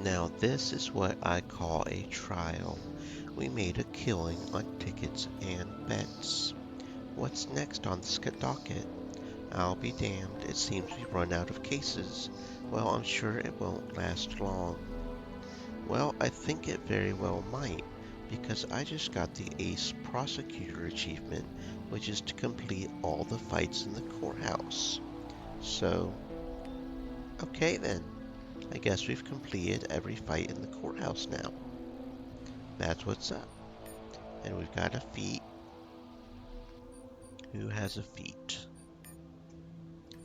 Now this is what I call a trial. We made a killing on tickets and bets. What's next on the docket? I'll be damned, it seems we've run out of cases. Well, I'm sure it won't last long. Well, I think it very well might, because I just got the Ace Prosecutor achievement, which is to complete all the fights in the courthouse. So, okay then. I guess we've completed every fight in the courthouse now. That's what's up. And we've got a feat. Who has a feat?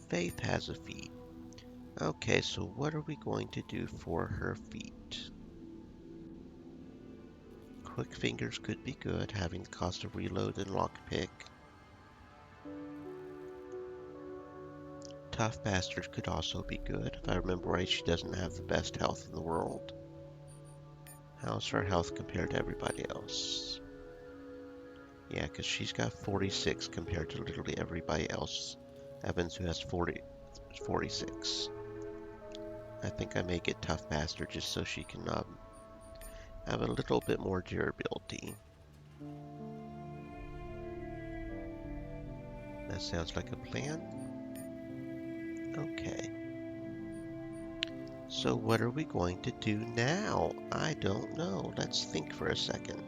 Faith has a feat. Okay, so what are we going to do for her feat? Quick fingers could be good, having the cost of reload and lockpick. Tough bastard could also be good. If I remember right, she doesn't have the best health in the world. How's her health compared to everybody else? Yeah, because she's got 46 compared to literally everybody else. Evans, who has 46. I think I may get Tough Bastard just so she can have a little bit more durability. That sounds like a plan. Okay. So what are we going to do now? I don't know. Let's think for a second.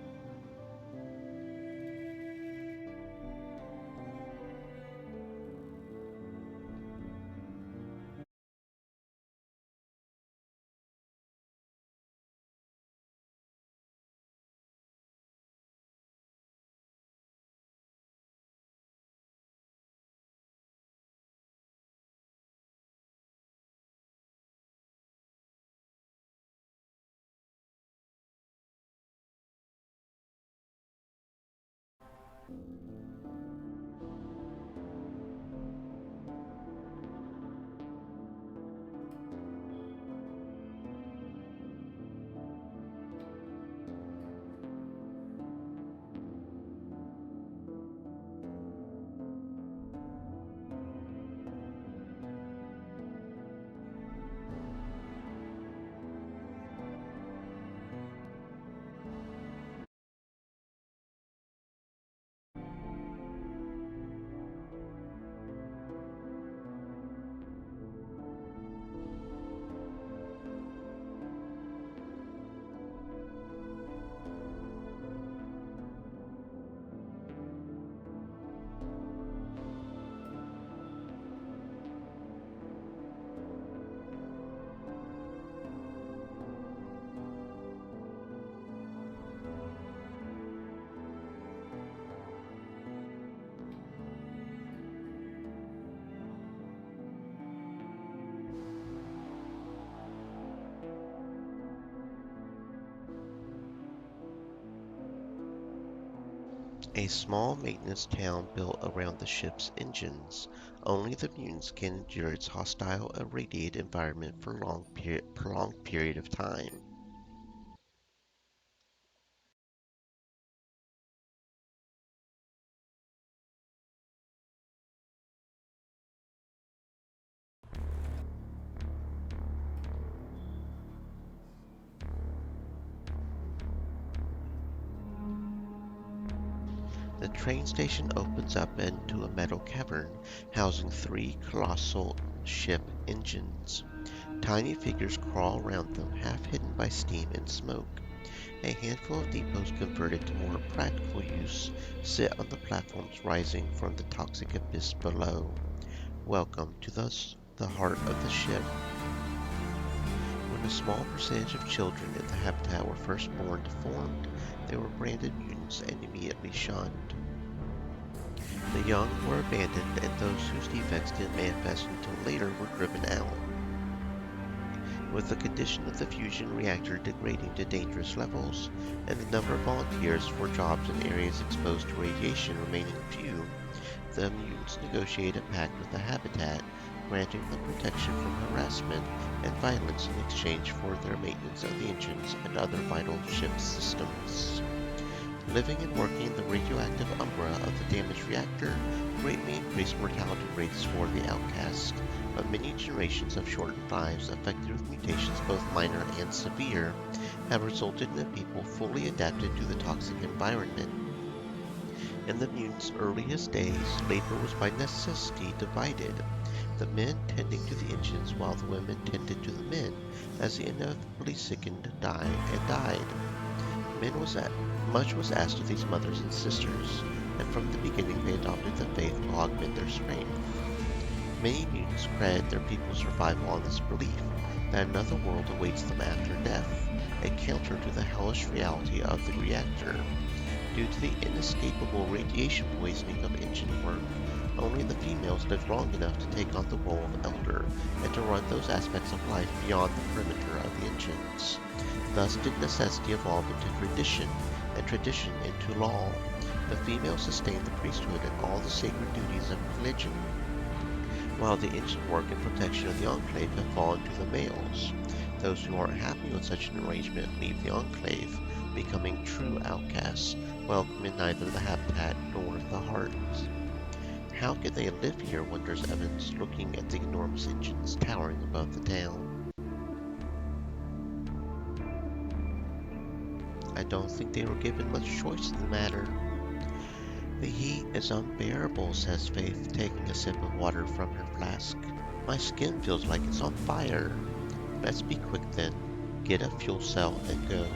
A small maintenance town built around the ship's engines. Only the mutants can endure its hostile, irradiated environment for a prolonged period of time. The train station opens up into a metal cavern, housing three colossal ship engines. Tiny figures crawl around them, half hidden by steam and smoke. A handful of depots converted to more practical use sit on the platforms rising from the toxic abyss below. Welcome to the heart of the ship. When a small percentage of children in the habitat were first born deformed, they were branded mutants and immediately shunned. The young were abandoned, and those whose defects didn't manifest until later were driven out. With the condition of the fusion reactor degrading to dangerous levels, and the number of volunteers for jobs in areas exposed to radiation remaining few, the mutants negotiated a pact with the habitat, granting them protection from harassment and violence in exchange for their maintenance of the engines and other vital ship systems. Living and working in the radioactive umbra of the damaged reactor greatly increased mortality rates for the outcast, but many generations of shortened lives affected with mutations both minor and severe have resulted in a people fully adapted to the toxic environment. In the mutants' earliest days, labor was by necessity divided, the men tending to the engines while the women tended to the men as the inevitably sickened died. Much was asked of these mothers and sisters, and from the beginning they adopted the faith to augment their strength. Many mutants credit their people's survival on this belief that another world awaits them after death, a counter to the hellish reality of the reactor. Due to the inescapable radiation poisoning of engine work, only the females lived long enough to take on the role of elder and to run those aspects of life beyond the perimeter of the engines. Thus did necessity evolve into tradition, and tradition into law. The females sustained the priesthood and all the sacred duties of religion, while the engine work and protection of the Enclave have fallen to the males. Those who aren't happy with such an arrangement leave the Enclave, becoming true outcasts, welcome in neither the habitat nor the heart. How can they live here, wonders Evans, looking at the enormous engines towering above the town. I don't think they were given much choice in the matter. The heat is unbearable, says Faith, taking a sip of water from her flask. My skin feels like it's on fire. Let's be quick then. Get a fuel cell and go.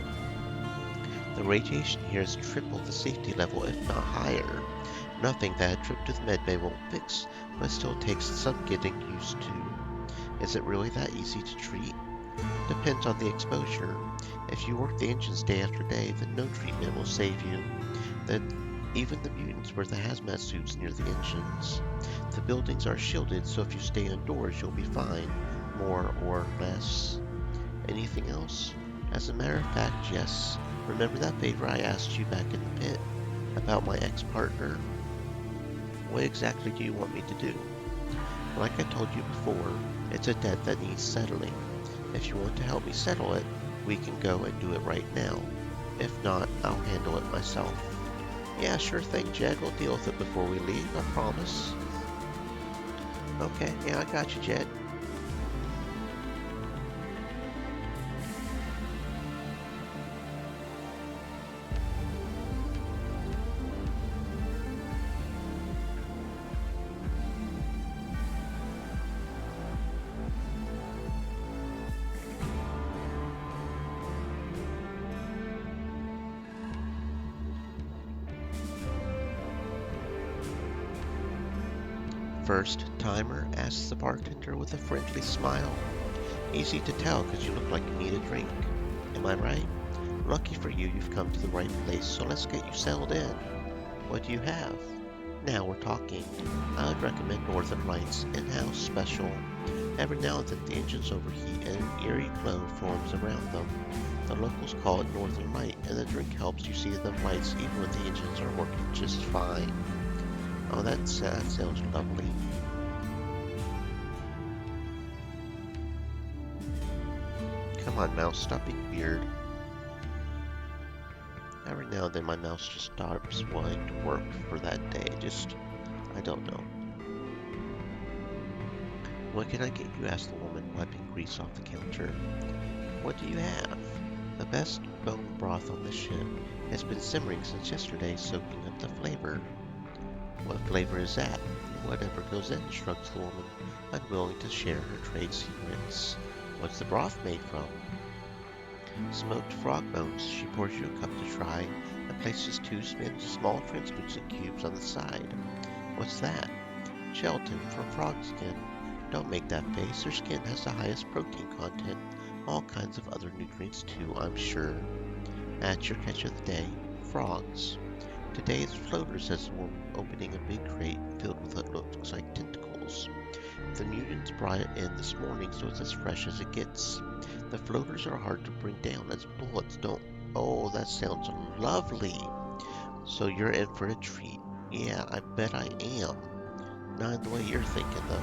The radiation here has triple the safety level, if not higher. Nothing that a trip to the medbay won't fix, but still takes some getting used to. Is it really that easy to treat? Depends on the exposure. If you work the engines day after day, then no treatment will save you. Even the mutants wear the hazmat suits near the engines. The buildings are shielded, so if you stay indoors, you'll be fine, more or less. Anything else? As a matter of fact, yes. Remember that favor I asked you back in the pit? About my ex-partner? What exactly do you want me to do? Like I told you before, it's a debt that needs settling. If you want to help me settle it, we can go and do it right now. If not, I'll handle it myself. Yeah, sure thing, Jed. We'll deal with it before we leave, I promise. Okay, yeah, I got you, Jed. First timer, asks the bartender with a friendly smile. Easy to tell because you look like you need a drink. Am I right? Lucky for you, you've come to the right place, so let's get you settled in. What do you have? Now we're talking. I would recommend Northern Lights in-house special. Every now and then the engines overheat and an eerie glow forms around them. The locals call it Northern Light, and the drink helps you see the lights even when the engines are working just fine. Oh, that sounds lovely. Come on, mouse, stop being weird. Every now and then my mouse just stops wanting to work for that day. I don't know. What can I get you? Asked the woman, wiping grease off the counter. What do you have? The best bone broth on the ship has been simmering since yesterday, soaking up the flavor. What flavor is that? Whatever goes in, shrugs the woman, unwilling to share her trade secrets. What's the broth made from? Smoked frog bones. She pours you a cup to try and places two small translucent cubes on the side. What's that? Gelatin from frog skin. Don't make that face. Their skin has the highest protein content. All kinds of other nutrients too, I'm sure. That's your catch of the day. Frogs. Today it's floaters, says the woman, opening a big crate filled with what looks like tentacles. The mutants brought it in this morning, so it's as fresh as it gets. The floaters are hard to bring down as bullets don't. Oh, that sounds lovely. So you're in for a treat. Yeah, I bet I am. Not in the way you're thinking, though.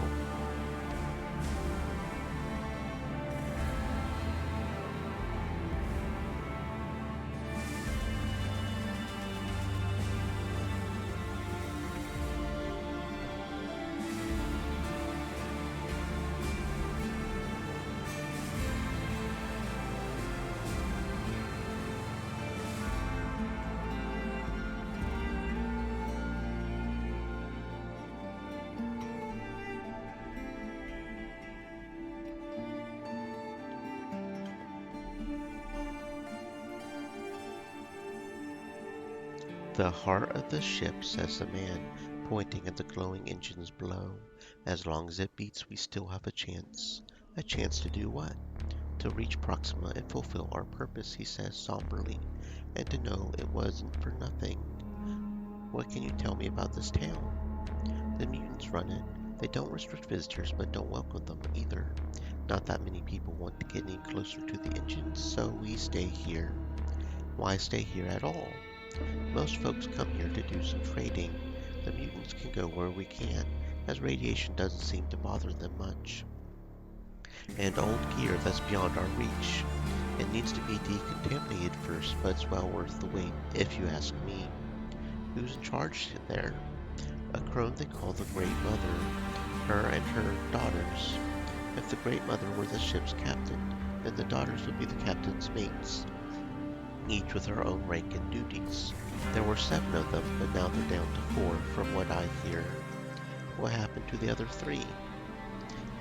The heart of the ship, says the man, pointing at the glowing engines below. As long as it beats, we still have a chance. A chance to do what? To reach Proxima and fulfill our purpose, he says somberly, and to know it wasn't for nothing. What can you tell me about this town? The mutants run it. They don't restrict visitors, but don't welcome them either. Not that many people want to get any closer to the engines, so we stay here. Why stay here at all? Most folks come here to do some trading. The mutants can go where we can't, as radiation doesn't seem to bother them much. And old gear that's beyond our reach. It needs to be decontaminated first, but it's well worth the wait, if you ask me. Who's in charge there? A crone they call the Great Mother, her and her daughters. If the Great Mother were the ship's captain, then the daughters would be the captain's mates, each with her own rank and duties. There were 7 of them, but now they're down to 4, from what I hear. What happened to the other 3?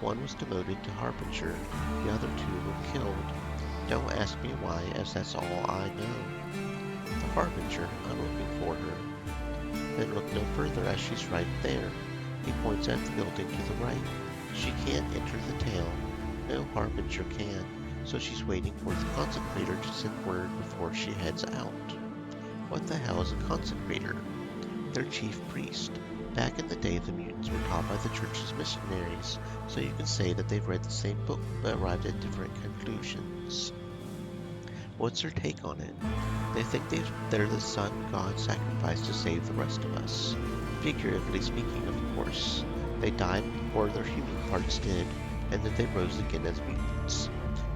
One was demoted to Harbinger, the other 2 were killed. Don't ask me why, as that's all I know. The Harbinger, I'm looking for her. Then look no further, as she's right there. He points at the building to the right. She can't enter the town. No Harbinger can, so she's waiting for the Consecrator to send word before she heads out. What the hell is a Consecrator? Their chief priest. Back in the day, the mutants were taught by the church's missionaries, so you can say that they've read the same book but arrived at different conclusions. What's their take on it? They think they're the son God sacrificed to save the rest of us. Figuratively speaking, of course. They died before their human parts did, and then they rose again as mutants.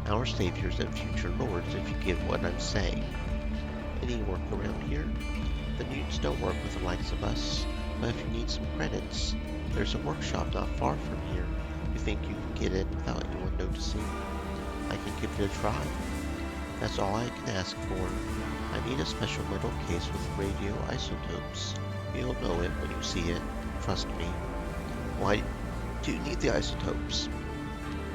Our saviors and future lords, if you get what I'm saying. Any work around here? The mutants don't work with the likes of us, but if you need some credits, there's a workshop not far from here. You think you can get in without anyone noticing? I can give it a try. That's all I can ask for. I need a special metal case with radioisotopes. You'll know it when you see it. Trust me. Why do you need the isotopes?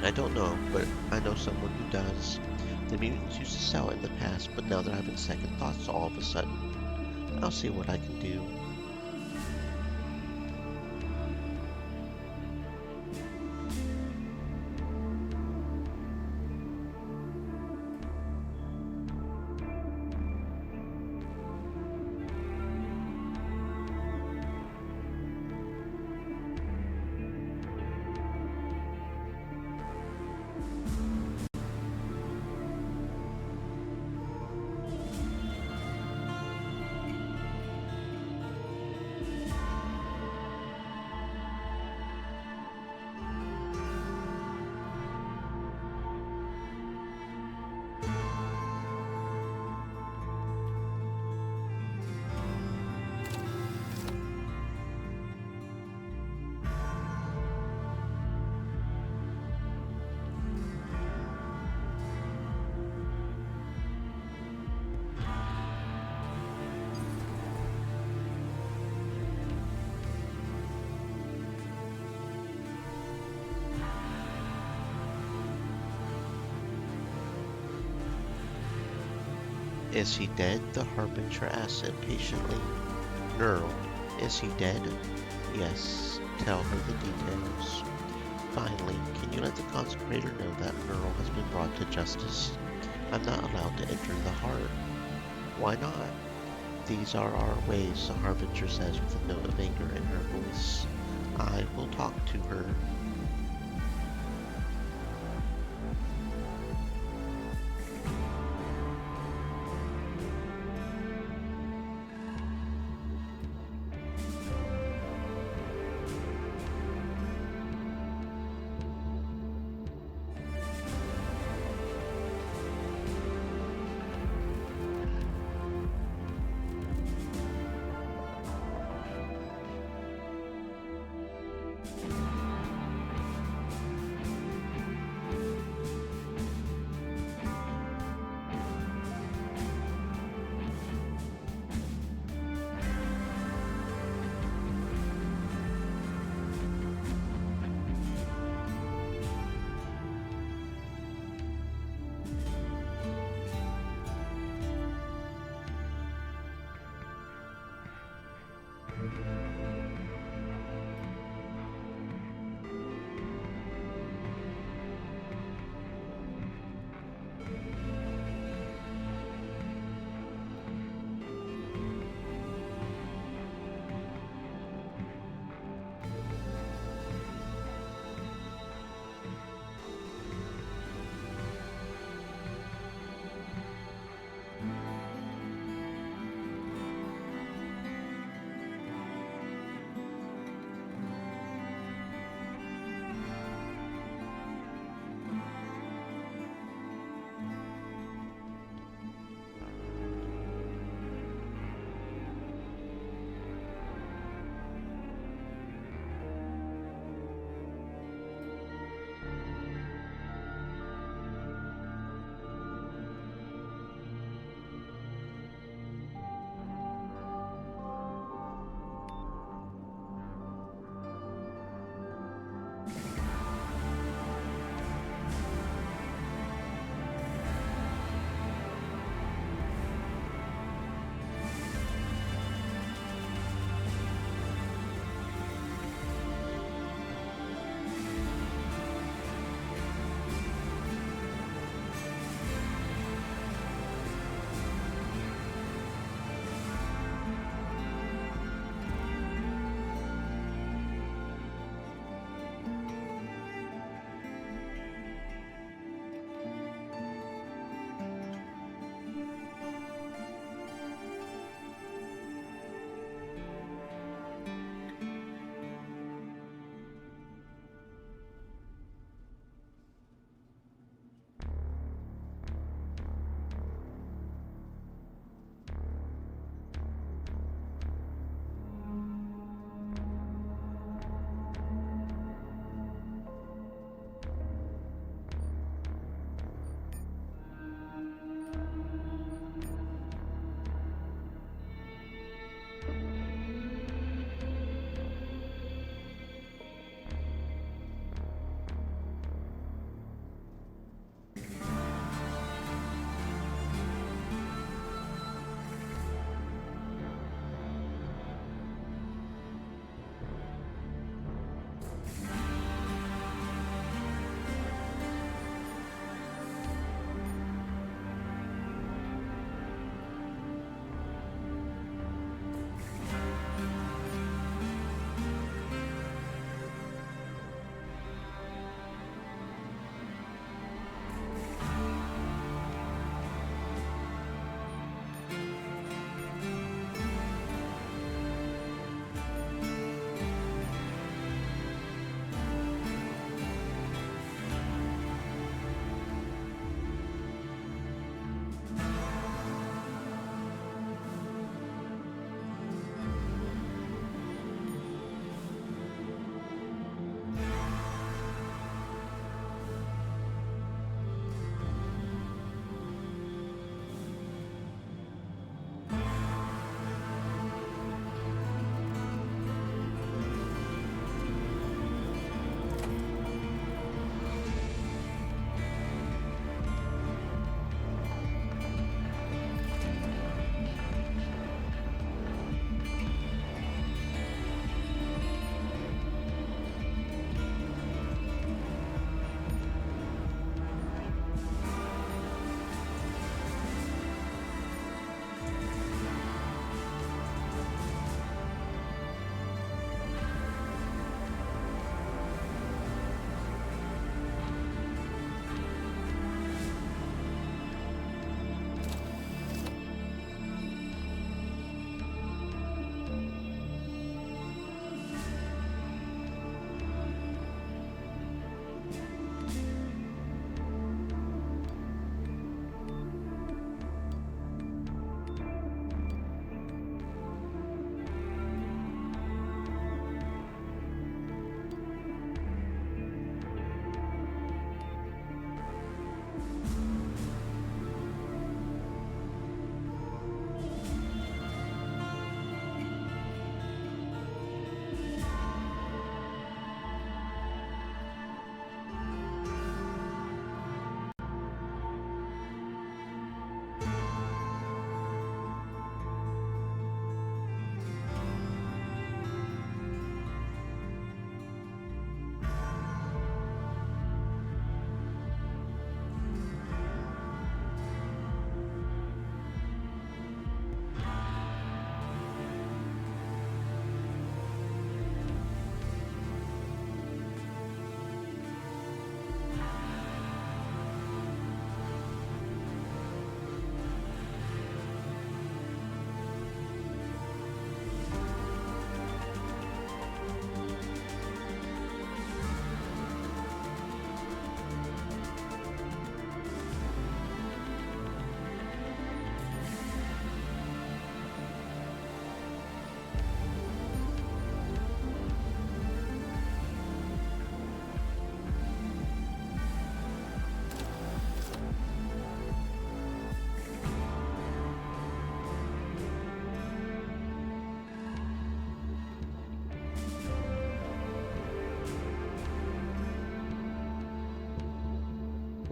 I don't know, but I know someone who does. The mutants used to sell it in the past, but now they're having second thoughts all of a sudden. I'll see what I can do. Is he dead? The Harbinger asked impatiently. Neural, is he dead? Yes, tell her the details. Finally, can you let the Consecrator know that Neural has been brought to justice? I'm not allowed to enter the heart. Why not? These are our ways, the Harbinger says with a note of anger in her voice. I will talk to her.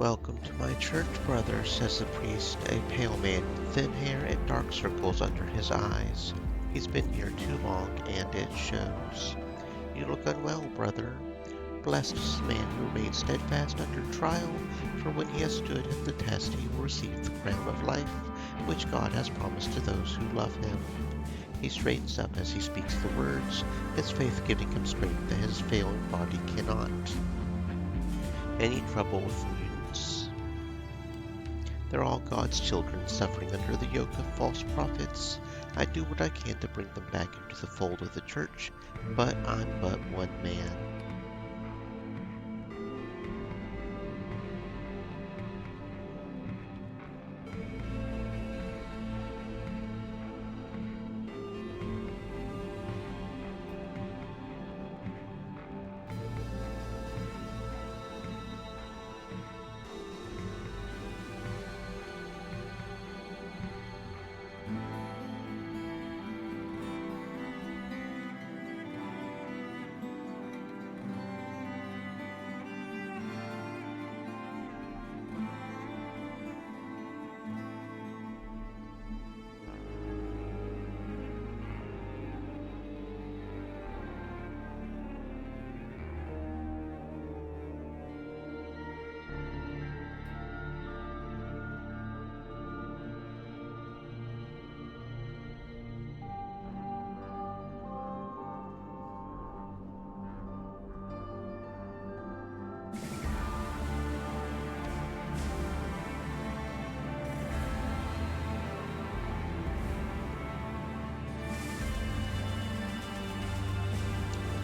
"Welcome to my church, brother," says the priest, a pale man with thin hair and dark circles under his eyes. He's been here too long, and it shows. "You look unwell, brother." "Blessed is the man who remains steadfast under trial, for when he has stood at the test he will receive the crown of life, which God has promised to those who love him." He straightens up as he speaks the words, his faith giving him strength that his failing body cannot. "Any trouble with mutants?" "They're all God's children suffering under the yoke of false prophets. I do what I can to bring them back into the fold of the church, but I'm but one man."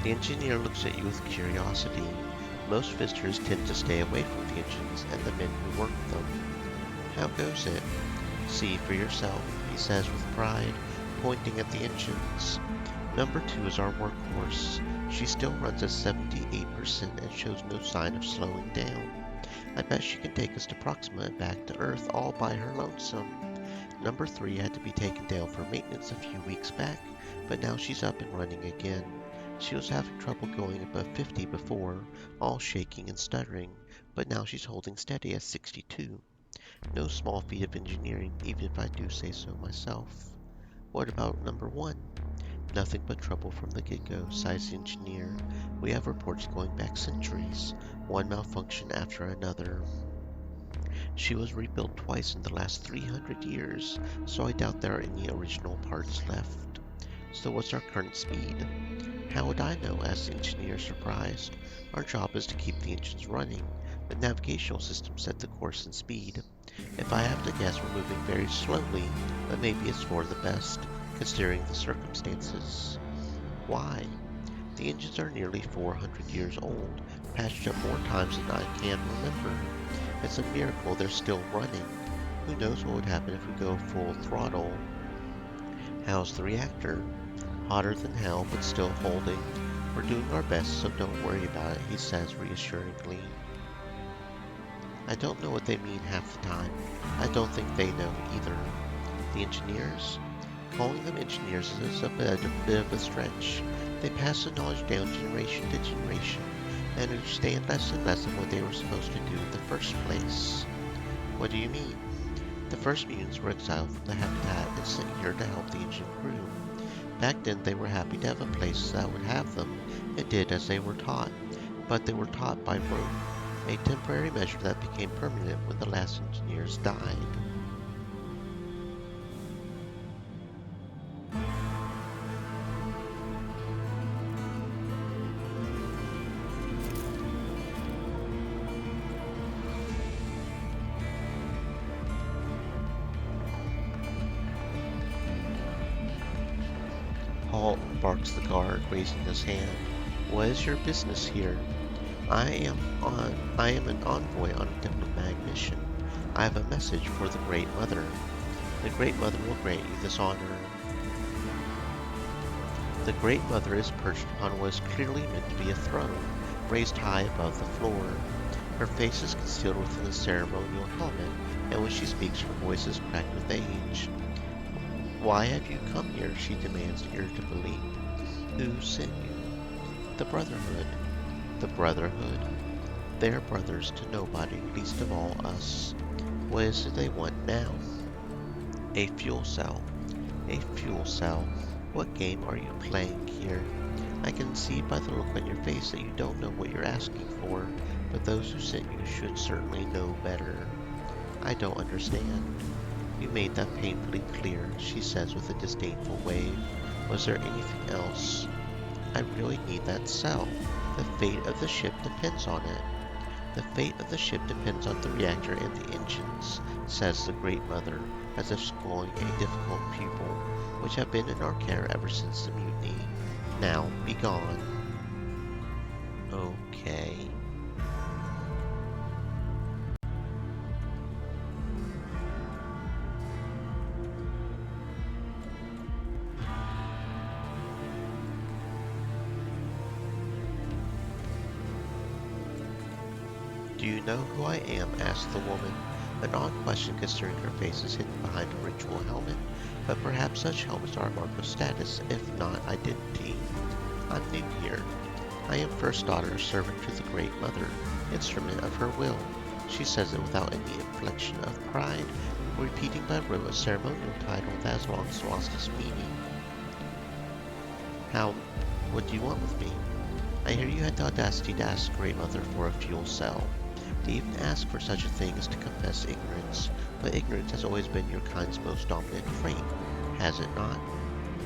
The engineer looks at you with curiosity. Most visitors tend to stay away from the engines and the men who work them. "How goes it?" "See for yourself," he says with pride, pointing at the engines. "Number 2 is our workhorse. She still runs at 78% and shows no sign of slowing down. I bet she can take us to Proxima and back to Earth all by her lonesome. Number 3 had to be taken down for maintenance a few weeks back, but now she's up and running again. She was having trouble going above 50 before, all shaking and stuttering, but now she's holding steady at 62. No small feat of engineering, even if I do say so myself." "What about number 1? "Nothing but trouble from the get-go," sighs the engineer. "We have reports going back centuries, one malfunction after another. She was rebuilt twice in the last 300 years, so I doubt there are any original parts left." "So what's our current speed?" "How would I know?" asks the engineer, surprised. "Our job is to keep the engines running. The navigational system set the course and speed. If I have to guess, we're moving very slowly, but maybe it's for the best, considering the circumstances." "Why?" "The engines are nearly 400 years old, patched up more times than I can remember. It's a miracle they're still running. Who knows what would happen if we go full throttle." "How's the reactor?" "Hotter than hell, but still holding. We're doing our best, so don't worry about it," he says reassuringly. I don't know what they mean half the time. I don't think they know either. The engineers? Calling them engineers is a bit of a stretch. They pass the knowledge down generation to generation and understand less and less of what they were supposed to do in the first place. "What do you mean?" "The first mutants were exiled from the habitat and sent here to help the engine crew. Back then they were happy to have a place that would have them and did as they were taught, but they were taught by rote, a temporary measure that became permanent when the last engineers died." "Halt," barks the guard, raising his hand. "What is your business here?" I am an envoy on a diplomatic mission. I have a message for the Great Mother." "The Great Mother will grant you this honor." The Great Mother is perched upon what is clearly meant to be a throne, raised high above the floor. Her face is concealed within a ceremonial helmet, and when she speaks her voice is cracked with age. "Why have you come here?" she demands irritably. "Who sent you?" "The Brotherhood." "The Brotherhood?" They are brothers to nobody, least of all us. What is it they want now? A fuel cell. A fuel cell. What game are you playing here? I can see by the look on your face that you don't know what you're asking for, but those who sent you should certainly know better. I don't understand. You made that painfully clear, she says with a disdainful wave. Was there anything else? I really need that cell. The fate of the ship depends on it. The fate of the ship depends on the reactor and the engines, says the Great Mother, as if schooling a difficult pupil, which have been in our care ever since the mutiny. Now, be gone. Okay. Do you know who I am? Asked the woman, an odd question considering her face is hidden behind a ritual helmet, but perhaps such helmets are a mark of status, if not identity. I'm new here. I am First Daughter, servant to the Great Mother, instrument of her will. She says it without any inflection of pride, repeating by rote a ceremonial title that has long lost its meaning. What do you want with me? I hear you had the audacity to ask Great Mother for a fuel cell. To even ask for such a thing is to confess ignorance, but ignorance has always been your kind's most dominant trait, has it not?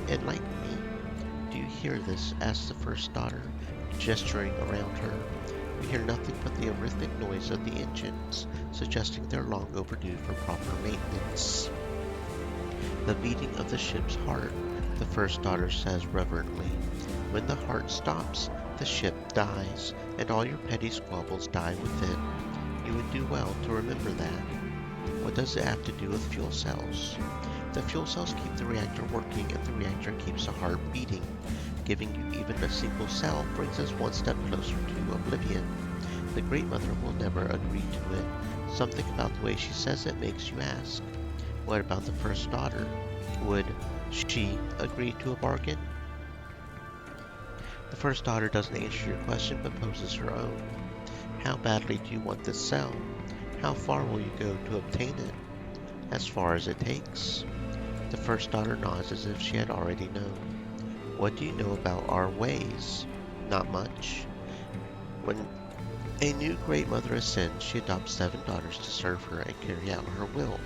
Enlighten me. Do you hear this? Asked the First Daughter, gesturing around her. We hear nothing but the rhythmic noise of the engines, suggesting they're long overdue for proper maintenance. The beating of the ship's heart, the First Daughter says reverently. When the heart stops, the ship dies, and all your petty squabbles die with it. You would do well to remember that. What does it have to do with fuel cells? The fuel cells keep the reactor working, and the reactor keeps the heart beating. Giving you even a single cell brings us one step closer to oblivion. The Great Mother will never agree to it. Something about the way she says it makes you ask. What about the First Daughter? Would she agree to a bargain? The First Daughter doesn't answer your question, but poses her own. How badly do you want this cell? How far will you go to obtain it? As far as it takes. The First Daughter nods as if she had already known. What do you know about our ways? Not much. When a new Great Mother ascends, she adopts 7 daughters to serve her and carry out her will.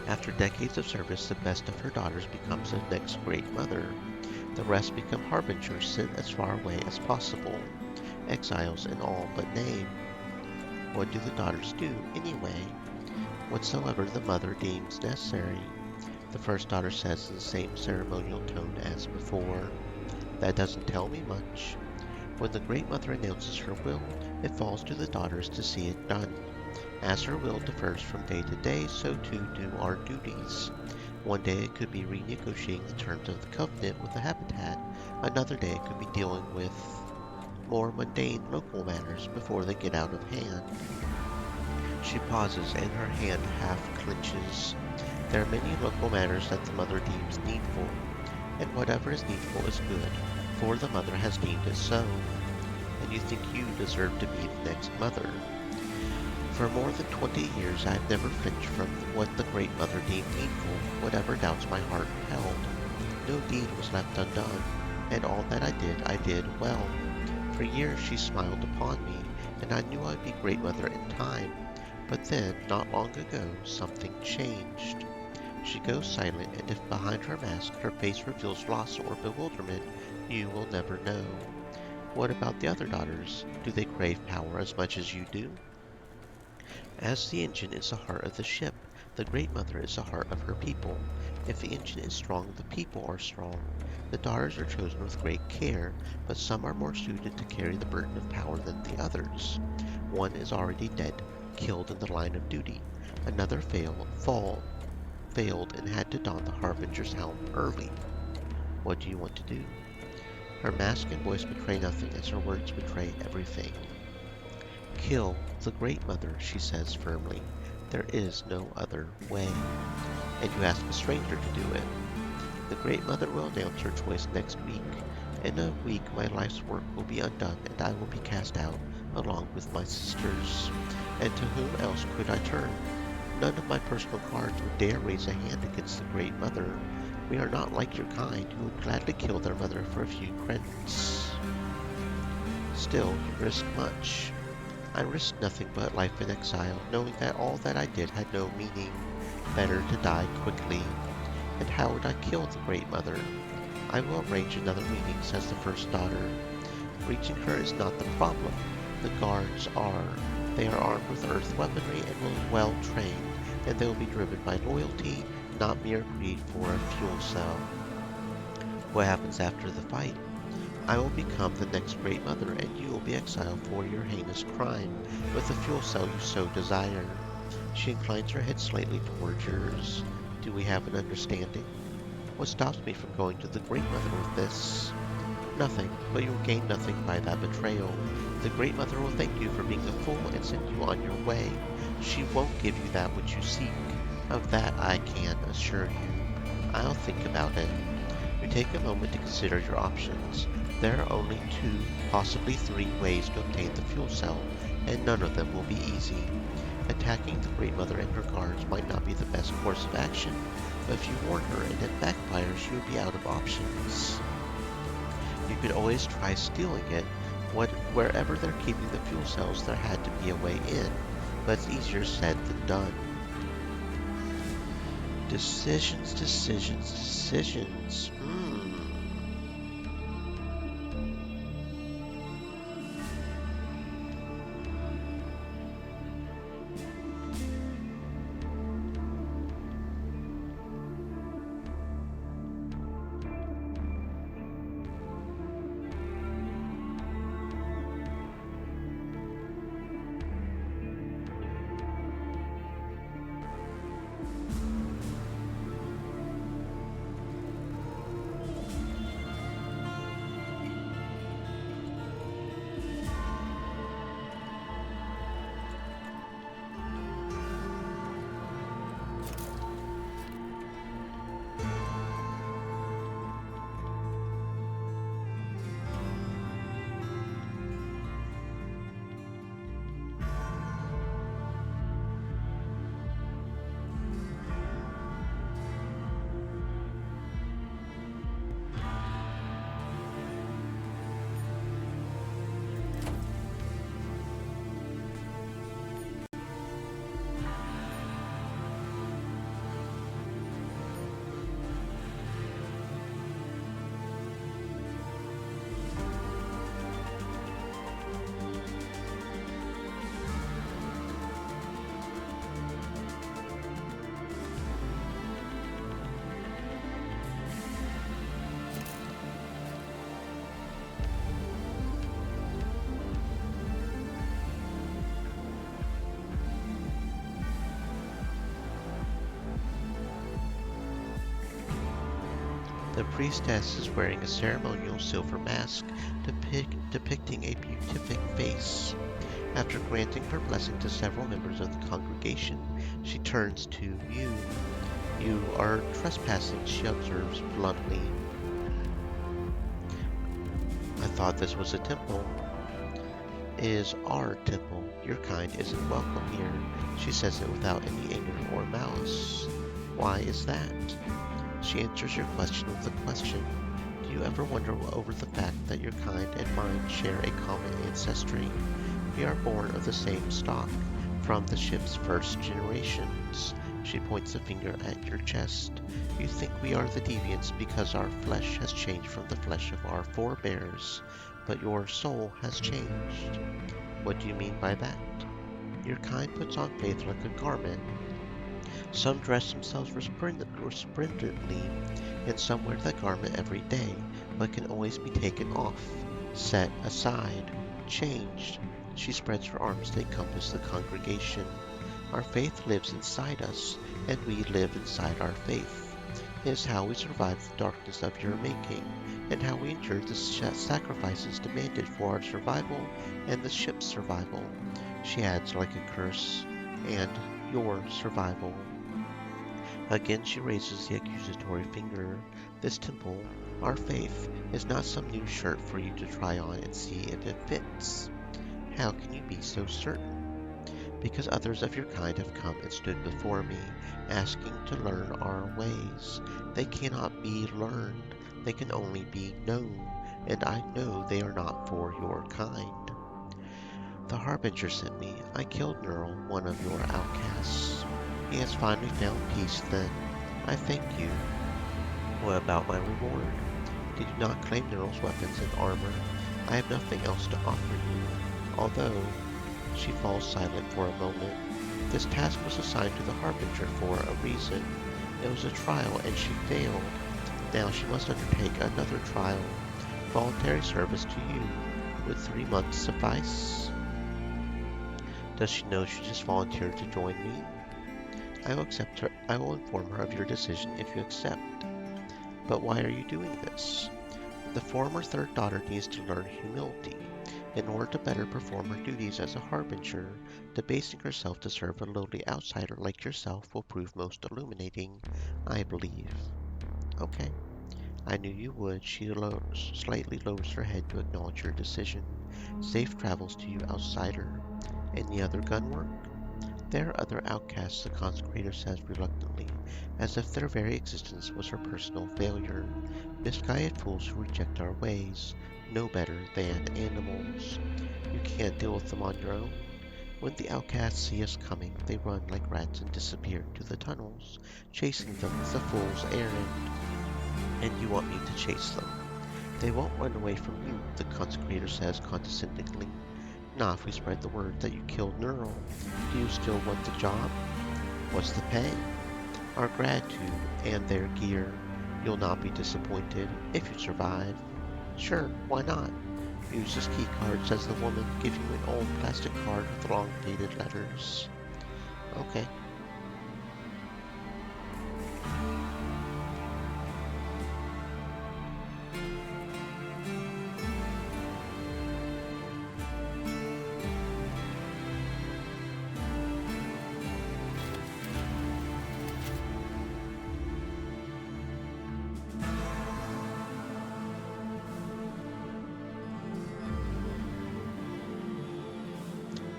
After decades of service, the best of her daughters becomes the next Great Mother. The rest become harbingers sent as far away as possible, exiles in all but name. What do the daughters do, anyway? Whatsoever the mother deems necessary, the First Daughter says in the same ceremonial tone as before. That doesn't tell me much. When the Great Mother announces her will, it falls to the daughters to see it done. As her will differs from day to day, so too do our duties. One day it could be renegotiating the terms of the covenant with the Habitat. Another day it could be dealing with more mundane local matters before they get out of hand. She pauses and her hand half clenches. There are many local matters that the Mother deems needful, and whatever is needful is good, for the Mother has deemed it so. And you think you deserve to be the next Mother. For more than 20 years I have never flinched from what the Great Mother deemed needful, whatever doubts my heart held. No deed was left undone, and all that I did well. For years she smiled upon me, and I knew I'd be Great Mother in time. But then, not long ago, something changed. She goes silent, and if behind her mask her face reveals loss or bewilderment, you will never know. What about the other daughters? Do they crave power as much as you do? As the engine is the heart of the ship, the Great Mother is the heart of her people. If the engine is strong, the people are strong. The daughters are chosen with great care, but some are more suited to carry the burden of power than the others. One is already dead, killed in the line of duty. Another failed and had to don the Harbinger's helm early. What do you want to do? Her mask and voice betray nothing as her words betray everything. Kill the Great Mother, she says firmly. There is no other way. And you ask a stranger to do it. The Great Mother will announce her choice next week. In a week my life's work will be undone and I will be cast out, along with my sisters. And to whom else could I turn? None of my personal guards would dare raise a hand against the Great Mother. We are not like your kind, who would gladly kill their mother for a few credits. Still, you risk much. I risked nothing but life in exile, knowing that all that I did had no meaning. Better to die quickly. And how would I kill the Great Mother? I will arrange another meeting, says the first daughter. Reaching her is not the problem. The guards are. They are armed with earth weaponry and well trained, and they will be driven by loyalty, not mere greed for a fuel cell. What happens after the fight? I will become the next Great Mother, and you will be exiled for your heinous crime, with the fuel cell you so desire. She inclines her head slightly towards yours. Do we have an understanding? What stops me from going to the Great Mother with this? Nothing, but you'll gain nothing by that betrayal. The Great Mother will thank you for being a fool and send you on your way. She won't give you that which you seek. Of that I can assure you. I'll think about it. You take a moment to consider your options. There are only 2, possibly 3 ways to obtain the fuel cell, and none of them will be easy. Attacking the Great Mother and her guards might not be the best course of action, but if you warn her and it backfires, you'll be out of options. You could always try stealing it. Wherever they're keeping the fuel cells, there had to be a way in, but it's easier said than done. Decisions, decisions, decisions. The priestess is wearing a ceremonial silver mask depicting a beatific face. After granting her blessing to several members of the congregation, she turns to you. You are trespassing, she observes bluntly. I thought this was a temple. It is our temple. Your kind isn't welcome here. She says it without any anger or malice. Why is that? She answers your question with a question. Do you ever wonder over the fact that your kind and mine share a common ancestry? We are born of the same stock, from the ship's first generations. She points a finger at your chest. You think we are the deviants because our flesh has changed from the flesh of our forebears, but your soul has changed. What do you mean by that? Your kind puts on faith like a garment. Some dress themselves resplendently, and some wear that garment every day, but can always be taken off, set aside, changed. She spreads her arms to encompass the congregation. Our faith lives inside us, and we live inside our faith. It is how we survive the darkness of your making, and how we endure the sacrifices demanded for our survival and the ship's survival. She adds like a curse, and your survival. Again she raises the accusatory finger. This temple, our faith, is not some new shirt for you to try on and see if it fits. How can you be so certain? Because others of your kind have come and stood before me, asking to learn our ways. They cannot be learned, they can only be known, and I know they are not for your kind. The Harbinger sent me. I killed Neural, one of your outcasts. He has finally found peace then. I thank you. What about my reward? Did you not claim Neural's weapons and armor? I have nothing else to offer you. Although, she falls silent for a moment. This task was assigned to the Harbinger for a reason. It was a trial and she failed. Now she must undertake another trial. Voluntary service to you. Would 3 months suffice? Does she know she just volunteered to join me? I will accept her. I will inform her of your decision if you accept. But why are you doing this? The former third daughter needs to learn humility. In order to better perform her duties as a harbinger, debasing herself to serve a lowly outsider like yourself will prove most illuminating, I believe. Okay. I knew you would. She slightly lowers her head to acknowledge your decision. Safe travels to you, outsider. Any other gun work? There are other outcasts, the consecrator says reluctantly, as if their very existence was her personal failure. Misguided fools who reject our ways, no better than animals. You can't deal with them on your own. When the outcasts see us coming, they run like rats and disappear into the tunnels. Chasing them is a fool's errand, and you want me to chase them. They won't run away from you, the consecrator says condescendingly. Not if we spread the word that you killed Neural. Do you still want the job? What's the pay? Our gratitude and their gear. You'll not be disappointed if you survive. Sure, why not? Use this key card, says the woman, giving you an old plastic card with long faded letters. Okay.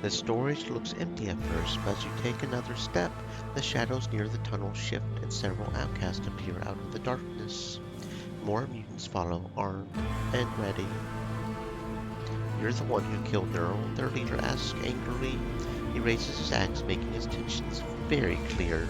The storage looks empty at first, but as you take another step, the shadows near the tunnel shift and several outcasts appear out of the darkness. More mutants follow, armed and ready. You're the one who killed Neural, their leader asks angrily. He raises his axe, making his intentions very clear.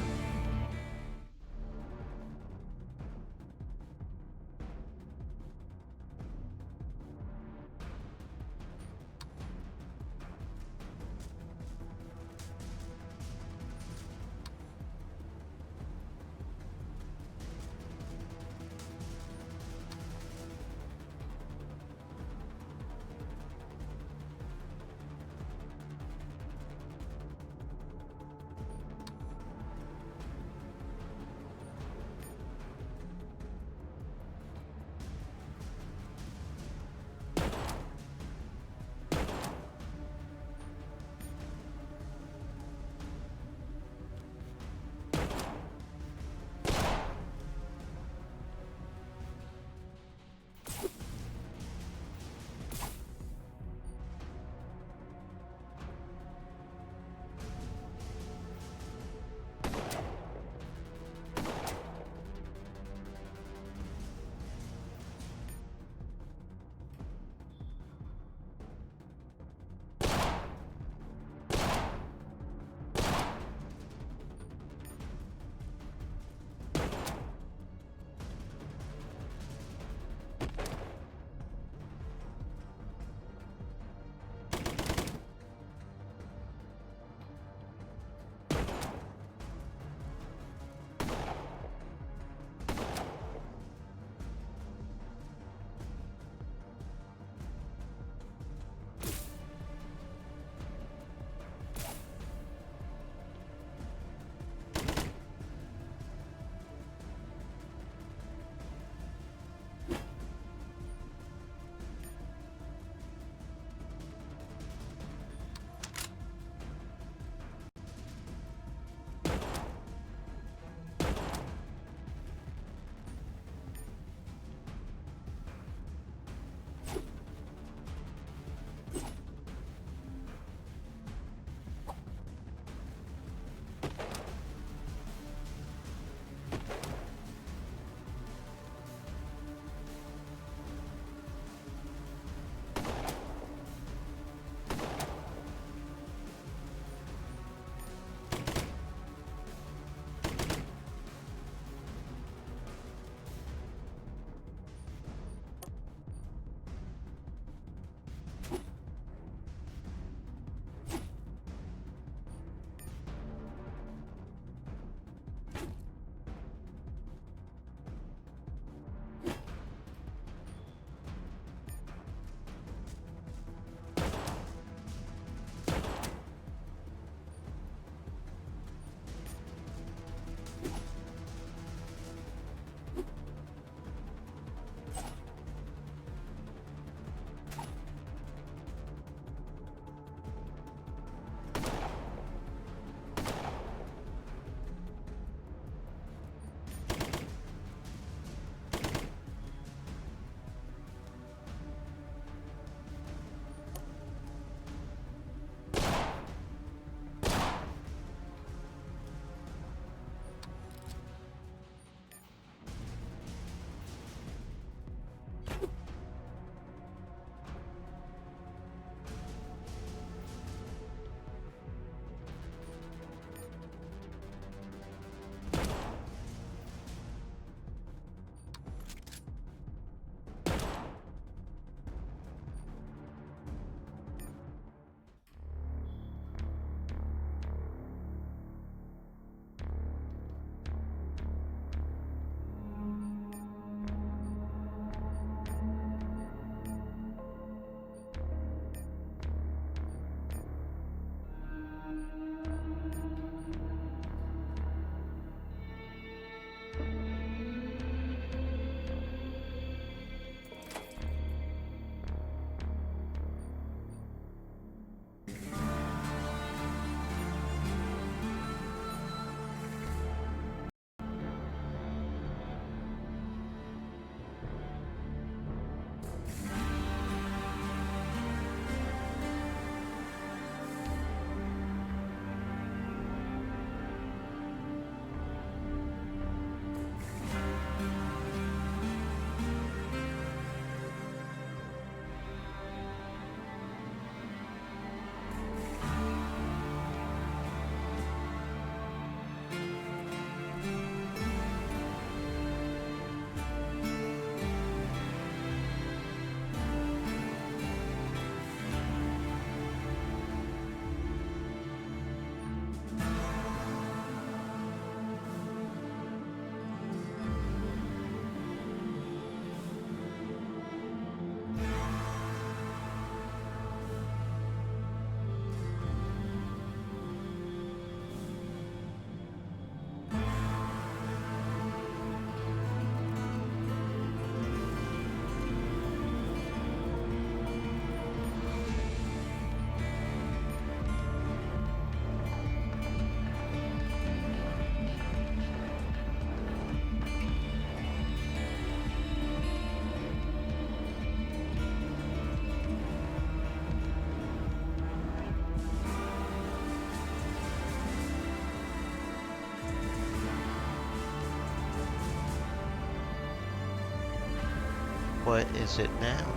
What is it now?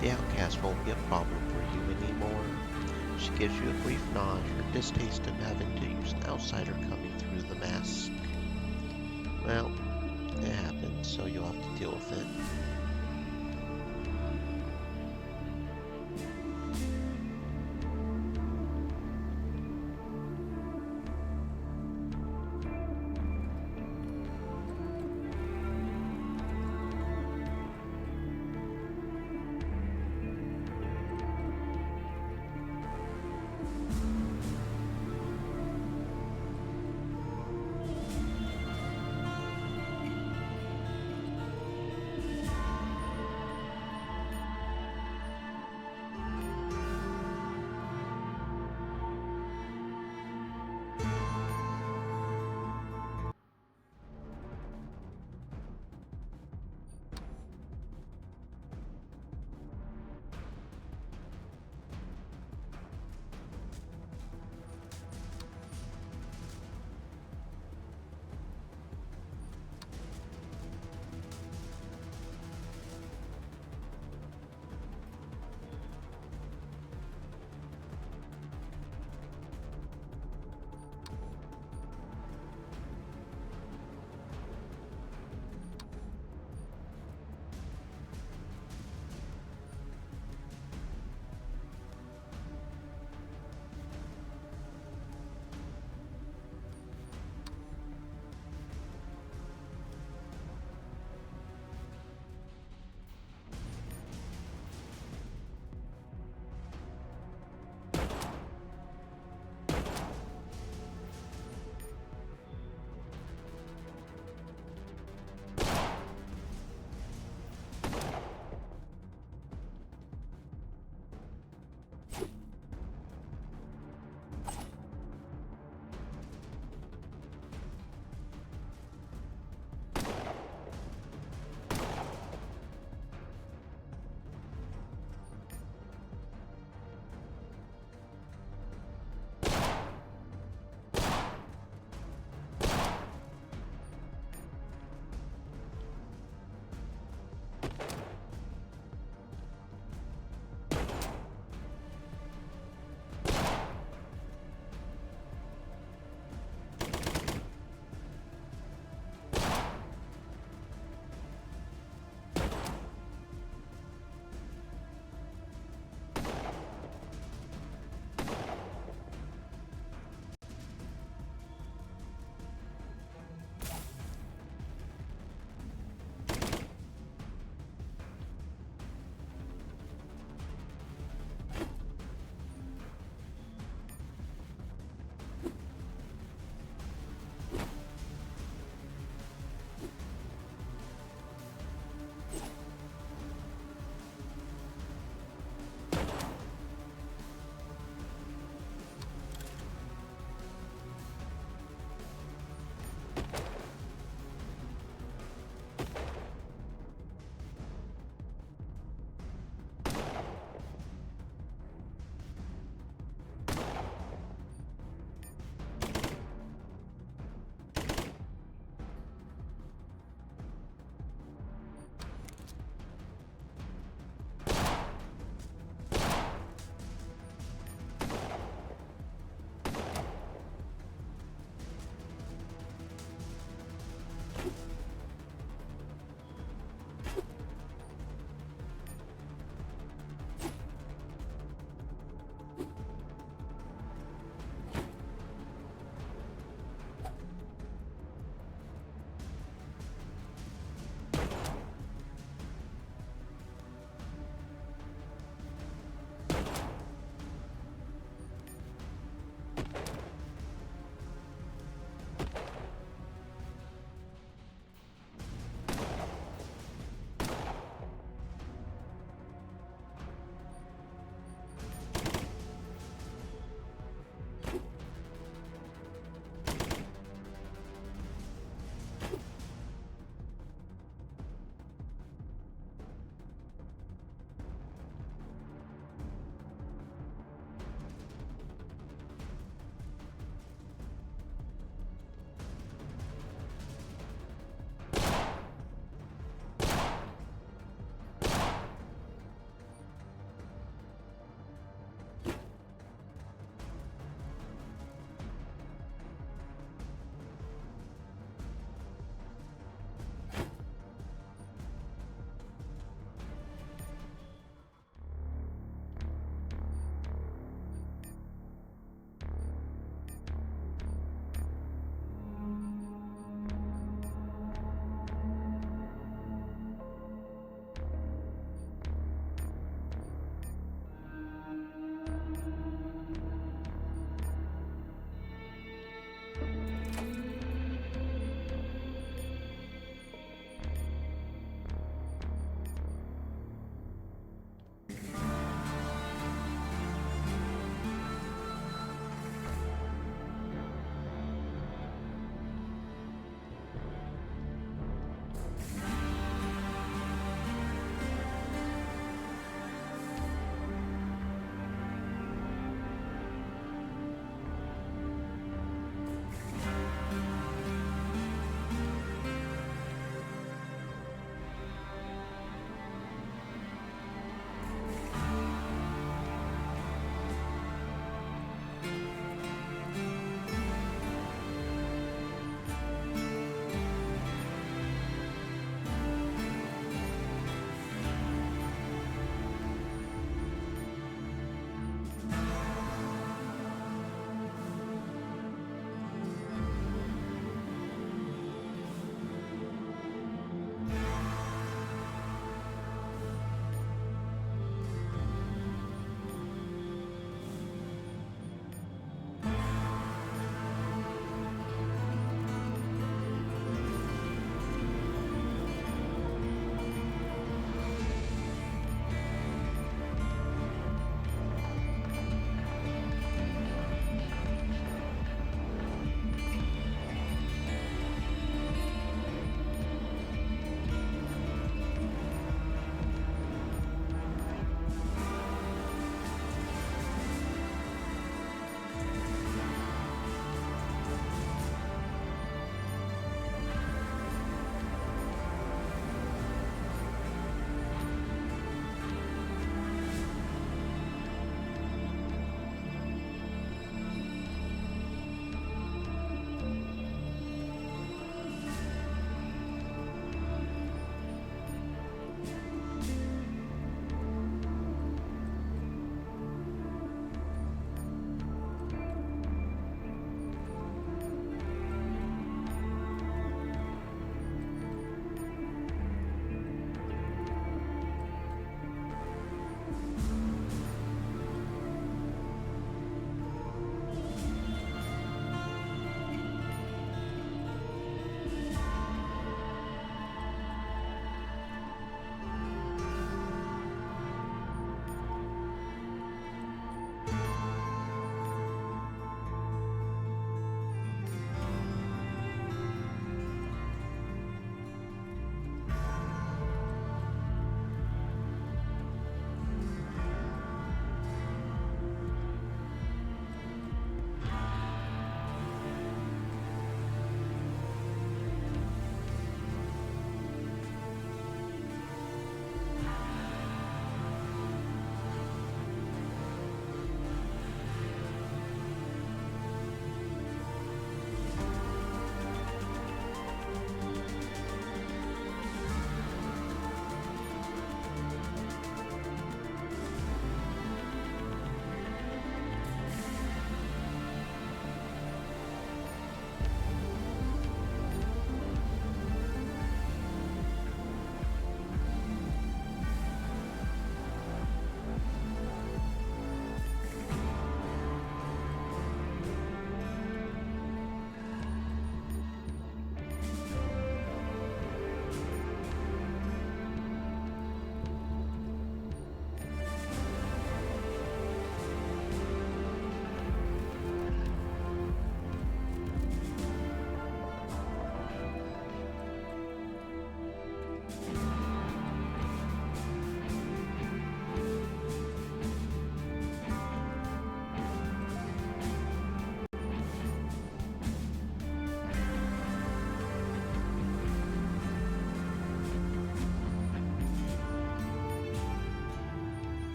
The outcast won't be a problem for you anymore. She gives you a brief nod, her distaste of having to use an outsider coming through the mask. Well, it happened, so you'll have to deal with it.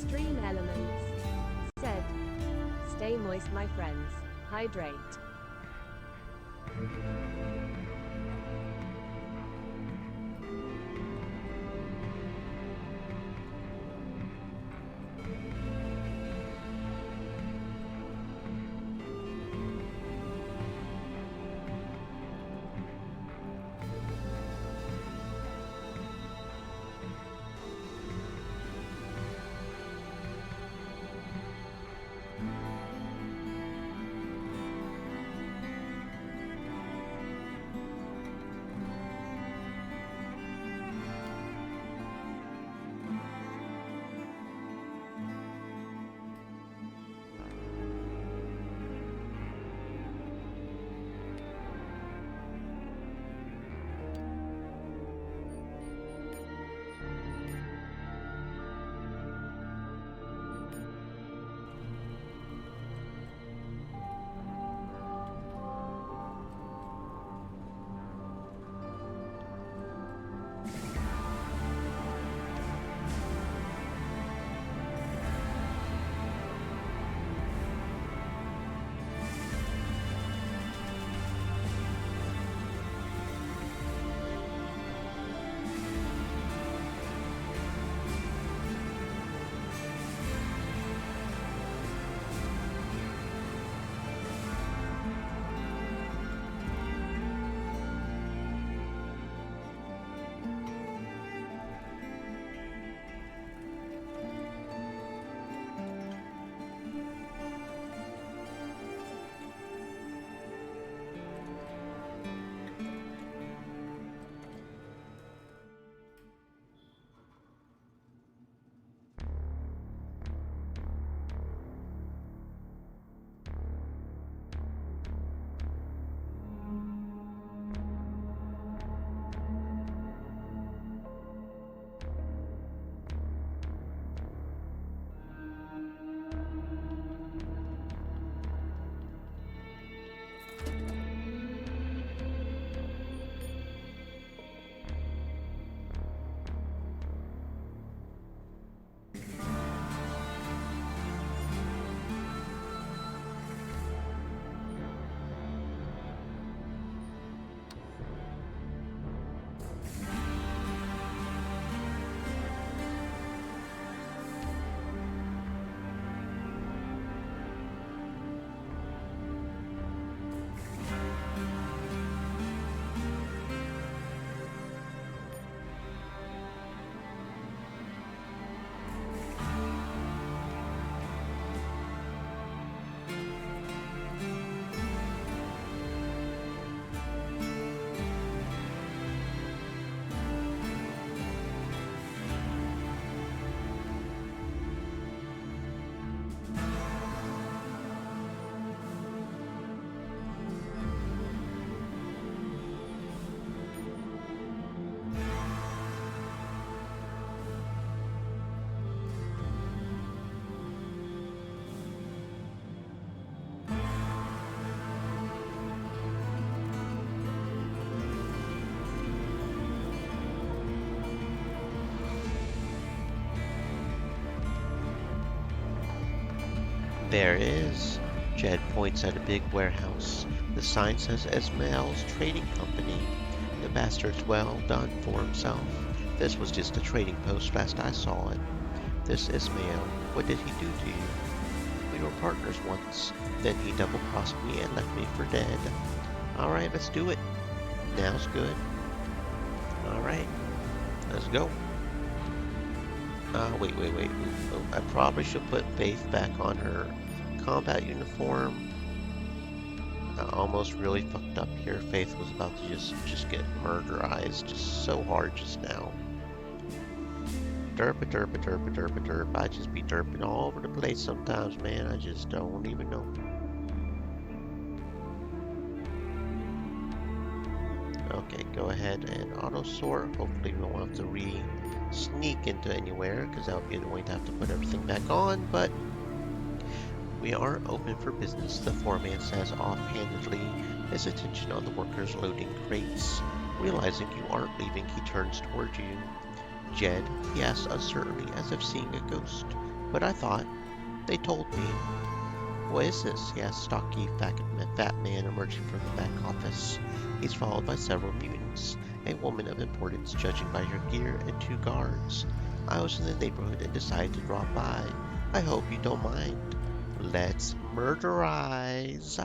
Extreme Elements said, "Stay moist, my friends. Hydrate." There is. Jed points at a big warehouse. The sign says Ismail's Trading Company. The bastard's well done for himself. This was just a trading post last I saw it. This Ismail, what did he do to you? We were partners once. Then he double-crossed me and left me for dead. Alright, let's do it. Now's good. Alright, let's go. Wait. Oh, I probably should put Faith back on her combat uniform. I almost really fucked up here. Faith was about to just get murderized just so hard just now. Derp. I just be derping all over the place sometimes, man. I just don't even know. Okay, go ahead and auto sort. Hopefully we won't have to sneak into anywhere, because that would be annoying to have to put everything back on, but we are open for business, the foreman says offhandedly, his attention on the workers loading crates. Realizing you aren't leaving, he turns toward you. Jed, he asks uncertainly, as if seeing a ghost. But I thought they told me. What is this? He asked stocky, fat man emerging from the back office. He's followed by several mutants, a woman of importance judging by her gear, and 2 guards. I was in the neighborhood and decided to drop by. I hope you don't mind. Let's murderize.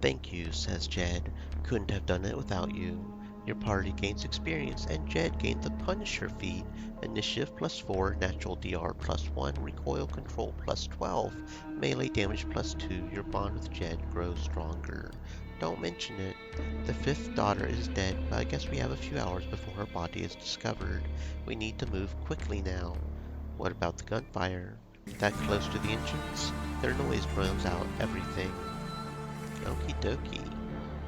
Thank you, says Jed. Couldn't have done it without you. Your party gains experience, and Jed gained the Punisher feat. Initiative +4, natural DR +1, recoil control +12, melee damage +2. Your bond with Jed grows stronger. Don't mention it. The fifth daughter is dead, but I guess we have a few hours before her body is discovered. We need to move quickly now. What about the gunfire? That close to the engines? Their noise drowns out everything. Okie dokie.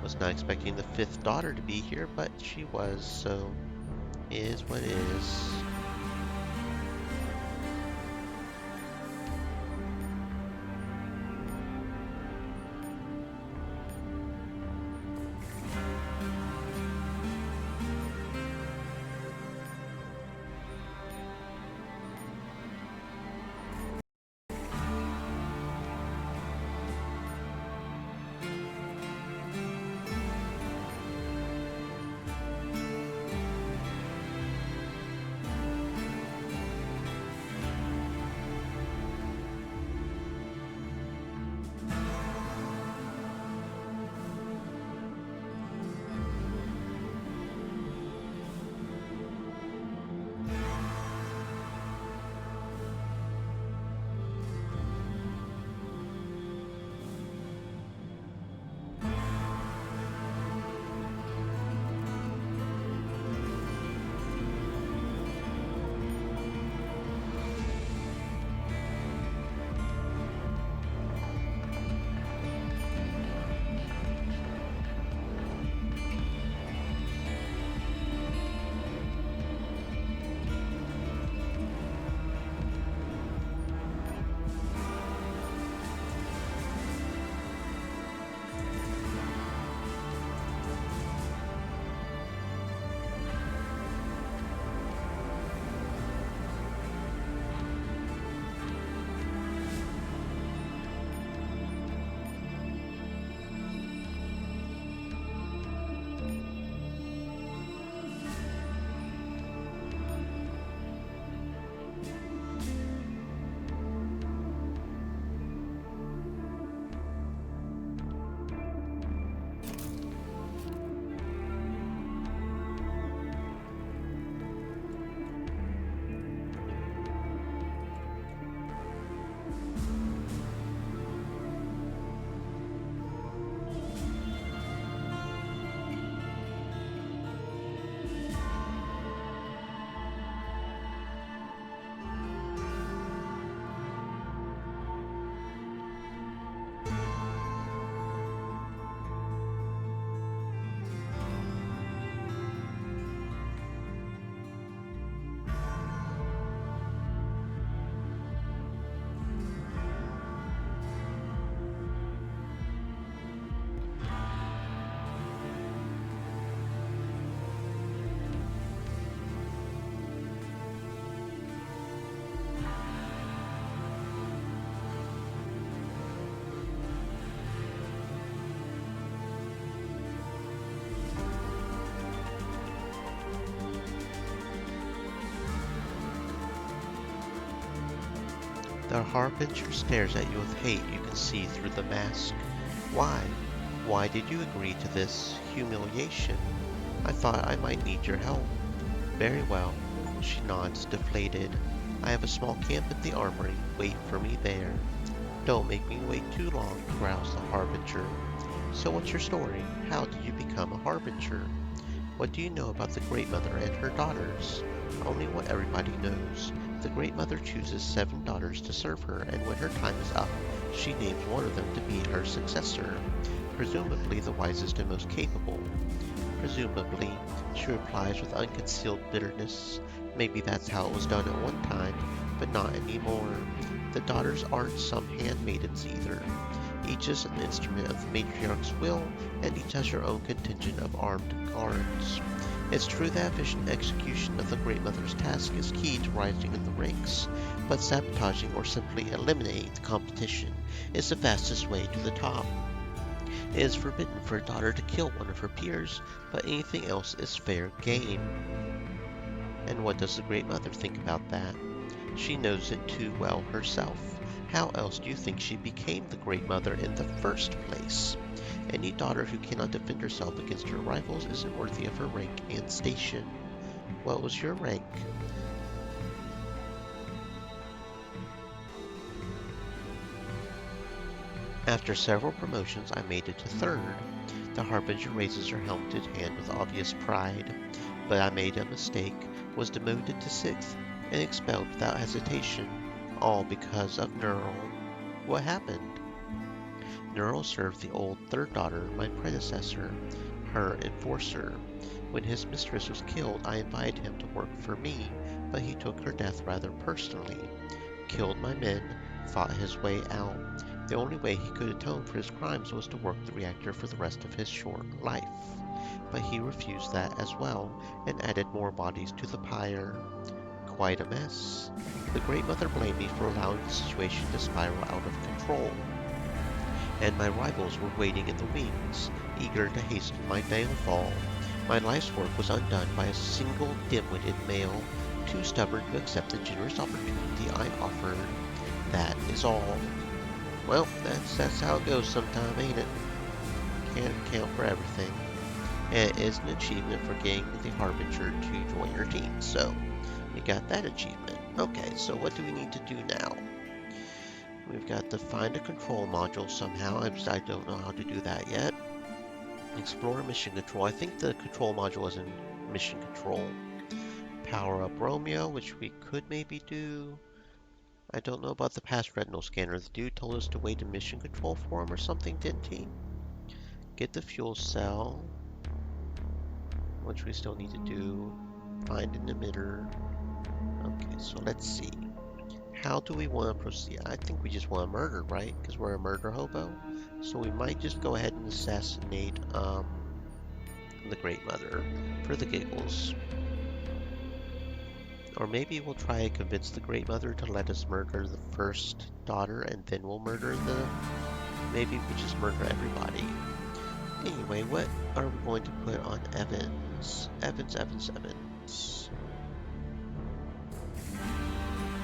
Was not expecting the fifth daughter to be here, but she was, so is what is. The Harbinger stares at you with hate you can see through the mask. Why? Why did you agree to this humiliation? I thought I might need your help. Very well. She nods, deflated. I have a small camp at the armory. Wait for me there. Don't make me wait too long, growls the Harbinger. So what's your story? How did you become a Harbinger? What do you know about the Great Mother and her daughters? Only what everybody knows. The Great Mother chooses 7 daughters to serve her, and when her time is up, she names one of them to be her successor, presumably the wisest and most capable. Presumably, she replies with unconcealed bitterness. Maybe that's how it was done at one time, but not anymore. The daughters aren't some handmaidens either. Each is an instrument of the matriarch's will, and each has her own contingent of armed guards. It's true that efficient execution of the Great Mother's task is key to rising in the ranks, but sabotaging or simply eliminating the competition is the fastest way to the top. It is forbidden for a daughter to kill one of her peers, but anything else is fair game. And what does the Great Mother think about that? She knows it too well herself. How else do you think she became the Great Mother in the first place? Any daughter who cannot defend herself against her rivals isn't worthy of her rank and station. What was your rank? After several promotions, I made it to 3rd. The Harbinger raises her helmeted hand with obvious pride. But I made a mistake, was demoted to 6th, and expelled without hesitation, all because of Neural. What happened? Neural served the old 3rd daughter, my predecessor, her enforcer. When his mistress was killed, I invited him to work for me, but he took her death rather personally. Killed my men, fought his way out. The only way he could atone for his crimes was to work the reactor for the rest of his short life. But he refused that as well, and added more bodies to the pyre. Quite a mess. The Great Mother blamed me for allowing the situation to spiral out of control. And my rivals were waiting in the wings, eager to hasten my downfall. My life's work was undone by a single dim-witted male, too stubborn to accept the generous opportunity I offered. That is all. Well, that's how it goes sometime, ain't it? Can't account for everything. And it is an achievement for getting the Harbinger to join your team, so we got that achievement. Okay, so what do we need to do now? We've got to find a control module somehow. I don't know how to do that yet. Explore mission control. I think the control module is in mission control. Power up Romeo, which we could maybe do. I don't know about the past retinal scanner. The dude told us to wait in mission control for him or something, didn't he? Get the fuel cell, which we still need to do. Find an emitter. Okay, so let's see. How do we want to proceed? I think we just want to murder, right? Because we're a murder hobo. So we might just go ahead and assassinate the Great Mother for the giggles. Or maybe we'll try and convince the Great Mother to let us murder the first daughter, and then we'll murder maybe we just murder everybody. Anyway, what are we going to put on Evans? Evans.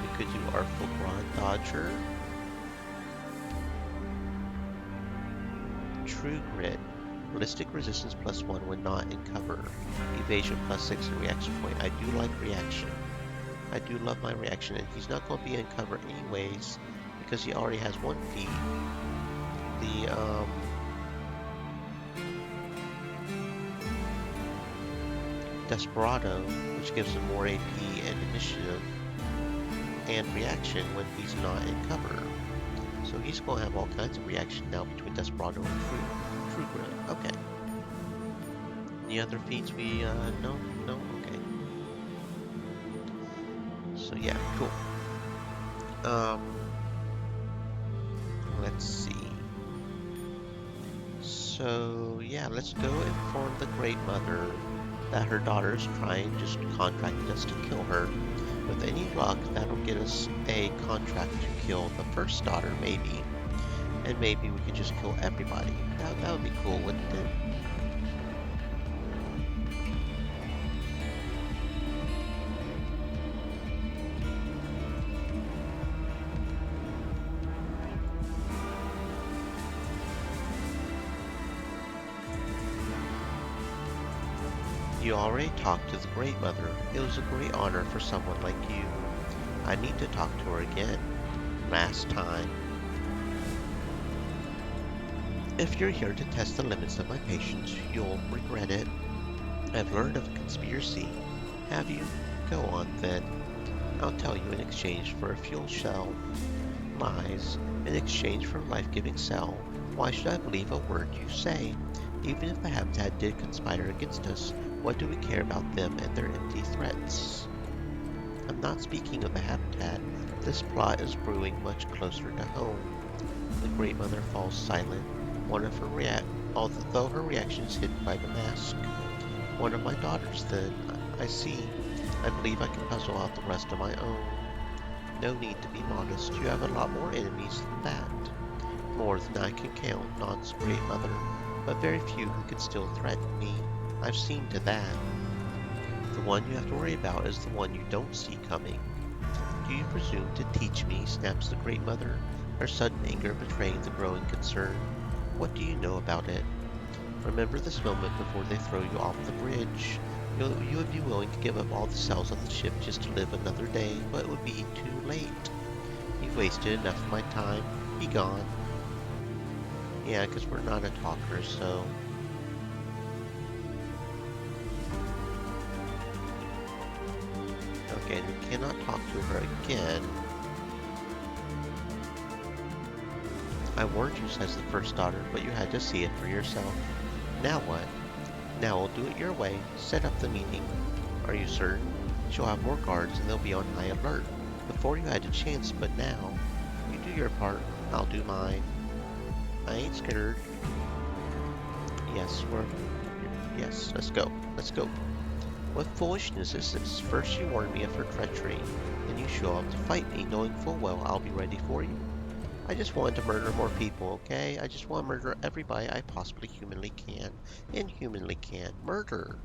We could do Artful Grand Dodger. True Grit. Ballistic resistance +1 when not in cover. Evasion +6 in reaction point. I do like reaction. I do love my reaction, and he's not going to be in cover anyways because he already has 1 feat. The Desperado, which gives him more AP and initiative and reaction when he's not in cover. So he's going to have all kinds of reaction now between Desperado and True Grit. Okay. Any other feats we, no, okay. So yeah, cool. Let's see. So yeah, let's go inform the Great Mother that her daughter's trying, just contracted us to kill her. With any luck, that'll get us a contract to kill the first daughter, maybe. And maybe we could just kill everybody. That would be cool, wouldn't it? You already talked to the Great Mother. It was a great honor for someone like you. I need to talk to her again. Last time. If you're here to test the limits of my patience, you'll regret it. I've learned of a conspiracy. Have you? Go on, then. I'll tell you in exchange for a fuel cell. Lies. In exchange for a life-giving cell. Why should I believe a word you say? Even if the Habitat did conspire against us, what do we care about them and their empty threats? I'm not speaking of the Habitat. This plot is brewing much closer to home. The Great Mother falls silent. Although her reaction is hidden by the mask. One of my daughters, then. I see. I believe I can puzzle out the rest on my own. No need to be modest. You have a lot more enemies than that. More than I can count, nods Great Mother, but very few who can still threaten me. I've seen to that. The one you have to worry about is the one you don't see coming. Do you presume to teach me? Snaps the Great Mother, her sudden anger betraying the growing concern. What do you know about it? Remember this moment before they throw you off the bridge. You would be willing to give up all the cells on the ship just to live another day, but it would be too late. You've wasted enough of my time. Be gone. Yeah, 'cause we're not a talker, so... Okay, we cannot talk to her again. I warned you, says the first daughter, but you had to see it for yourself. Now what? Now we'll do it your way. Set up the meeting. Are you certain? She'll have more guards and they'll be on high alert. Before you had a chance, but now. You do your part, I'll do mine. I ain't scared. Yes, Yes, let's go. Let's go. What foolishness is this? First you warn me of her treachery, then you show up to fight me, knowing full well I'll be ready for you. I just wanted to murder more people, okay? I just want to murder everybody I possibly humanly can. Inhumanly can. Murder!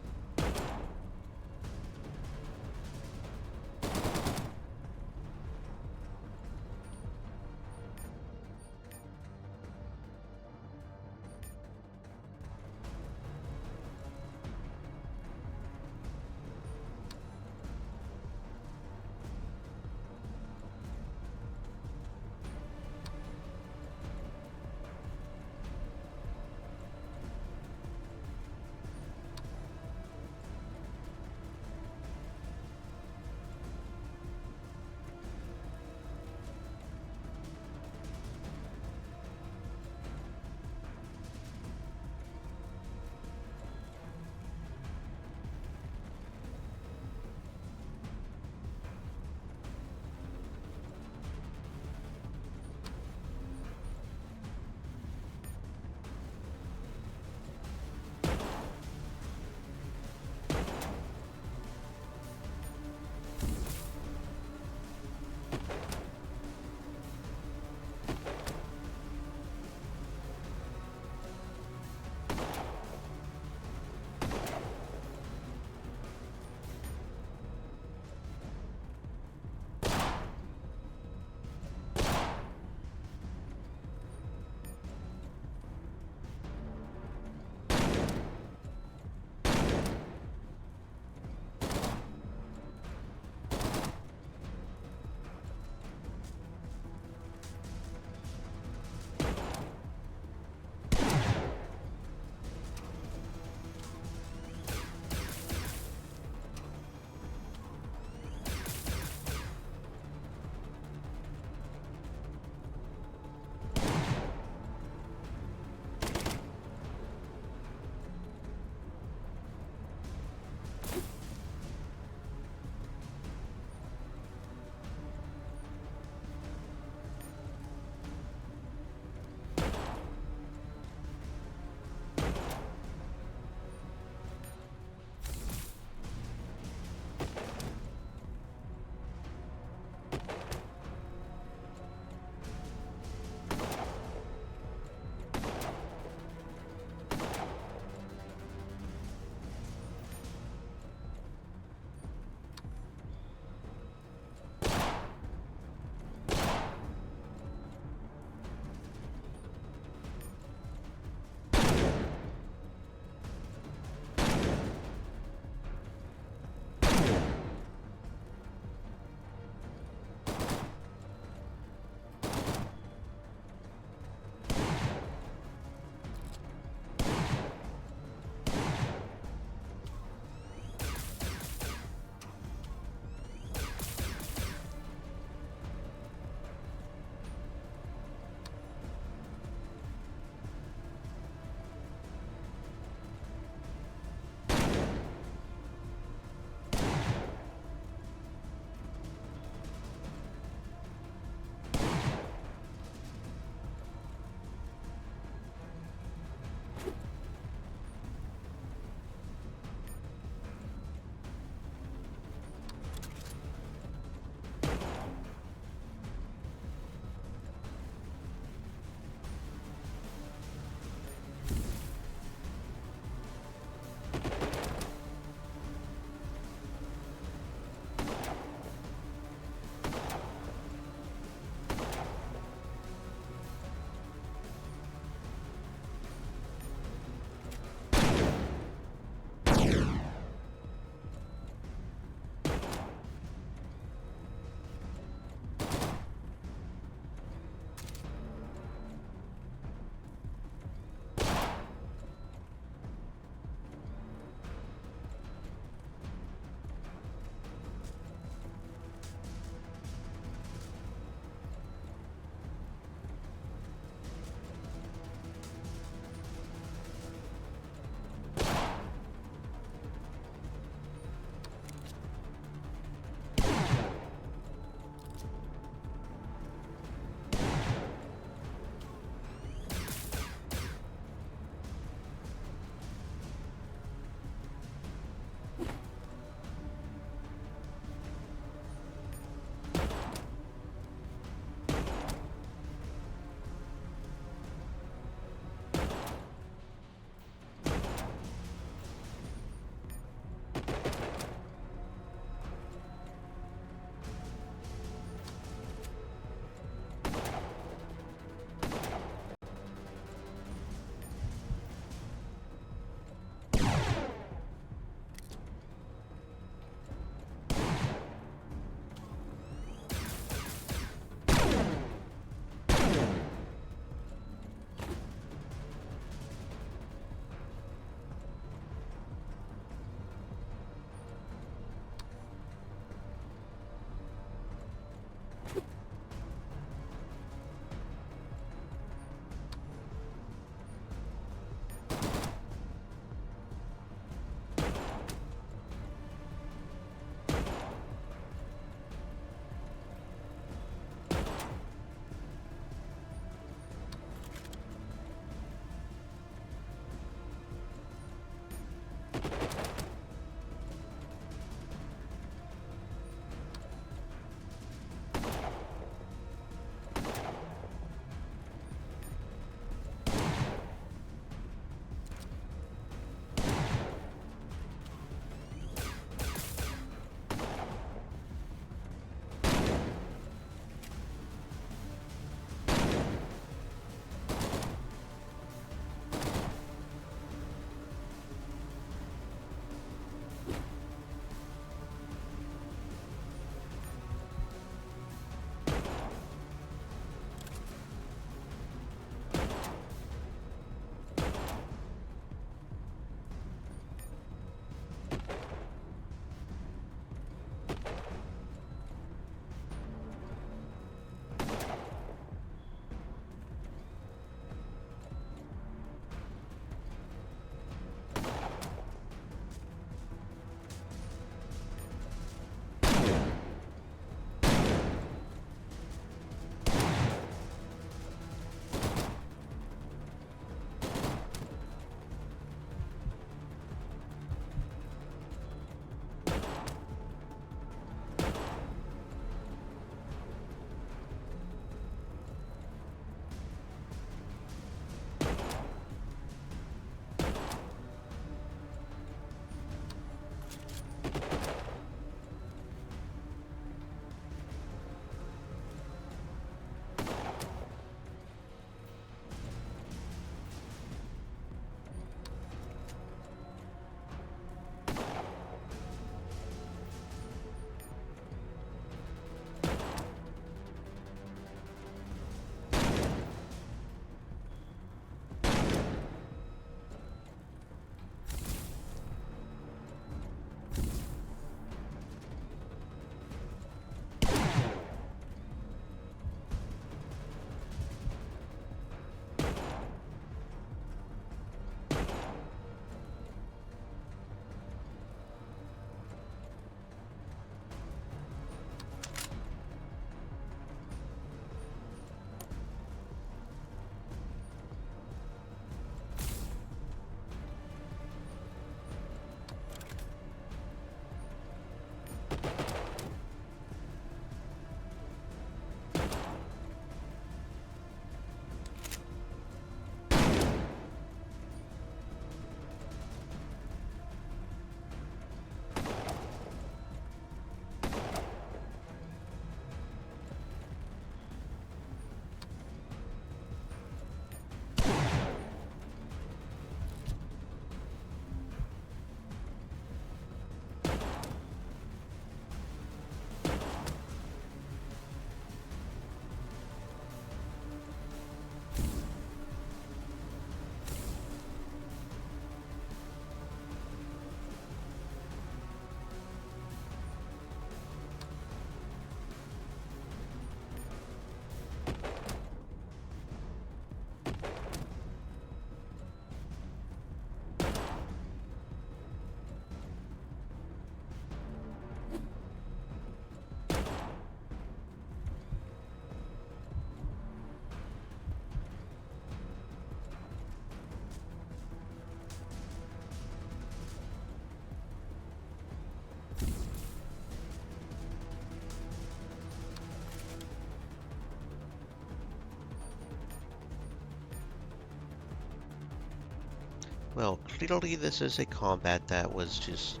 Well, clearly this is a combat that was just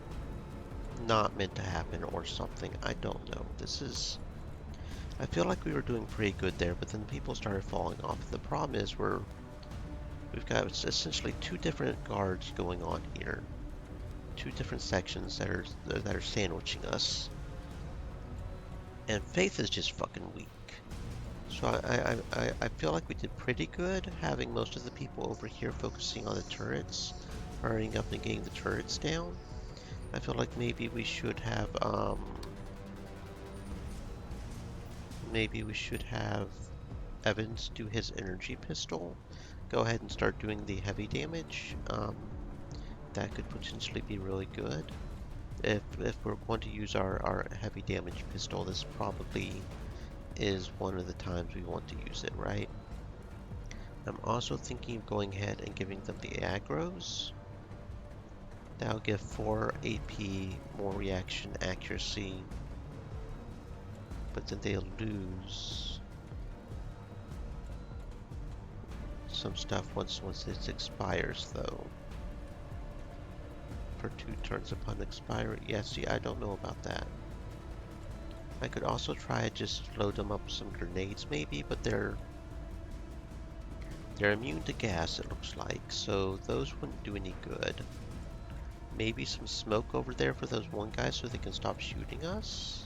not meant to happen or something. I don't know. I feel like we were doing pretty good there, but then people started falling off. The problem is we've got essentially two different guards going on here. Two different sections that are sandwiching us. And Faith is just fucking weak. So I feel like we did pretty good having most of the people over here focusing on the turrets, hurrying up and getting the turrets down. I feel like maybe we should have Evans do his energy pistol. Go ahead and start doing the heavy damage. That could potentially be really good. If we're going to use our heavy damage pistol, this probably is one of the times we want to use it, right? I'm also thinking of going ahead and giving them the aggros. That'll give 4 AP, more reaction accuracy, but then they'll lose some stuff once it expires, though. For 2 turns upon expiry. Yeah, see, I don't know about that. I could also try to just load them up some grenades, maybe, but they're immune to gas, it looks like, so those wouldn't do any good. Maybe some smoke over there for those one guys so they can stop shooting us?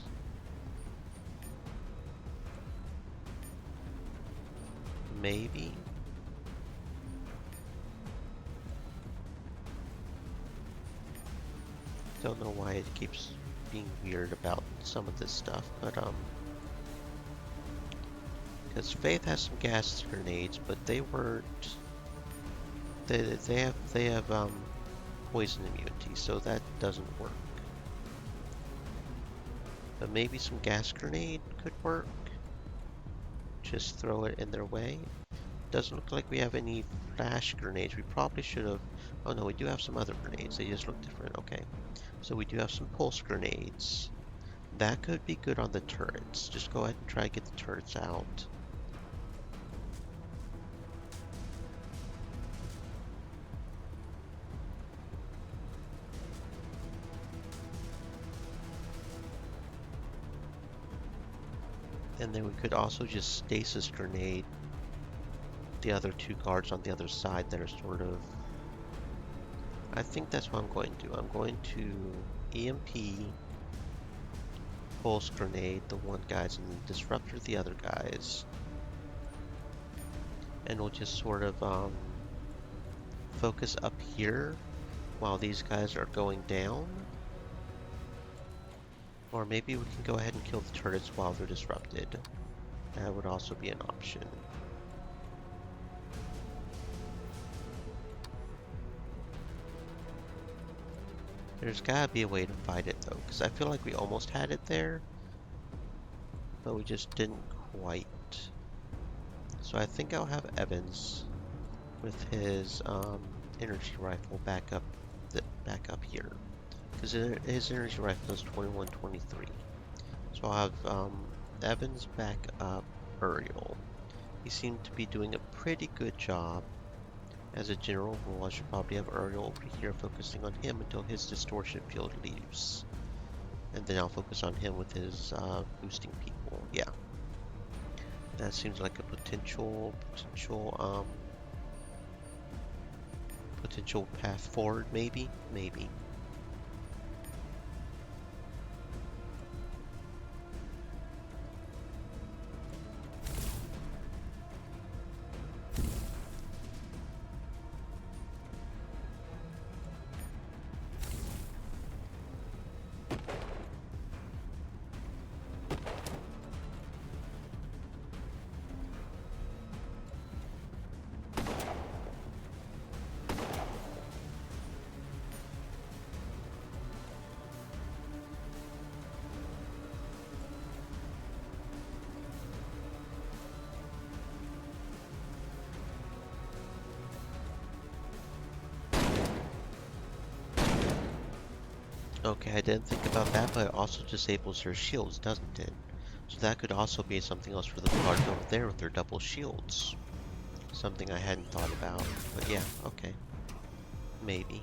Maybe. Don't know why it keeps being weird about some of this stuff, but because Faith has some gas grenades, but they weren't. They have poison immunity, so that doesn't work. But maybe some gas grenade could work. Just throw it in their way. Doesn't look like we have any flash grenades. We probably should have. Oh no, we do have some other grenades. They just look different. Okay. So we do have some pulse grenades. That could be good on the turrets. Just go ahead and try to get the turrets out. And then we could also just stasis grenade the other 2 guards on the other side that are sort of... I think that's what I'm going to do. I'm going to EMP, pulse grenade the one guys, and then disruptor the other guys. And we'll just sort of focus up here while these guys are going down. Or maybe we can go ahead and kill the turrets while they're disrupted. That would also be an option. There's gotta be a way to fight it though, because I feel like we almost had it there, but we just didn't quite. So I think I'll have Evans with his energy rifle back up here, because his energy rifle is 2123. So I'll have Evans back up Uriel. He seemed to be doing a pretty good job. As a general rule, I should probably have Uriel over here focusing on him until his distortion field leaves. And then I'll focus on him with his boosting people. Yeah. That seems like a potential path forward, maybe? Maybe. Okay, I didn't think about that, but it also disables their shields, doesn't it? So that could also be something else for the guards over there with their double shields. Something I hadn't thought about, but yeah, okay. Maybe.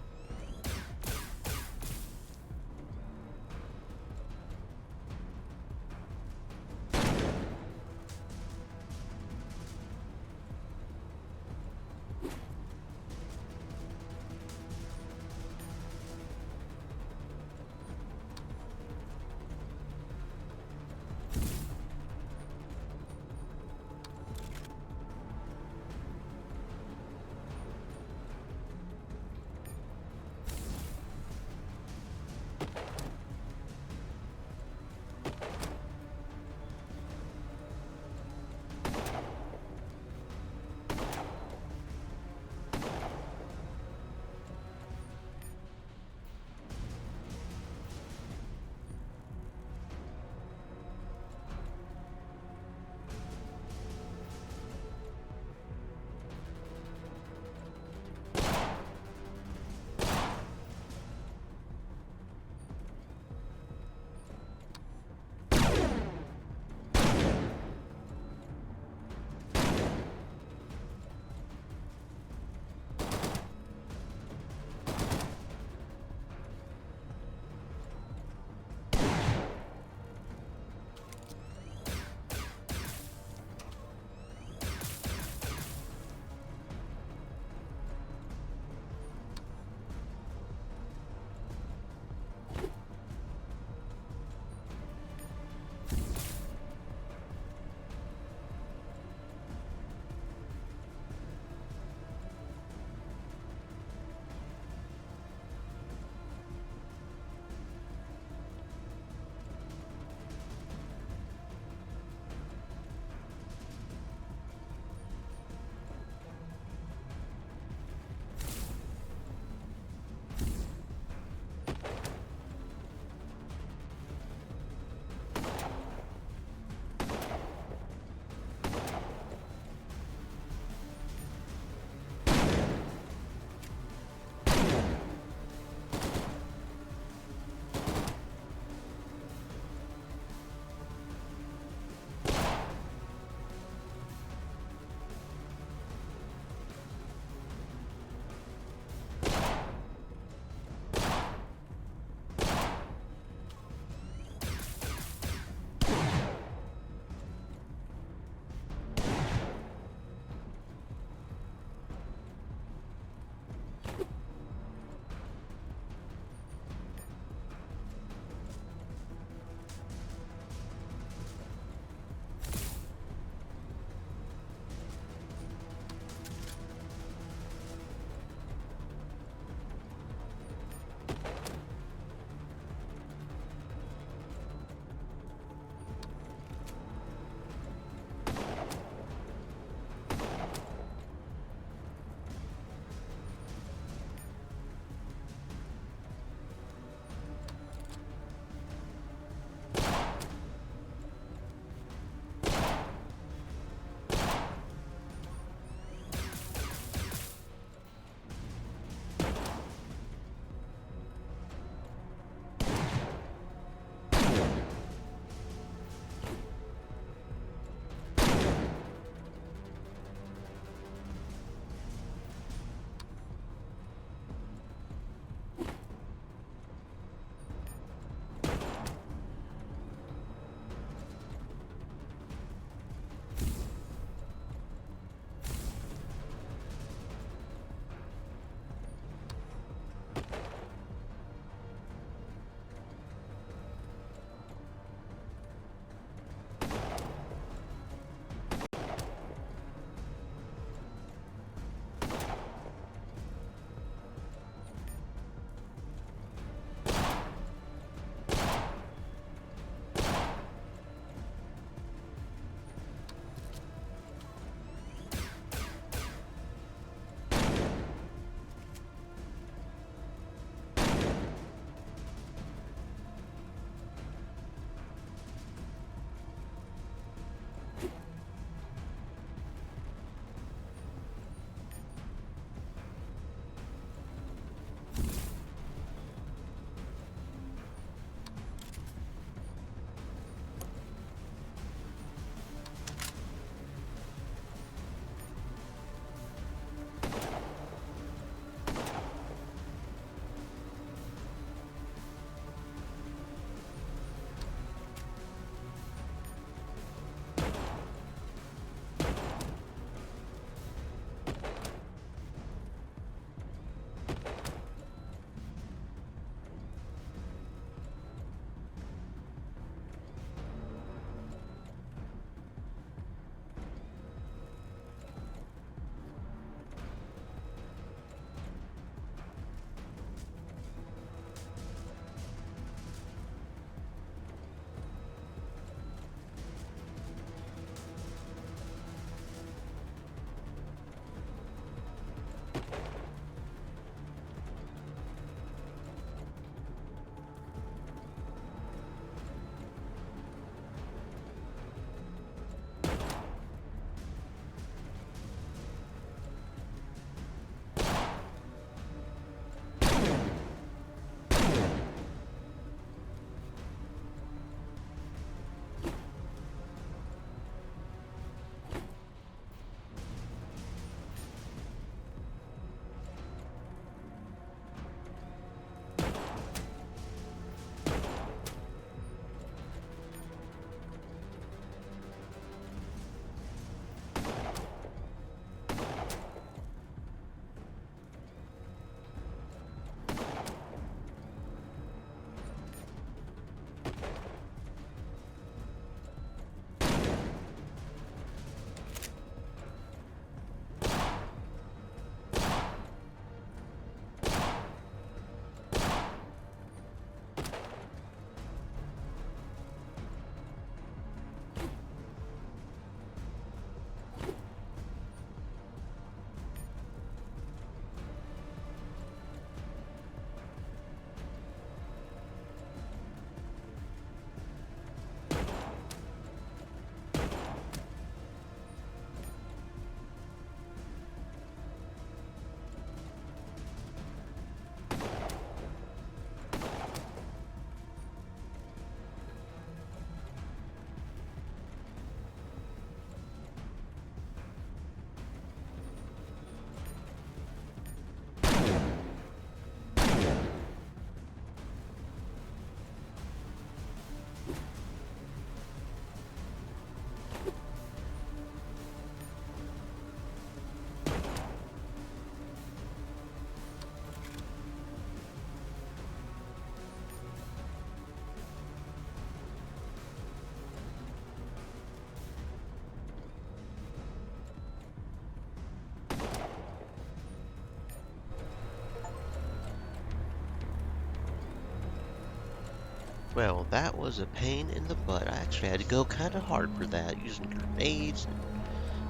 Well, that was a pain in the butt. I actually had to go kind of hard for that, using grenades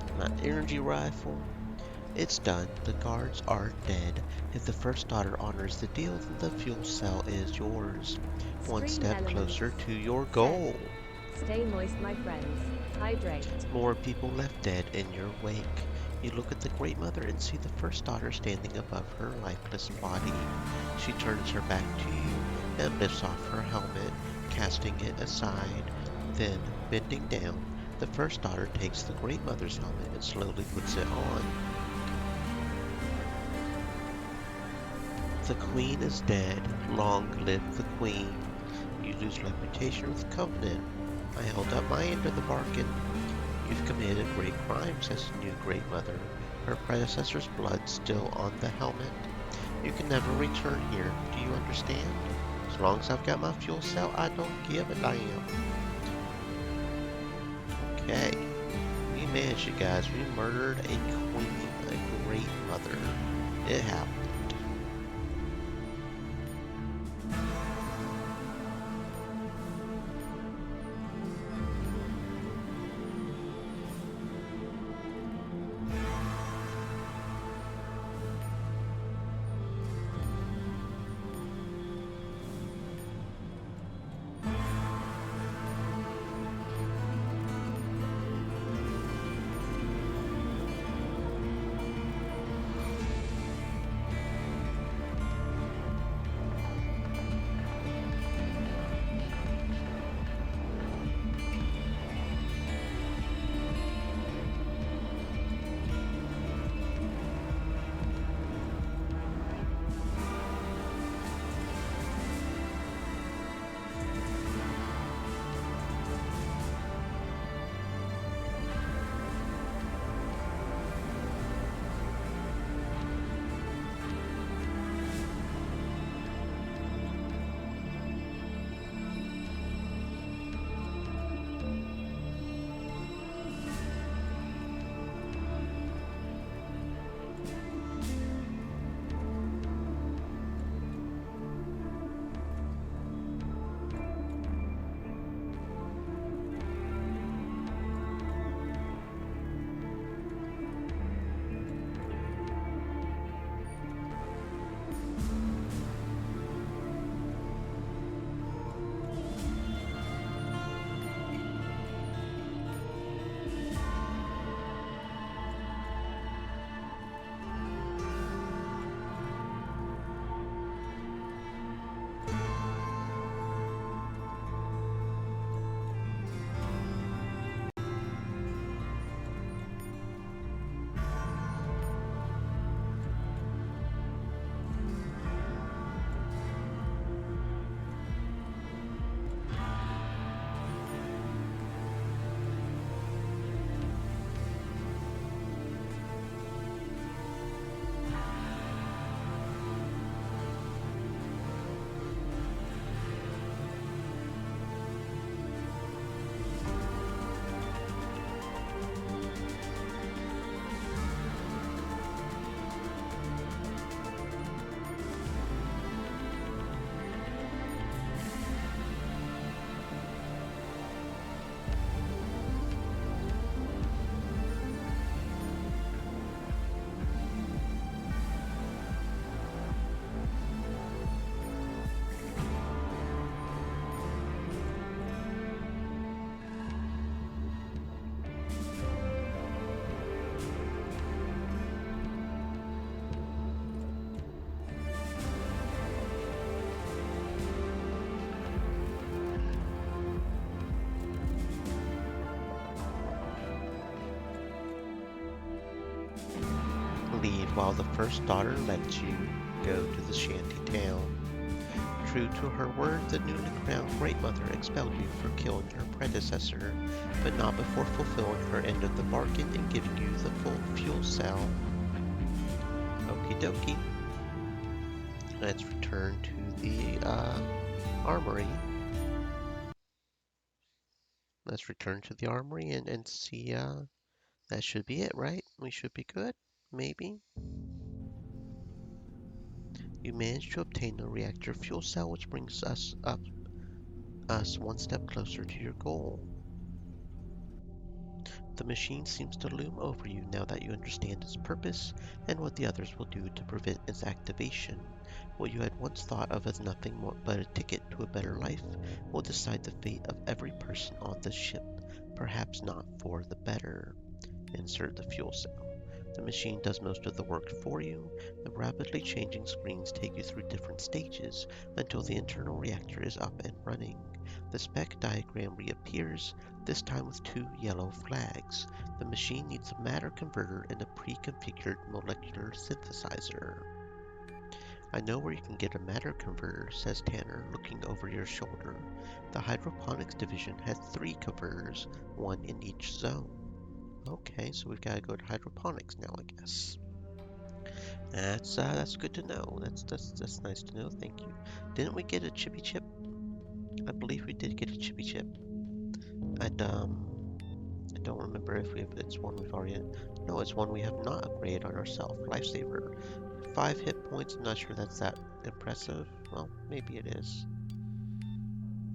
and my energy rifle. It's done. The guards are dead. If the first daughter honors the deal, then the fuel cell is yours. One Stream step Elements closer to your said, goal. stay moist, my friends. Hydrate. More people left dead in your wake. You look at the Great Mother and see the first daughter standing above her lifeless body. She turns her back to you and lifts off her helmet, casting it aside. Then, bending down, the first daughter takes the Great Mother's helmet and slowly puts it on. The Queen is dead. Long live the Queen. You lose reputation with the Covenant. I held up my end of the bargain. You've committed great crimes, says the new Great Mother, her predecessor's blood still on the helmet. You can never return here, do you understand? As long as I've got my fuel cell, I don't give a damn. Okay. We managed it, guys. We murdered a queen, a Great Mother. It happened. Leave while the first daughter lets you go to the shanty town. True to her word, the newly crowned Great Mother expelled you for killing her predecessor, but not before fulfilling her end of the bargain and giving you the full fuel cell. Okie dokie. Let's return to the armory. Let's return to the armory and see, that should be it, right? We should be good, maybe. You managed to obtain the reactor fuel cell, which brings us up us one step closer to your goal. The machine seems to loom over you now that you understand its purpose and what the others will do to prevent its activation. What you had once thought of as nothing more but a ticket to a better life will decide the fate of every person on the ship, perhaps not for the better. Insert the fuel cell. The machine does most of the work for you. The rapidly changing screens take you through different stages until the internal reactor is up and running. The spec diagram reappears, this time with 2 yellow flags. The machine needs a matter converter and a pre-configured molecular synthesizer. I know where you can get a matter converter, says Tanner, looking over your shoulder. The hydroponics division has 3 converters, 1 in each zone. Okay, so we've got to go to hydroponics now, I guess. That's good to know. That's nice to know. Thank you. Didn't we get a chippy chip? I believe we did get a chippy chip. I don't remember if it's one we've already. No, it's one we have not upgraded on ourselves. Lifesaver, 5 hit points. I'm not sure that's that impressive. Well, maybe it is.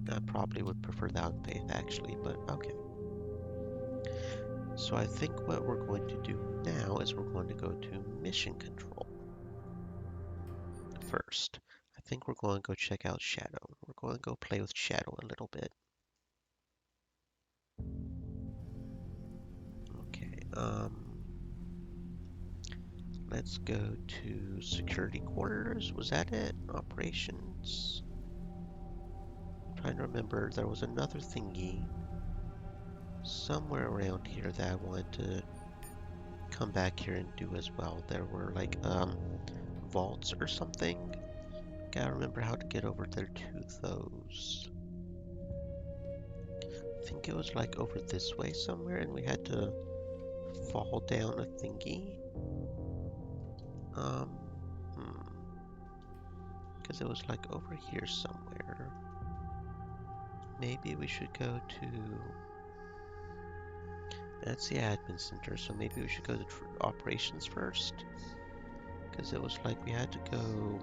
I probably would prefer that on Faith actually, but okay. So I think what we're going to do now is we're going to go to mission control first. I think we're going to go check out Shadow. We're going to go play with Shadow a little bit. Okay, let's go to security quarters. Was that it? Operations? I'm trying to remember. There was another thingy somewhere around here that I wanted to come back here and do as well. There were like vaults or something. Gotta remember how to get over there to those. I think it was like over this way somewhere, and we had to fall down a thingy. Because it was like over here somewhere. Maybe we should go to. That's the admin center, so maybe we should go to operations first. Because it was like we had to go.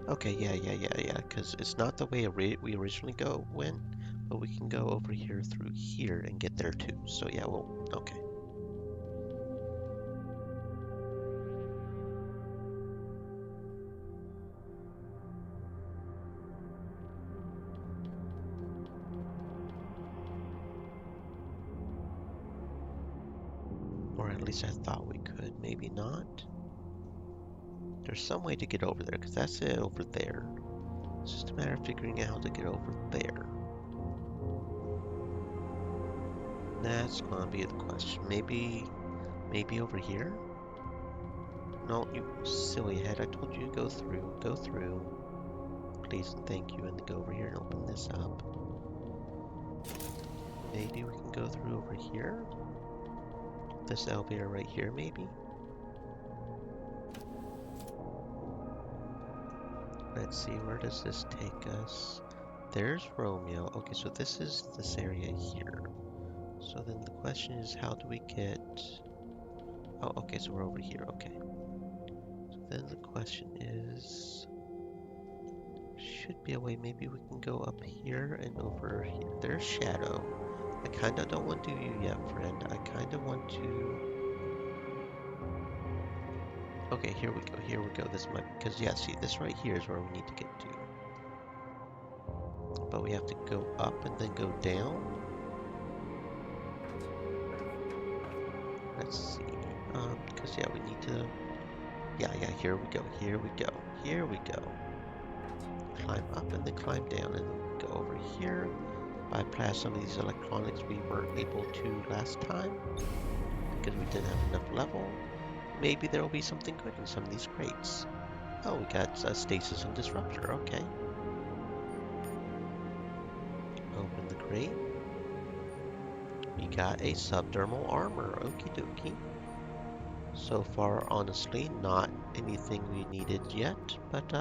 Okay, yeah, because it's not the way we originally went, but we can go over here through here and get there too. So yeah, well, okay. Or at least I thought we could, maybe not. There's some way to get over there, because that's it over there. It's just a matter of figuring out how to get over there. That's gonna be the question. Maybe over here? No, you silly head, I told you to go through. Go through. Please and thank you, and then go over here and open this up. Maybe we can go through over here? This elevator right here, maybe? Let's see, where does this take us? There's Romeo. Okay, so this is this area here. So then the question is, how do we get... Oh, okay, so we're over here, okay. So then the question is... Should be a way, maybe we can go up here and over here. There's Shadow. I kinda don't want to do you yet, friend. I kinda want to... Okay, here we go. This might... Because, yeah, see, this right here is where we need to get to. But we have to go up and then go down. Let's see. Because, yeah, we need to... Yeah, here we go. Climb up and then climb down, and then go over here. Bypass some of these electronics we weren't able to last time because we didn't have enough level. Maybe there will be something good in some of these crates. Oh, we got stasis and disruptor. Okay. Open the crate. We got a subdermal armor. Okie dokie. So far, honestly, not anything we needed yet, but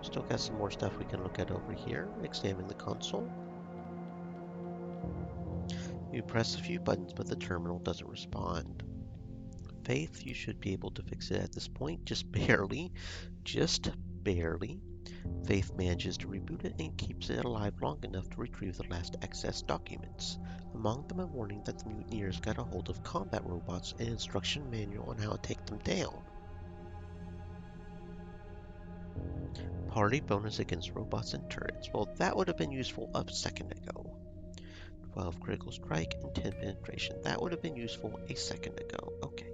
still got some more stuff we can look at over here. Examine the console. You press a few buttons, but the terminal doesn't respond. Faith, you should be able to fix it at this point, just barely. Just barely. Faith manages to reboot it and keeps it alive long enough to retrieve the last excess documents. Among them a warning that the mutineers got a hold of combat robots and an instruction manual on how to take them down. Party bonus against robots and turrets. Well, that would have been useful a second ago. 12 critical strike and 10 penetration. That would have been useful a second ago. Okay.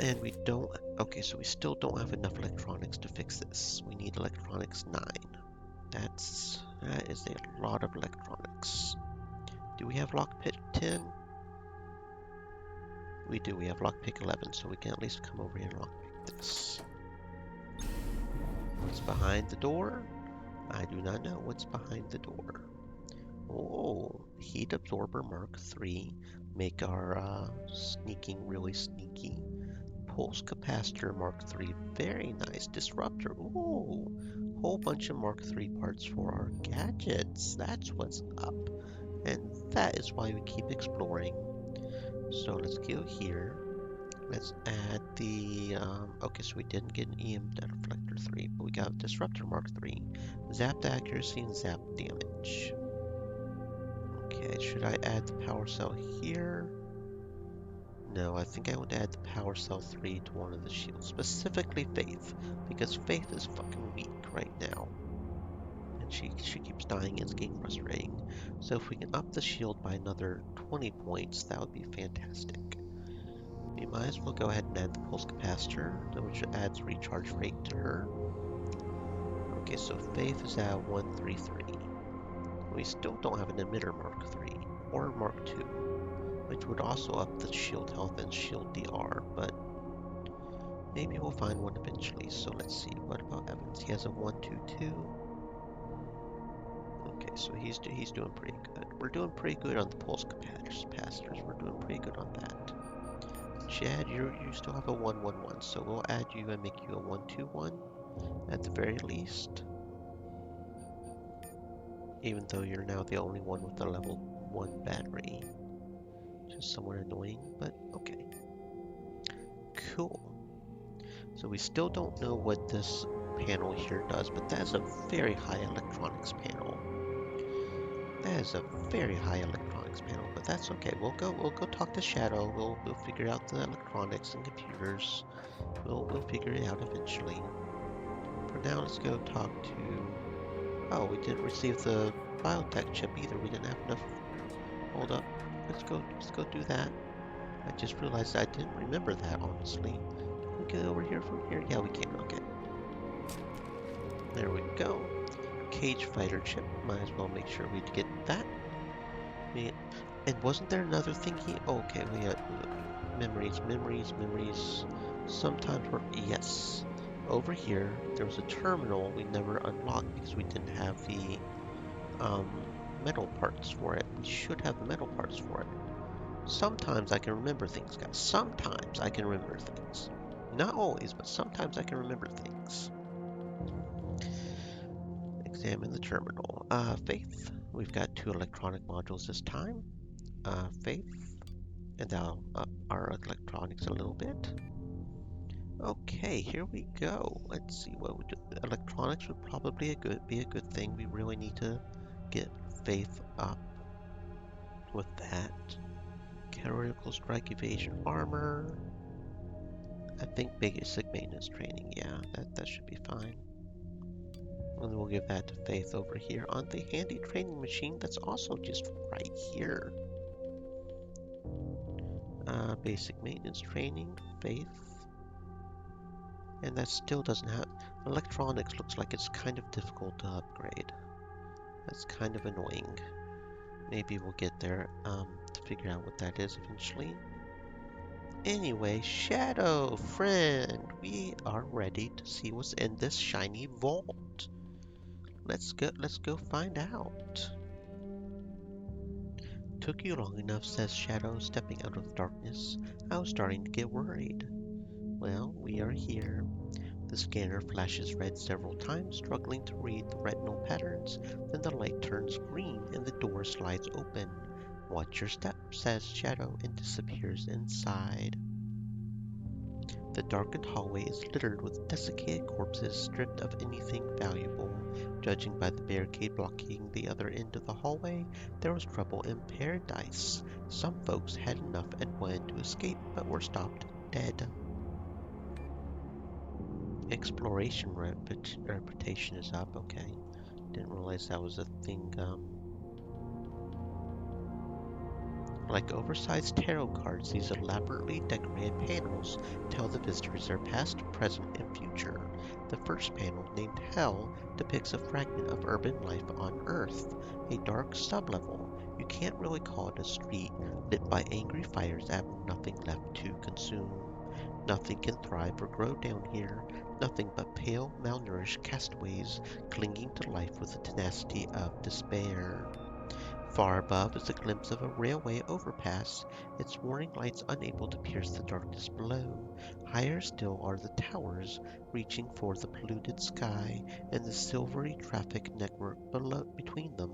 And we don't... Okay, so we still don't have enough electronics to fix this. We need electronics 9. That is a lot of electronics. Do we have lockpick 10? We do. We have lockpick 11, so we can at least come over here and lockpick this. What's behind the door? I do not know what's behind the door. Oh, heat absorber Mark III. Make our sneaking really sneaky. Pulse capacitor Mark III. Very nice. Disruptor. Ooh, whole bunch of Mark III parts for our gadgets. That's what's up. And that is why we keep exploring. So let's go here. Let's add the, okay, so we didn't get an EM deflector 3, but we got Disruptor Mark 3, zapped accuracy and zapped damage. Okay, should I add the power cell here? No, I think I would add the power cell 3 to one of the shields, specifically Faith, because Faith is fucking weak right now. And she keeps dying and it's getting frustrating. So if we can up the shield by another 20 points, that would be fantastic. We might as well go ahead and add the pulse capacitor, which adds recharge rate to her. Okay, so Faith is at 133. We still don't have an emitter Mark III, or Mark II, which would also up the shield health and shield DR, but maybe we'll find one eventually. So let's see, what about Evans? He has a 122. Okay, so he's doing pretty good. We're doing pretty good on the pulse capacitors. We're doing pretty good on that. Chad, you still have a 111, so we'll add you and make you a 121 at the very least. Even though you're now the only one with a level 1 battery. Which is somewhat annoying, but okay. Cool. So we still don't know what this panel here does, but that's a very high electronics panel. That is a very high electronics panel, but that's okay. We'll go talk to Shadow. We'll figure out the electronics and computers. We'll figure it out eventually. For now, let's go talk to... Oh, we didn't receive the biotech chip either. We didn't have enough. Hold up. Let's go do that. I just realized I didn't remember that, honestly. Can we get over here from here? Yeah, we can. Okay. There we go. Cage fighter chip. Might as well make sure we get that. And wasn't there another thing he... Oh, okay, we had memories. Sometimes we're... Yes. Over here, there was a terminal we never unlocked because we didn't have the metal parts for it. We should have the metal parts for it. Sometimes I can remember things, guys. Sometimes I can remember things. Not always, but sometimes I can remember things. Examine the terminal. Faith. We've got 2 electronic modules this time. Faith. And I'll up our electronics a little bit. Okay, here we go. Let's see what we do. Electronics would probably be a good thing. We really need to get Faith up with that. Critical strike evasion armor. I think basic maintenance training. Yeah, that should be fine. And we'll give that to Faith over here on the handy training machine that's also just right here. Basic maintenance training, Faith. And that still doesn't have... Electronics looks like it's kind of difficult to upgrade. That's kind of annoying. Maybe we'll get there to figure out what that is eventually. Anyway, Shadow, friend, we are ready to see what's in this shiny vault. Let's go find out. Took you long enough, says Shadow, stepping out of the darkness. I was starting to get worried. Well, we are here. The scanner flashes red several times, struggling to read the retinal patterns. Then the light turns green and the door slides open. Watch your step, says Shadow, and disappears inside. The darkened hallway is littered with desiccated corpses stripped of anything valuable. Judging by the barricade blocking the other end of the hallway, there was trouble in paradise. Some folks had enough and wanted to escape, but were stopped dead. Exploration reputation is up. Okay. Didn't realize that was a thing. Like oversized tarot cards, these elaborately decorated panels tell the visitors their past, present, and future. The first panel, named Hell, depicts a fragment of urban life on Earth, a dark sublevel. You can't really call it a street, lit by angry fires that have nothing left to consume. Nothing can thrive or grow down here, nothing but pale, malnourished castaways clinging to life with the tenacity of despair. Far above is a glimpse of a railway overpass, its warning lights unable to pierce the darkness below. Higher still are the towers, reaching for the polluted sky and the silvery traffic network between them.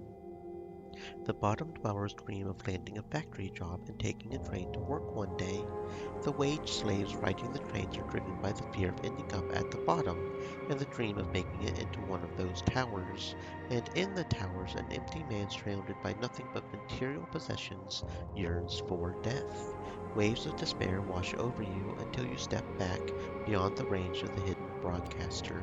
The bottom dwellers dream of landing a factory job and taking a train to work one day. The wage slaves riding the trains are driven by the fear of ending up at the bottom and the dream of making it into one of those towers. And in the towers, an empty man surrounded by nothing but material possessions yearns for death. Waves of despair wash over you until you step back beyond the range of the hidden broadcaster.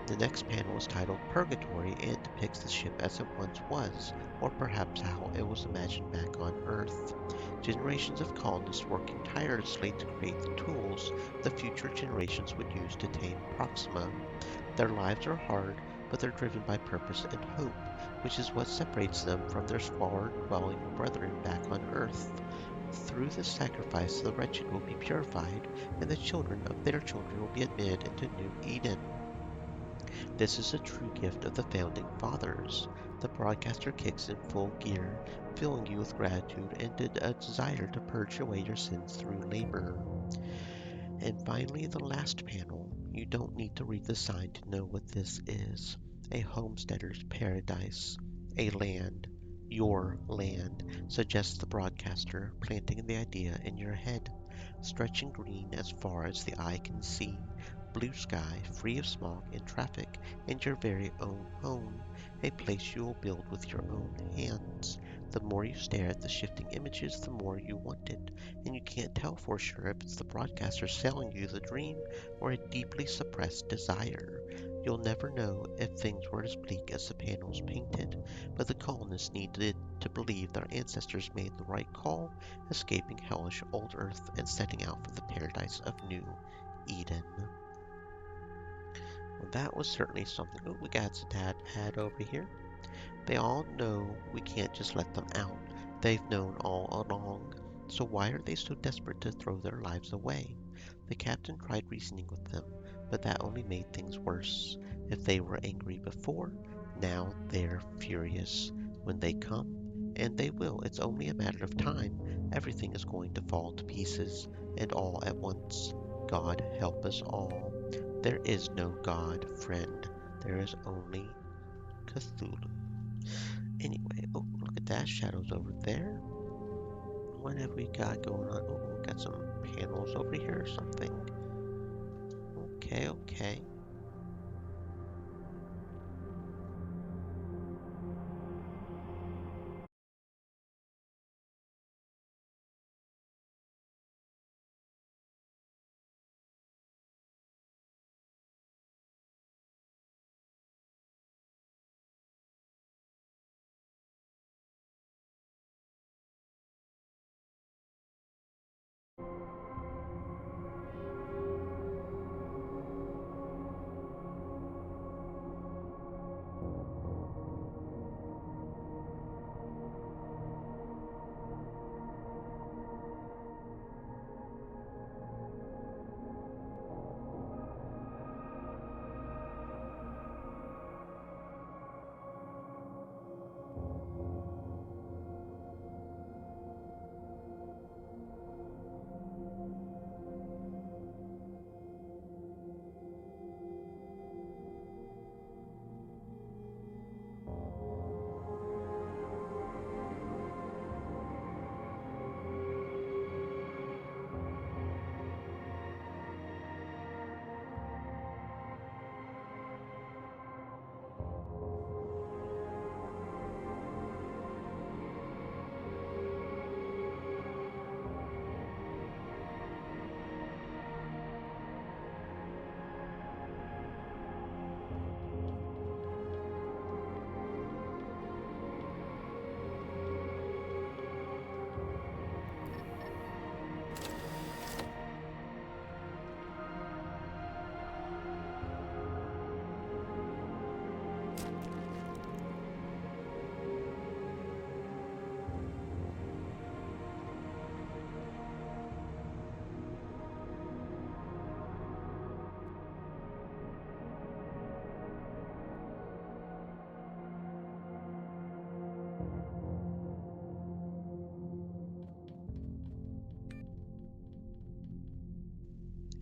The next panel is titled Purgatory and depicts the ship as it once was, or perhaps how it was imagined back on Earth. Generations of colonists working tirelessly to create the tools the future generations would use to tame Proxima. Their lives are hard, but they're driven by purpose and hope, which is what separates them from their squalor-dwelling brethren back on Earth. Through this sacrifice, the wretched will be purified, and the children of their children will be admitted into New Eden. This is a true gift of the Founding Fathers. The broadcaster kicks in full gear, filling you with gratitude and a desire to purge away your sins through labor. And finally, the last panel. You don't need to read the sign to know what this is. A homesteader's paradise. A land. Your land, suggests the broadcaster, planting the idea in your head. Stretching green as far as the eye can see. Blue sky, free of smog and traffic, and your very own home. A place you will build with your own hands. The more you stare at the shifting images, the more you want it, and you can't tell for sure if it's the broadcaster selling you the dream or a deeply suppressed desire. You'll never know if things were as bleak as the panels painted, but the colonists needed to believe their ancestors made the right call, escaping hellish old Earth and setting out for the paradise of New Eden. Well, that was certainly something. Oh, we got a ad over here. They all know we can't just let them out. They've known all along. So why are they so desperate to throw their lives away? The captain tried reasoning with them, but that only made things worse. If they were angry before, now they're furious. When they come, and they will, it's only a matter of time, everything is going to fall to pieces, and all at once. God help us all. There is no God, friend. There is only Cthulhu. Anyway, oh, look at that. Shadow's over there. What have we got going on? Oh, we got some panels over here or something. Okay, okay.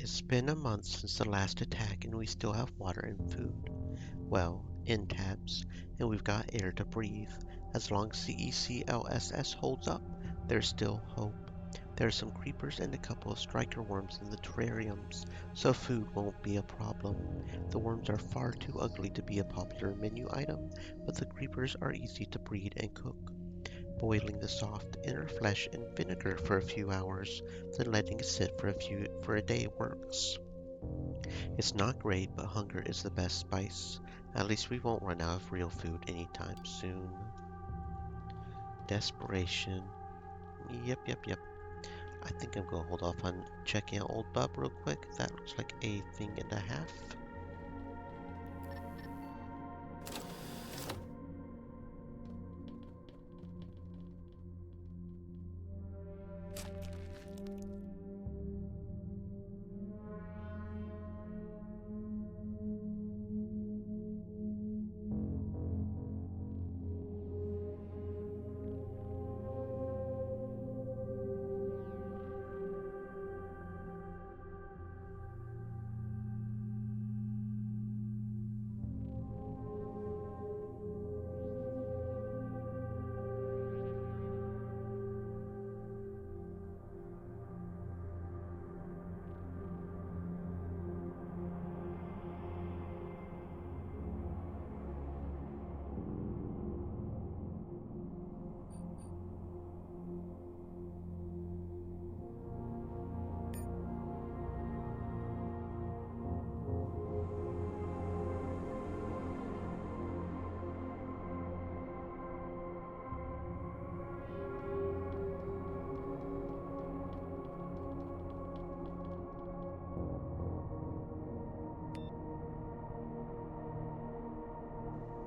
It's been a month since the last attack and we still have water and food. Well, in tabs, and we've got air to breathe. As long as the ECLSS holds up, there's still hope. There are some creepers and a couple of striker worms in the terrariums, so food won't be a problem. The worms are far too ugly to be a popular menu item, but the creepers are easy to breed and cook. Boiling the soft inner flesh in vinegar for a few hours, then letting it sit for a day works. It's not great, but hunger is the best spice. At least we won't run out of real food anytime soon. Desperation. Yep. I think I'm gonna hold off on checking out Old Bub real quick. That looks like a thing and a half.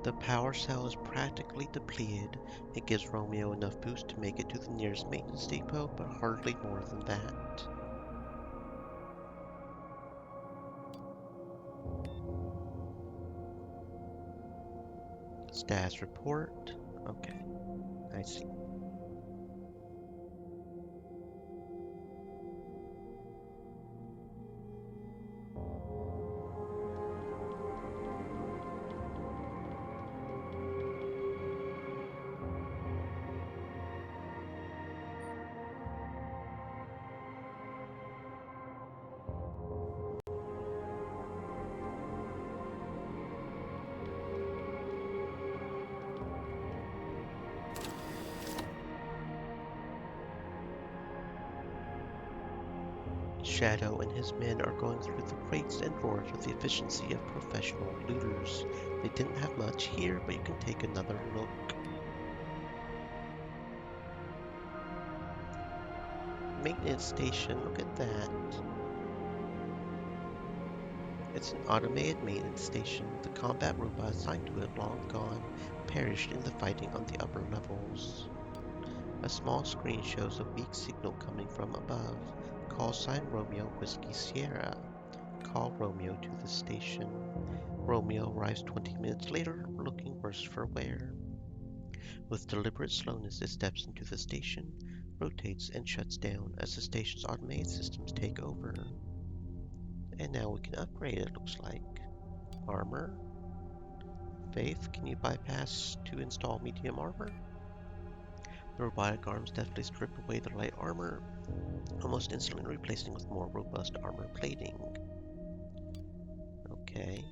The power cell is practically depleted. It gives Romeo enough boost to make it to the nearest maintenance depot, but hardly more than that. Status report. Okay, I see. Shadow and his men are going through the crates and drawers with the efficiency of professional looters. They didn't have much here, but you can take another look. Maintenance station, look at that. It's an automated maintenance station. The combat robot assigned to it long gone, perished in the fighting on the upper levels. A small screen shows a weak signal coming from above. Call sign Romeo Whiskey Sierra. Call Romeo to the station. Romeo arrives 20 minutes later, looking worse for wear. With deliberate slowness, it steps into the station, rotates, and shuts down as the station's automated systems take over. And now we can upgrade it, looks like. Armor. Faith, can you bypass to install medium armor? The robotic arms deftly strip away the light armor, almost instantly replacing with more robust armor plating. Okay.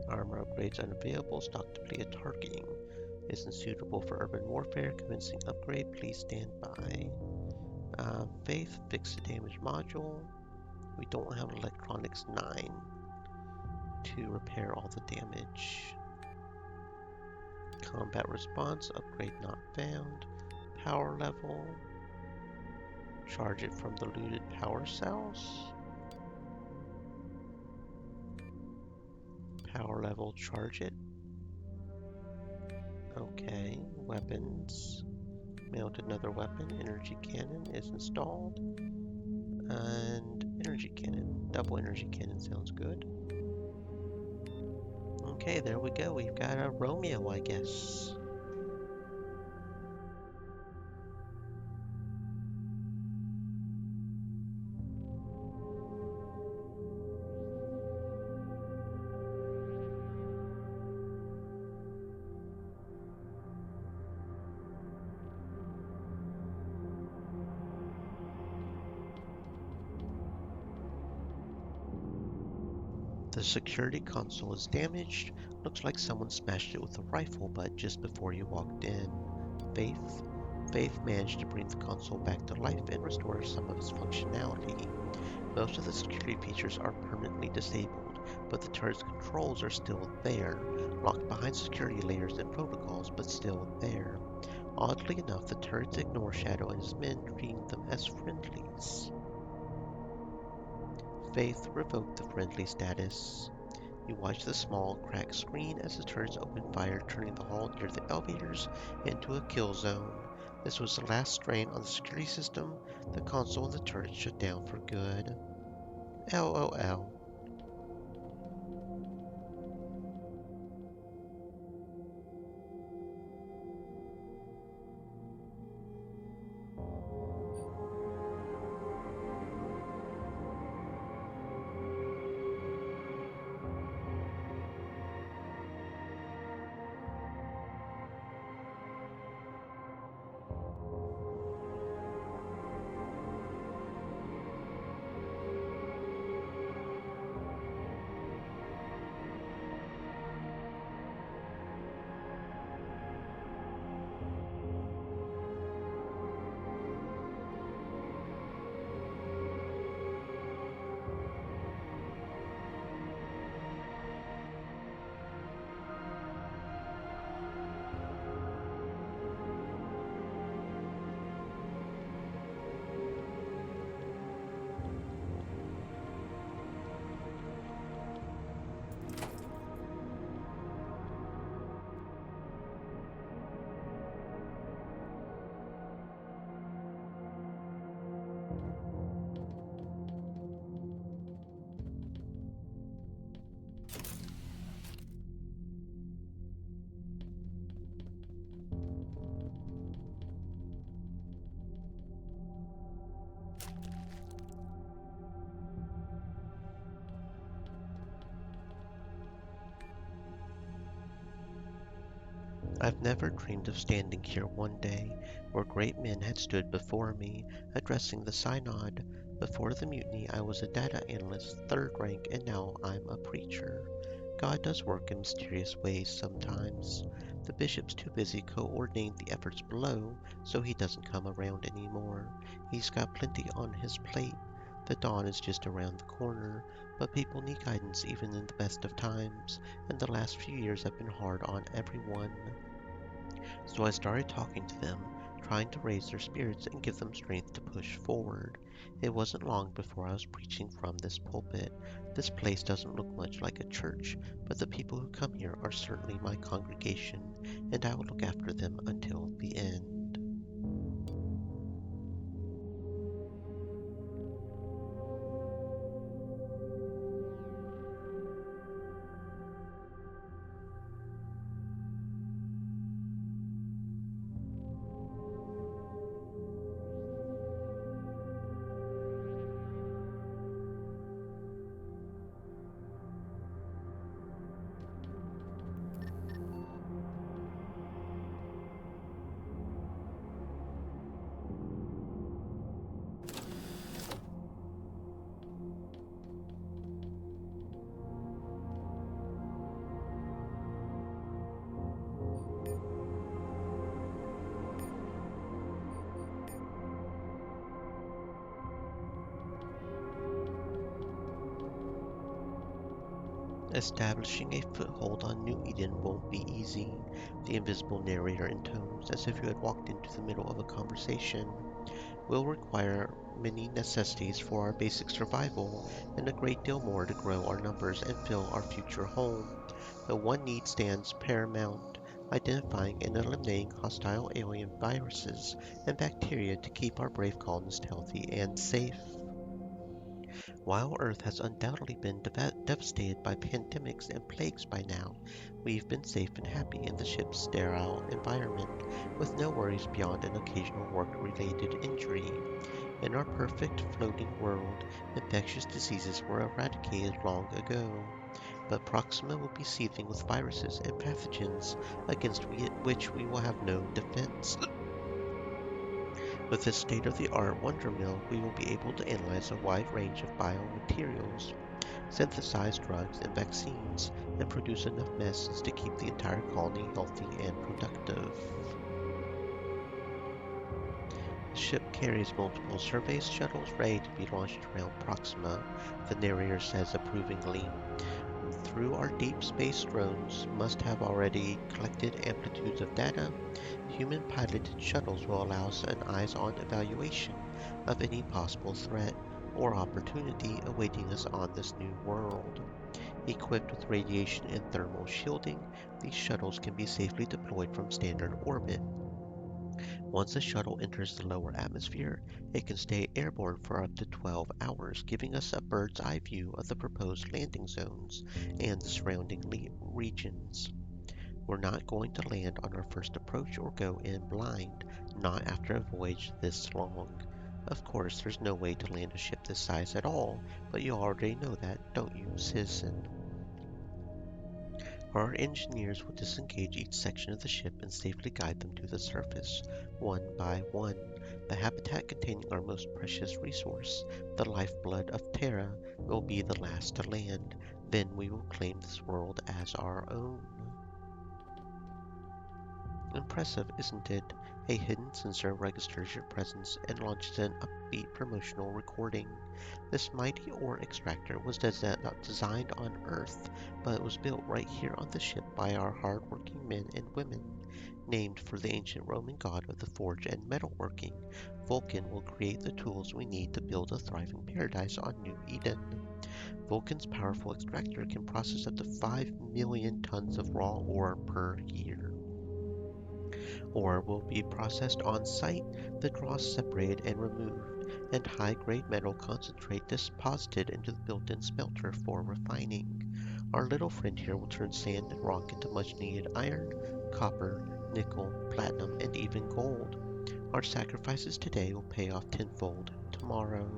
Armor upgrades unavailable. Stock depleted. Targeting isn't suitable for urban warfare. Commencing upgrade. Please stand by. Faith, fix the damaged module. We don't have electronics 9 to repair all the damage. Combat response. Upgrade not found. Power level. Charge it from the looted power cells. Power level, charge it. Okay, weapons. Mount another weapon. Energy cannon is installed. And energy cannon. Double energy cannon sounds good. Okay, there we go. We've got a Romeo, I guess. The security console is damaged. Looks like someone smashed it with a rifle butt just before you walked in. Faith? Faith managed to bring the console back to life and restore some of its functionality. Most of the security features are permanently disabled, but the turret's controls are still there, locked behind security layers and protocols, but still there. Oddly enough, the turrets ignore Shadow and his men, treating them as friendlies. Faith revoked the friendly status. You watch the small, cracked screen as the turrets open fire, turning the hall near the elevators into a kill zone. This was the last strain on the security system. The console and the turrets shut down for good. LOL. I've never dreamed of standing here one day, where great men had stood before me, addressing the synod. Before the mutiny, I was a data analyst, third rank, and now I'm a preacher. God does work in mysterious ways sometimes. The bishop's too busy coordinating the efforts below, so he doesn't come around anymore. He's got plenty on his plate. The dawn is just around the corner, but people need guidance even in the best of times, and the last few years have been hard on everyone. So I started talking to them, trying to raise their spirits and give them strength to push forward. It wasn't long before I was preaching from this pulpit. This place doesn't look much like a church, but the people who come here are certainly my congregation, and I will look after them until the end. Establishing a foothold on New Eden won't be easy, the invisible narrator intones, as if you had walked into the middle of a conversation. Will require many necessities for our basic survival, and a great deal more to grow our numbers and fill our future home. But one need stands paramount, identifying and eliminating hostile alien viruses and bacteria to keep our brave colonists healthy and safe. While Earth has undoubtedly been devastated by pandemics and plagues by now, we've been safe and happy in the ship's sterile environment, with no worries beyond an occasional work-related injury. In our perfect floating world, infectious diseases were eradicated long ago, but Proxima will be seething with viruses and pathogens against which we will have no defense. With this state-of-the-art wonder mill, we will be able to analyze a wide range of biomaterials synthesize drugs and vaccines, and produce enough medicines to keep the entire colony healthy and productive. The ship carries multiple survey shuttles ready to be launched around Proxima, the narrator says approvingly. Through our deep space drones must have already collected amplitudes of data. Human-piloted shuttles will allow us an eyes-on evaluation of any possible threat or opportunity awaiting us on this new world. Equipped with radiation and thermal shielding, these shuttles can be safely deployed from standard orbit. Once the shuttle enters the lower atmosphere, it can stay airborne for up to 12 hours, giving us a bird's eye view of the proposed landing zones and the surrounding regions. We're not going to land on our first approach or go in blind, not after a voyage this long. Of course, there's no way to land a ship this size at all, but you already know that, don't you, citizen? Our engineers will disengage each section of the ship and safely guide them to the surface, one by one. The habitat containing our most precious resource, the lifeblood of Terra, will be the last to land. Then we will claim this world as our own. Impressive, isn't it? A hidden sensor registers your presence and launches an upbeat promotional recording. This mighty ore extractor was designed on Earth, but it was built right here on the ship by our hard-working men and women. Named for the ancient Roman god of the forge and metalworking, Vulcan will create the tools we need to build a thriving paradise on New Eden. Vulcan's powerful extractor can process up to 5 million tons of raw ore per year. Ore will be processed on site, the dross separated and removed, and high-grade metal concentrate deposited into the built-in smelter for refining. Our little friend here will turn sand and rock into much-needed iron, copper, nickel, platinum, and even gold. Our sacrifices today will pay off tenfold tomorrow.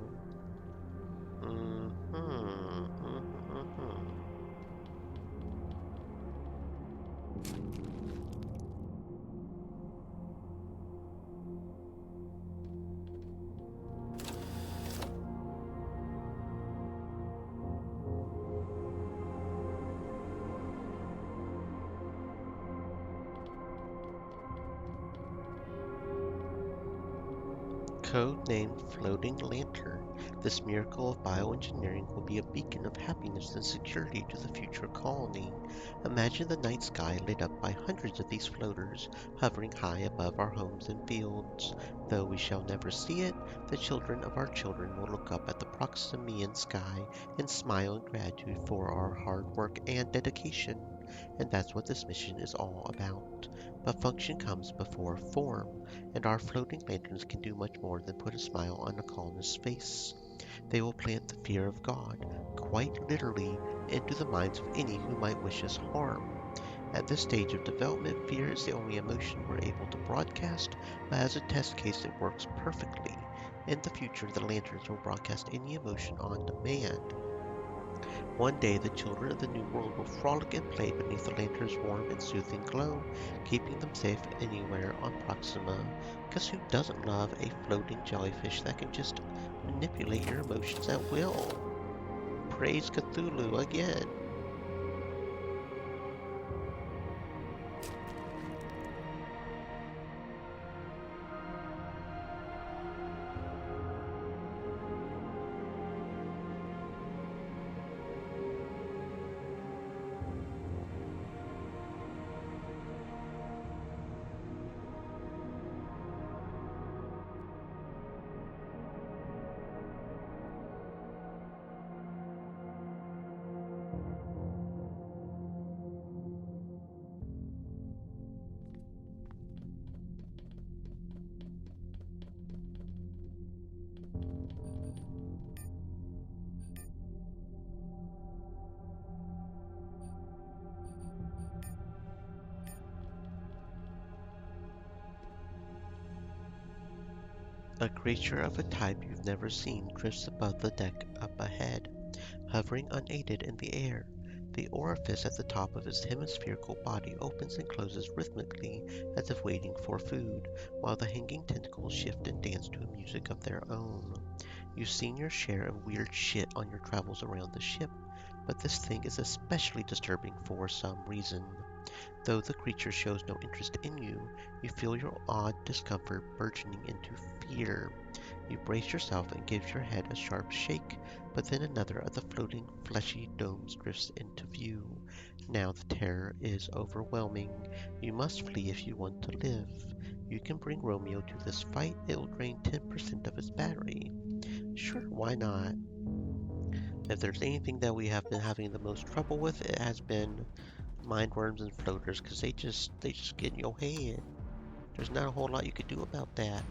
Code-named Floating Lantern, this miracle of bioengineering will be a beacon of happiness and security to the future colony. Imagine the night sky lit up by hundreds of these floaters, hovering high above our homes and fields. Though we shall never see it, the children of our children will look up at the Proximian sky and smile in gratitude for our hard work and dedication. And that's what this mission is all about. But function comes before form, and our floating lanterns can do much more than put a smile on a colonist's face. They will plant the fear of God, quite literally, into the minds of any who might wish us harm. At this stage of development, fear is the only emotion we're able to broadcast, but as a test case it works perfectly. In the future, the lanterns will broadcast any emotion on demand. One day the children of the New World will frolic and play beneath the lantern's warm and soothing glow, keeping them safe anywhere on Proxima. 'Cause who doesn't love a floating jellyfish that can just manipulate your emotions at will? Praise Cthulhu again. A creature of a type you've never seen drifts above the deck up ahead, hovering unaided in the air. The orifice at the top of its hemispherical body opens and closes rhythmically as if waiting for food, while the hanging tentacles shift and dance to a music of their own. You've seen your share of weird shit on your travels around the ship, but this thing is especially disturbing for some reason. Though the creature shows no interest in you, you feel your odd discomfort burgeoning into fear. You brace yourself and give your head a sharp shake, but then another of the floating, fleshy domes drifts into view. Now the terror is overwhelming. You must flee if you want to live. You can bring Romeo to this fight. It'll drain 10% of his battery. Sure, why not? If there's anything that we have been having the most trouble with, it has been mindworms and floaters, because they just get in your head. There's not a whole lot you could do about that.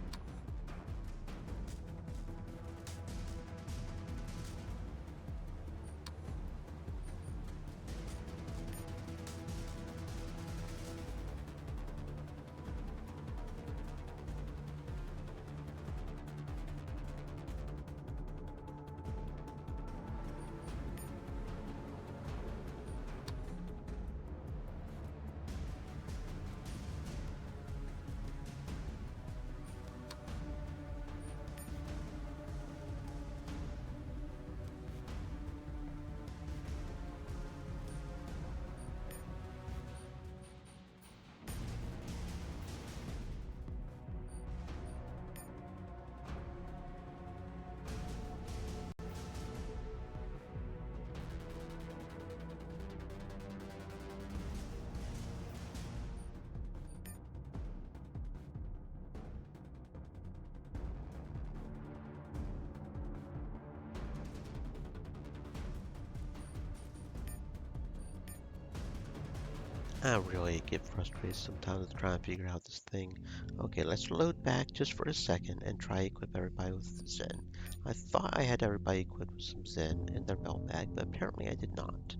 I really get frustrated sometimes trying to figure out this thing. Okay, let's load back just for a second and try equip everybody with Zen. I thought I had everybody equipped with some Zen in their belt bag, but apparently I did not.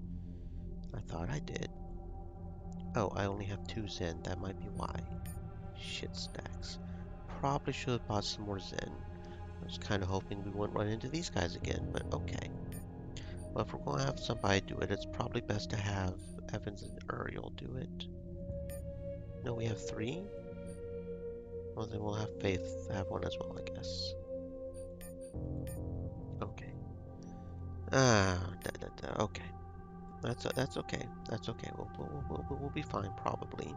I thought I did. Oh, I only have 2 Zen. That might be why. Shit stacks. Probably should have bought some more Zen. I was kind of hoping we wouldn't run into these guys again, but okay. Well, if we're going to have somebody do it, it's probably best to have Evans and Uriel do it. No, we have 3? Well, then we'll have Faith have one as well, I guess. Okay. Okay. That's okay. That's okay. We'll be fine, probably.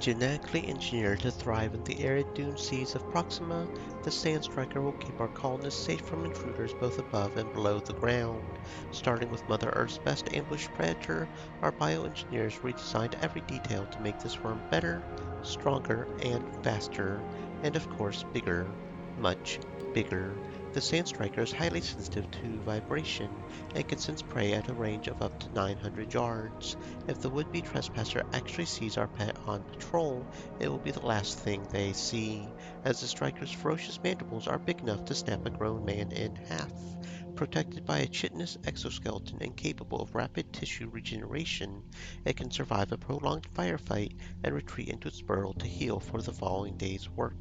Genetically engineered to thrive in the arid dune seas of Proxima, the Sandstriker will keep our colonists safe from intruders both above and below the ground. Starting with Mother Earth's best ambush predator, our bioengineers redesigned every detail to make this worm better, stronger, and faster, and of course bigger. Much bigger. The Sandstriker is highly sensitive to vibration and can sense prey at a range of up to 900 yards. If the would-be trespasser actually sees our pet on patrol, it will be the last thing they see, as the striker's ferocious mandibles are big enough to snap a grown man in half. Protected by a chitinous exoskeleton and capable of rapid tissue regeneration, it can survive a prolonged firefight and retreat into its burrow to heal for the following day's work.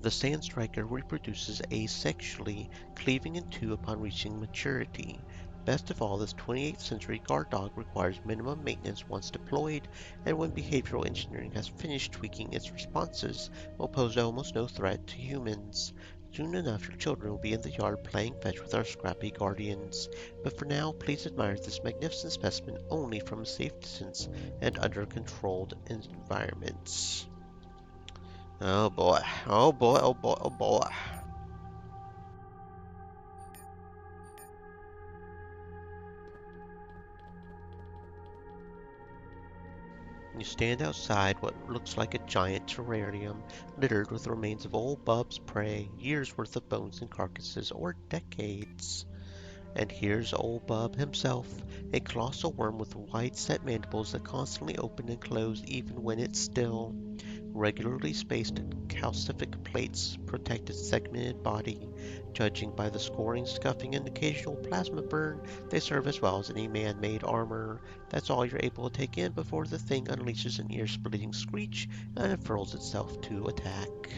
The sand striker reproduces asexually, cleaving in two upon reaching maturity. Best of all, this 28th century guard dog requires minimum maintenance once deployed, and when behavioral engineering has finished tweaking its responses, will pose almost no threat to humans. Soon enough, your children will be in the yard playing fetch with our scrappy guardians. But for now, please admire this magnificent specimen only from a safe distance and under controlled environments. Oh boy, oh boy, oh boy, oh boy. You stand outside what looks like a giant terrarium littered with remains of old Bub's prey, years worth of bones and carcasses, or decades. And here's old Bub himself, a colossal worm with wide-set mandibles that constantly open and close even when it's still. Regularly spaced calcific plates protect its segmented body. Judging by the scoring, scuffing, and occasional plasma burn, they serve as well as any man-made armor. That's all you're able to take in before the thing unleashes an ear-splitting screech and unfurls itself to attack.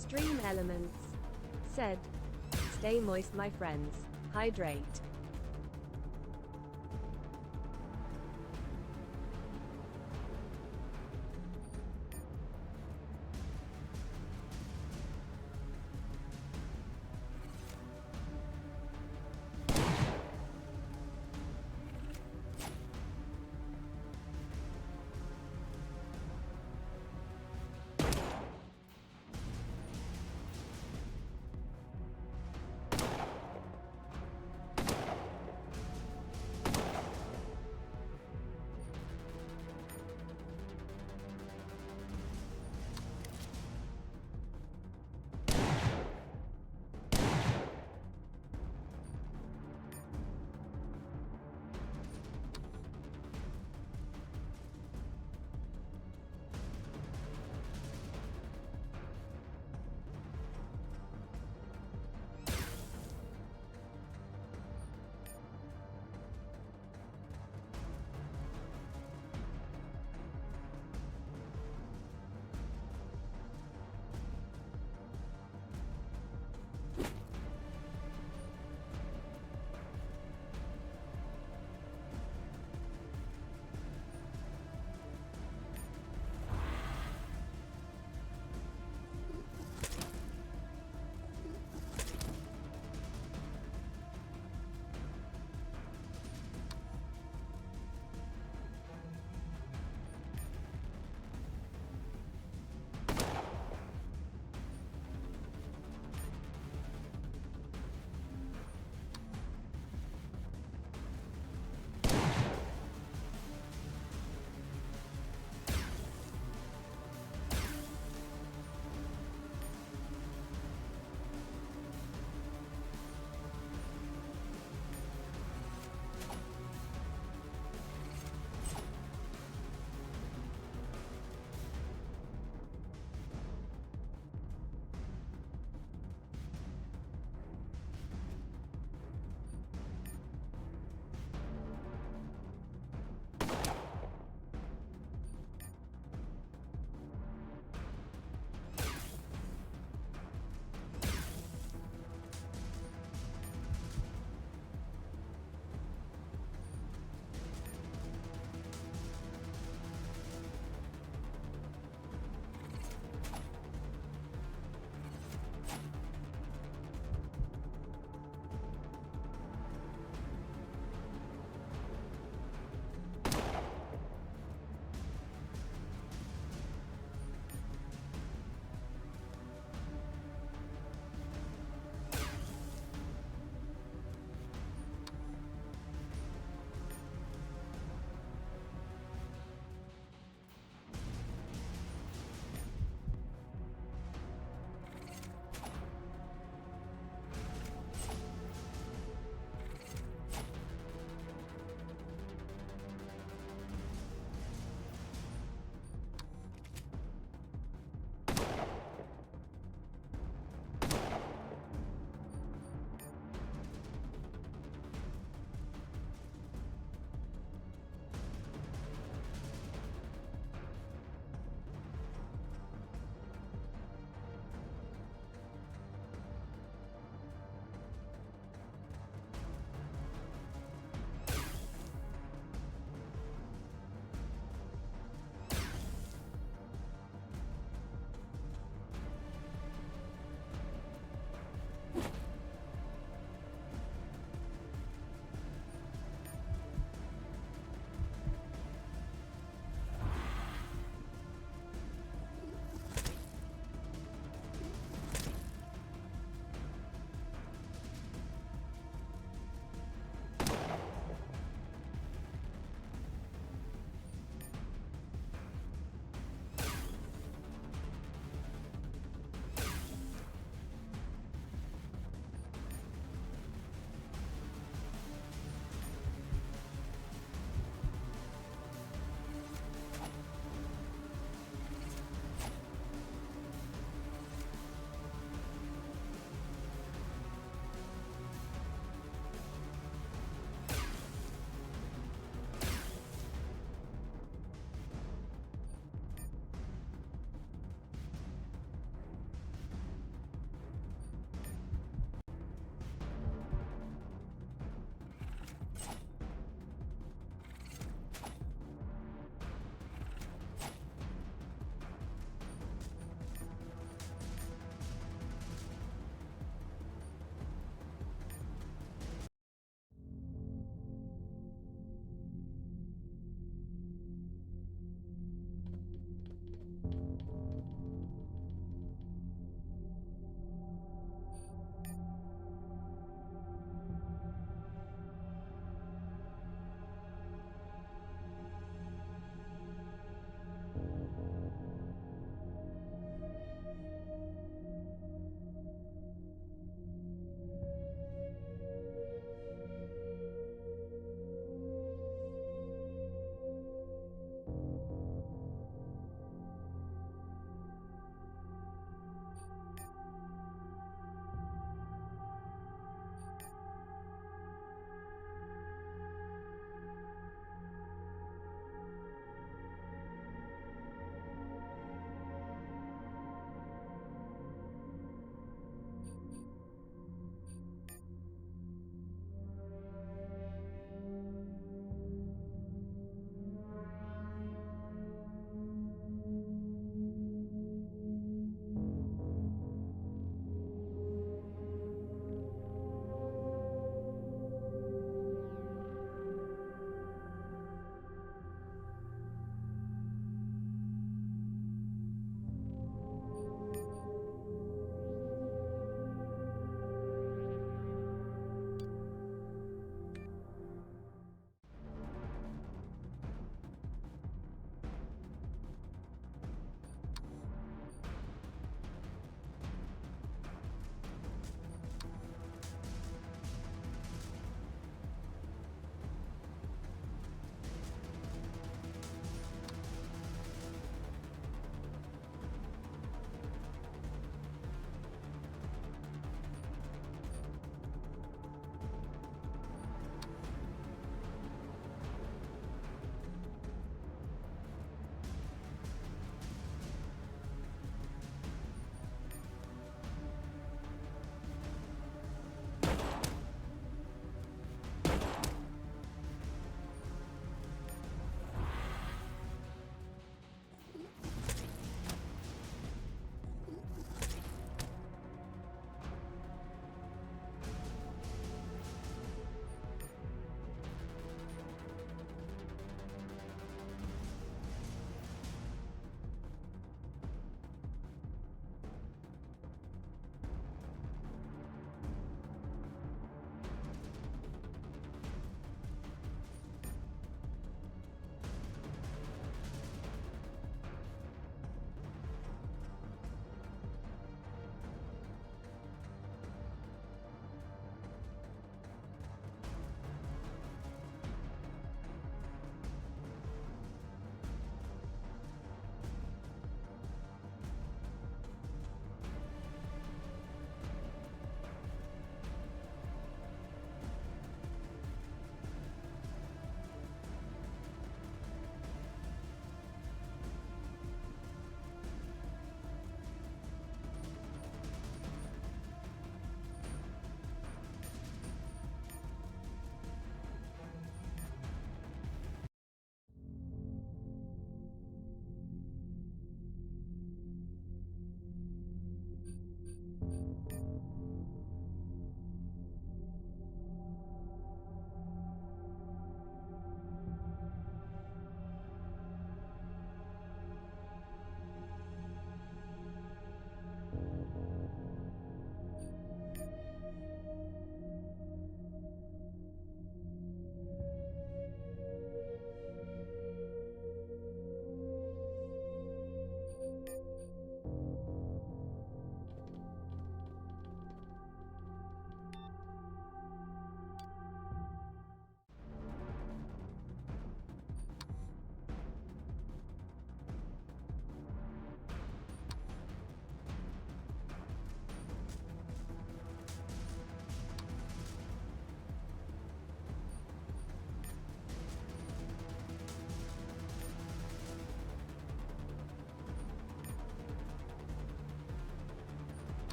Stream Elements said, "Stay moist, my friends. Hydrate."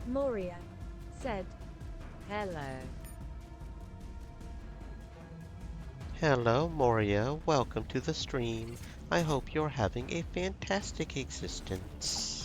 Moria said, hello. Hello, Moria. Welcome to the stream. I hope you're having a fantastic existence.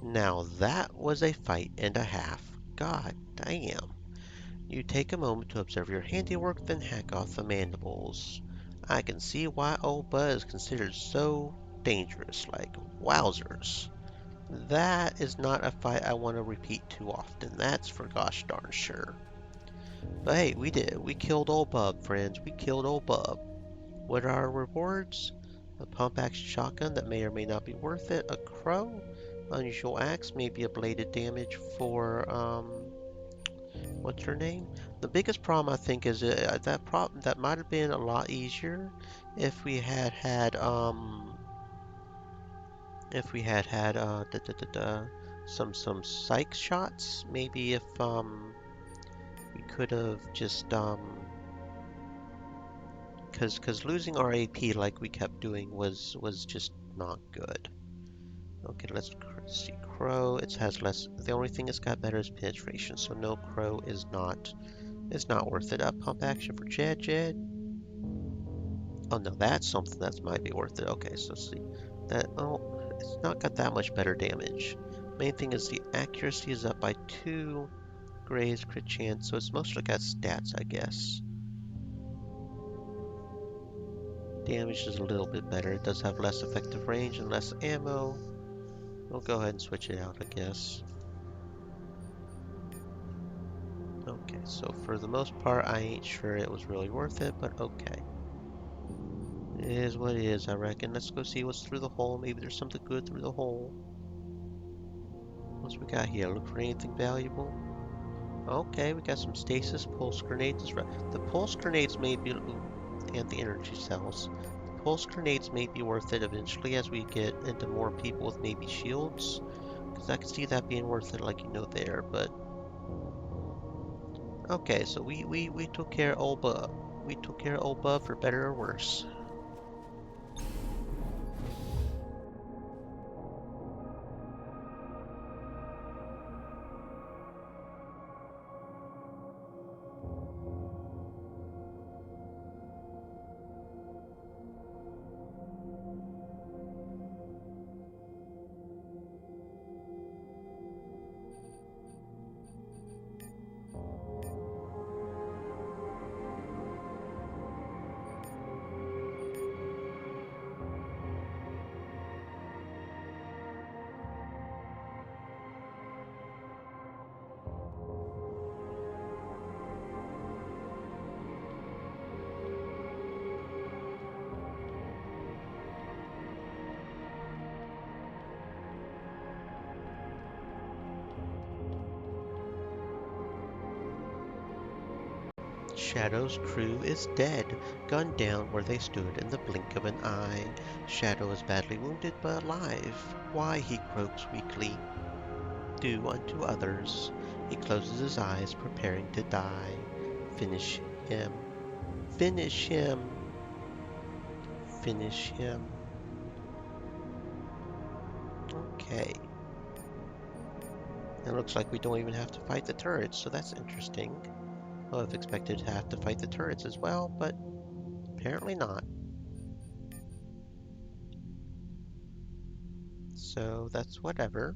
Now that was a fight and a half. God damn. You take a moment to observe your handiwork, then hack off the mandibles. I can see why old Bud is considered so dangerous, like wowzers. That is not a fight I want to repeat too often, that's for gosh darn sure. But hey, we did it. We killed old Bub, friends. We killed old Bub. What are our rewards? A pump action shotgun that may or may not be worth it. A crow. Unusual axe. Maybe a bladed damage for, what's her name? The biggest problem I think is that might have been a lot easier if we had had, some psych shots. Maybe if, we could have just, because losing our AP like we kept doing was just not good. Okay, let's see. Crow, it has less. The only thing it's got better is penetration, so no, crow is not worth it. Up pump action for Jed. Oh no, that's something that might be worth it. Okay, so see that. Oh, it's not got that much better damage. Main thing is the accuracy is up by 2. Graze crit chance, so it's mostly got stats, I guess. Damage is a little bit better. It does have less effective range and less ammo. We'll go ahead and switch it out, I guess. Okay, so for the most part, I ain't sure it was really worth it, but okay. It is what it is, I reckon. Let's go see what's through the hole. Maybe there's something good through the hole. What's we got here? Look for anything valuable. Okay, we got some stasis pulse grenades. The pulse grenades may be... and the energy cells. The pulse grenades may be worth it eventually as we get into more people with maybe shields. Because I can see that being worth it, like you know there, but... Okay, so we took care of old Bub. We took care of old Bub for better or worse. Shadow's crew is dead, gunned down where they stood in the blink of an eye. Shadow is badly wounded but alive. Why, he croaks weakly, do unto others. He closes his eyes, preparing to die. Finish him. Finish him. Finish him. Okay. It looks like we don't even have to fight the turrets, so that's interesting. I would have expected to have to fight the turrets as well, but apparently not. So that's whatever.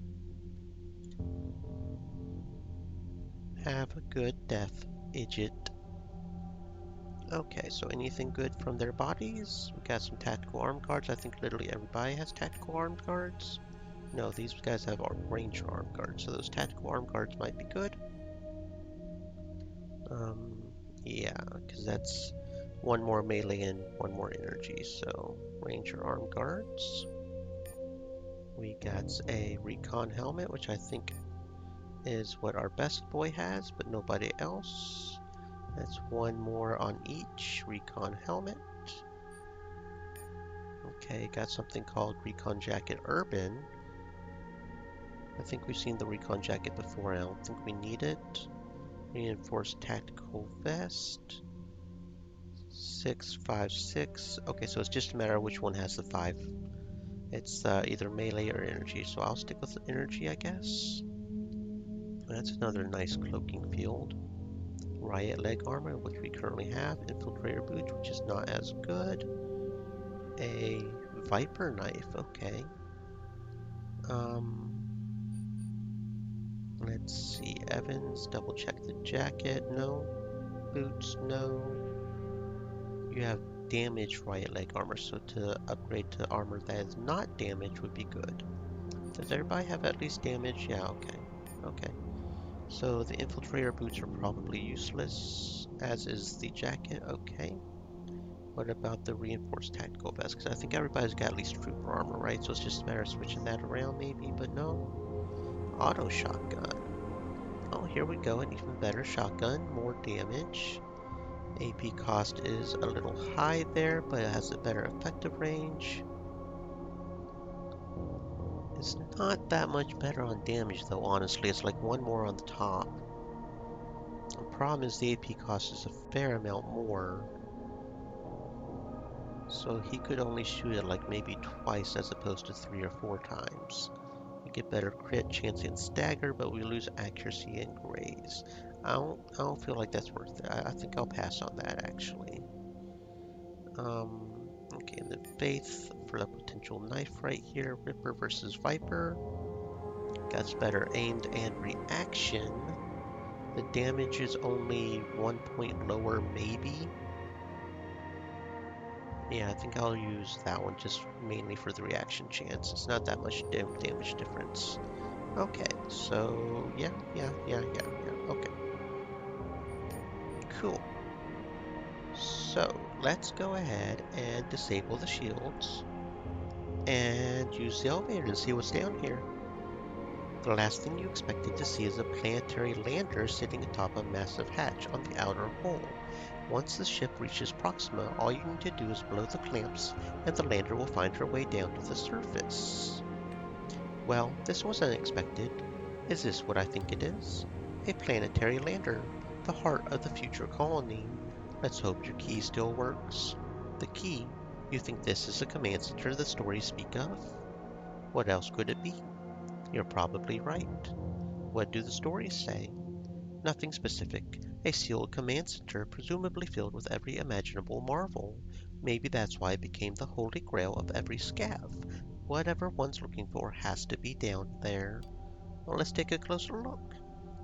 Have a good death, idiot. Okay, so anything good from their bodies? We got some tactical arm guards. I think literally everybody has tactical arm guards. No, these guys have ranger arm guards, so those tactical arm guards might be good. Yeah, because that's one more melee and one more energy, so ranger arm guards. We got a recon helmet, which I think is what our best boy has, but nobody else. That's one more on each recon helmet. Okay, got something called Recon Jacket Urban. I think we've seen the Recon Jacket before, I don't think we need it. Reinforced Tactical Vest. 656. Okay, so it's just a matter of which one has the 5. It's either melee or energy, so I'll stick with energy, I guess. That's another nice cloaking field. Riot leg armor, which we currently have. Infiltrator boots, which is not as good. A viper knife, okay. Let's see, Evans, double check the jacket. No. Boots, no. You have damaged right leg armor, so to upgrade to armor that is not damaged would be good. Does everybody have at least damage? Yeah, okay. Okay. So the infiltrator boots are probably useless, as is the jacket. Okay. What about the reinforced tactical vest? Because I think everybody's got at least trooper armor, right? So it's just a matter of switching that around maybe, but no. Auto shotgun. Oh, here we go, an even better shotgun, more damage. AP cost is a little high there, but it has a better effective range. It's not that much better on damage though, honestly. It's like one more on the top. The problem is the AP cost is a fair amount more. So he could only shoot it like maybe twice as opposed to 3 or 4 times. We get better crit chance and stagger, but we lose accuracy and graze. I don't feel like that's worth it. I think I'll pass on that actually. Okay, and then Faith for the potential knife right here. Ripper versus Viper. Gets better aimed and reaction. The damage is only 1 point lower, maybe. Yeah, I think I'll use that one just mainly for the reaction chance. It's not that much damage difference. Okay, so yeah. Okay, cool. So let's go ahead and disable the shields and use the elevator to see what's down here. The last thing you expected to see is a planetary lander sitting atop a massive hatch on the outer hull. Once the ship reaches Proxima, all you need to do is blow the clamps, and the lander will find her way down to the surface. Well, this was unexpected. Is this what I think it is? A planetary lander, the heart of the future colony. Let's hope your key still works. The key? You think this is the command center the stories speak of? What else could it be? You're probably right. What do the stories say? Nothing specific. A sealed command center, presumably filled with every imaginable marvel. Maybe that's why it became the holy grail of every scav. Whatever one's looking for has to be down there. Well, let's take a closer look.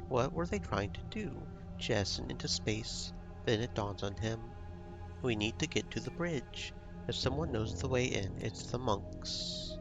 What were they trying to do? Jettison into space? Then it dawns on him. We need to get to the bridge. If someone knows the way in, it's the monks.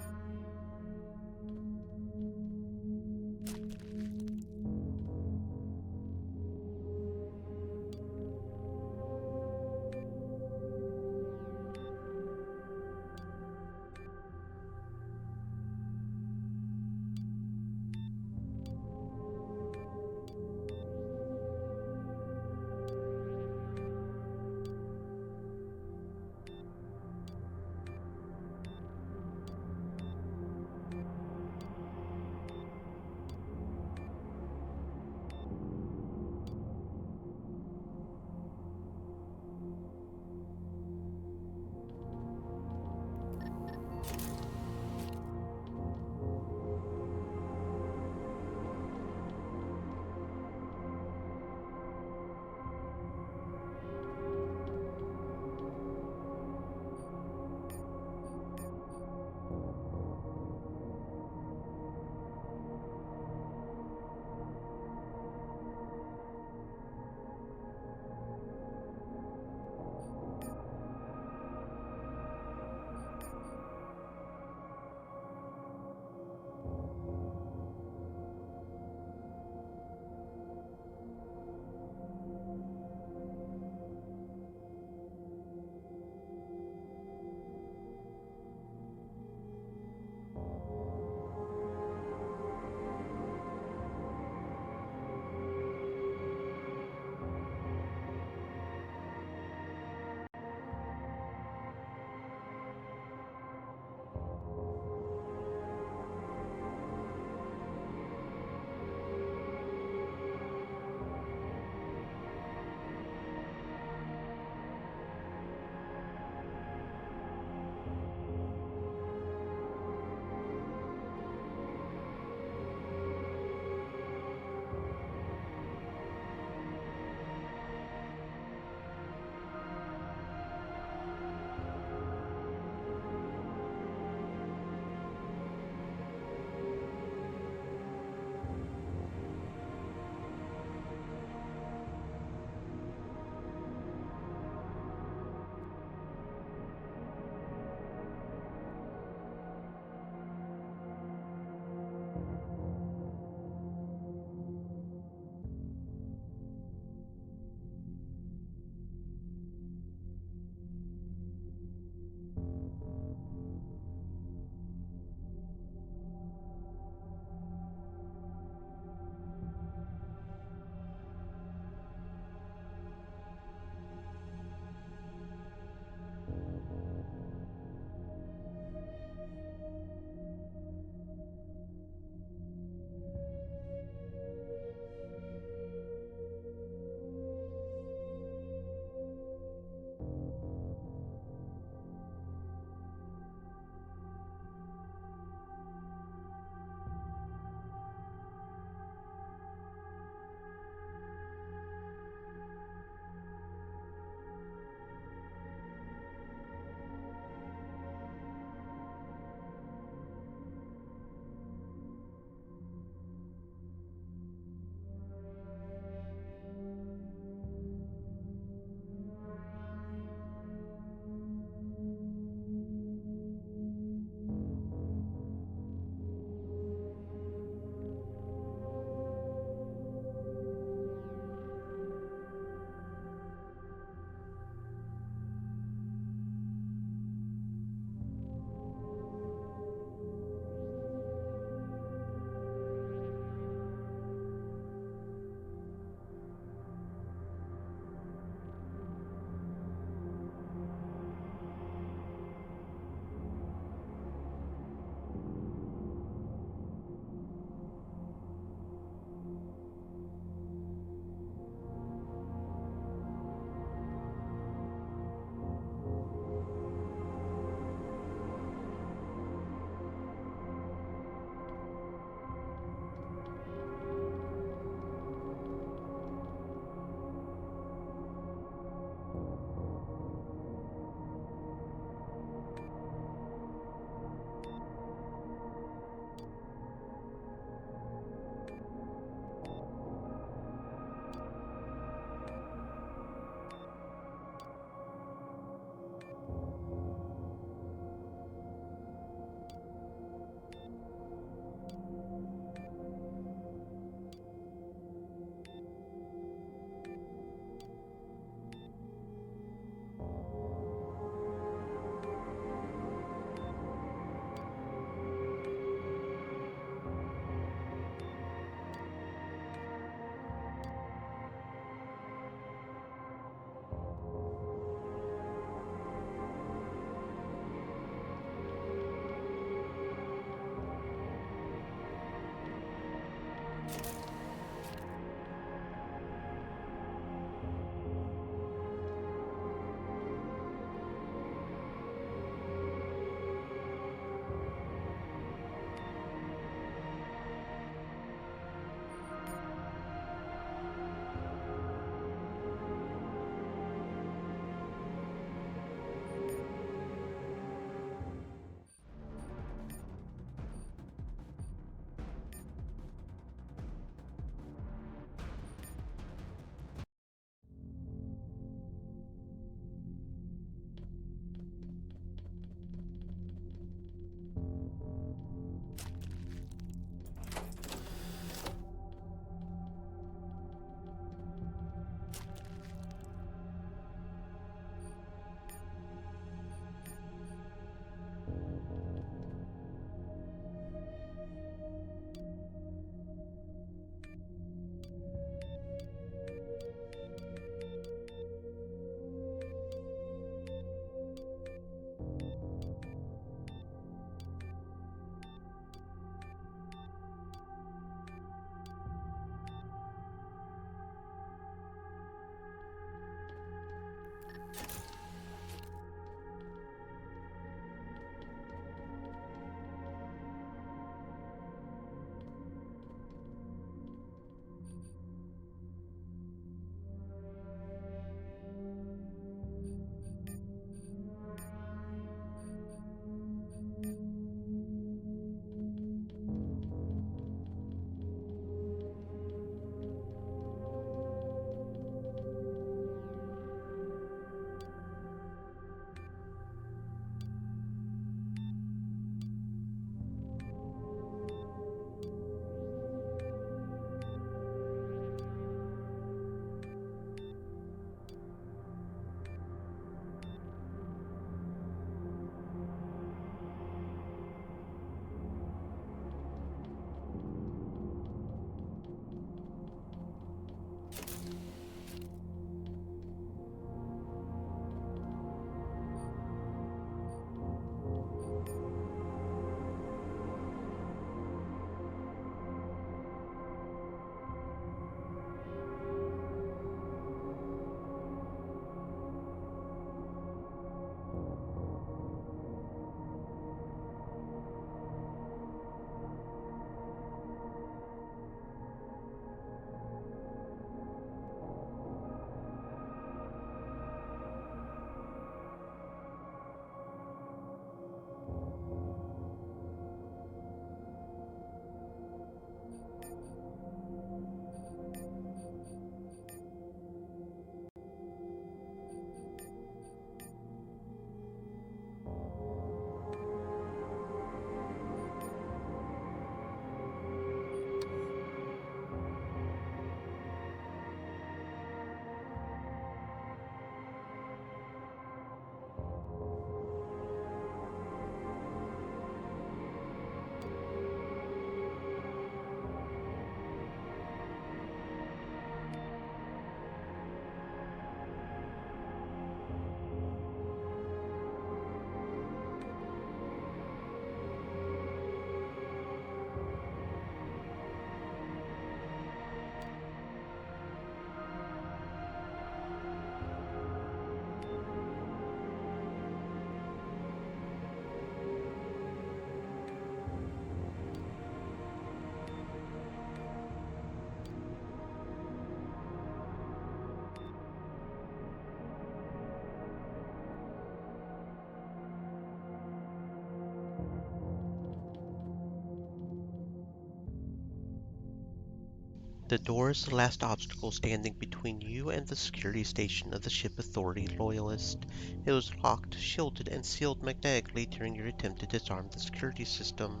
The door is the last obstacle standing between you and the security station of the Ship Authority Loyalist. It was locked, shielded, and sealed magnetically during your attempt to disarm the security system.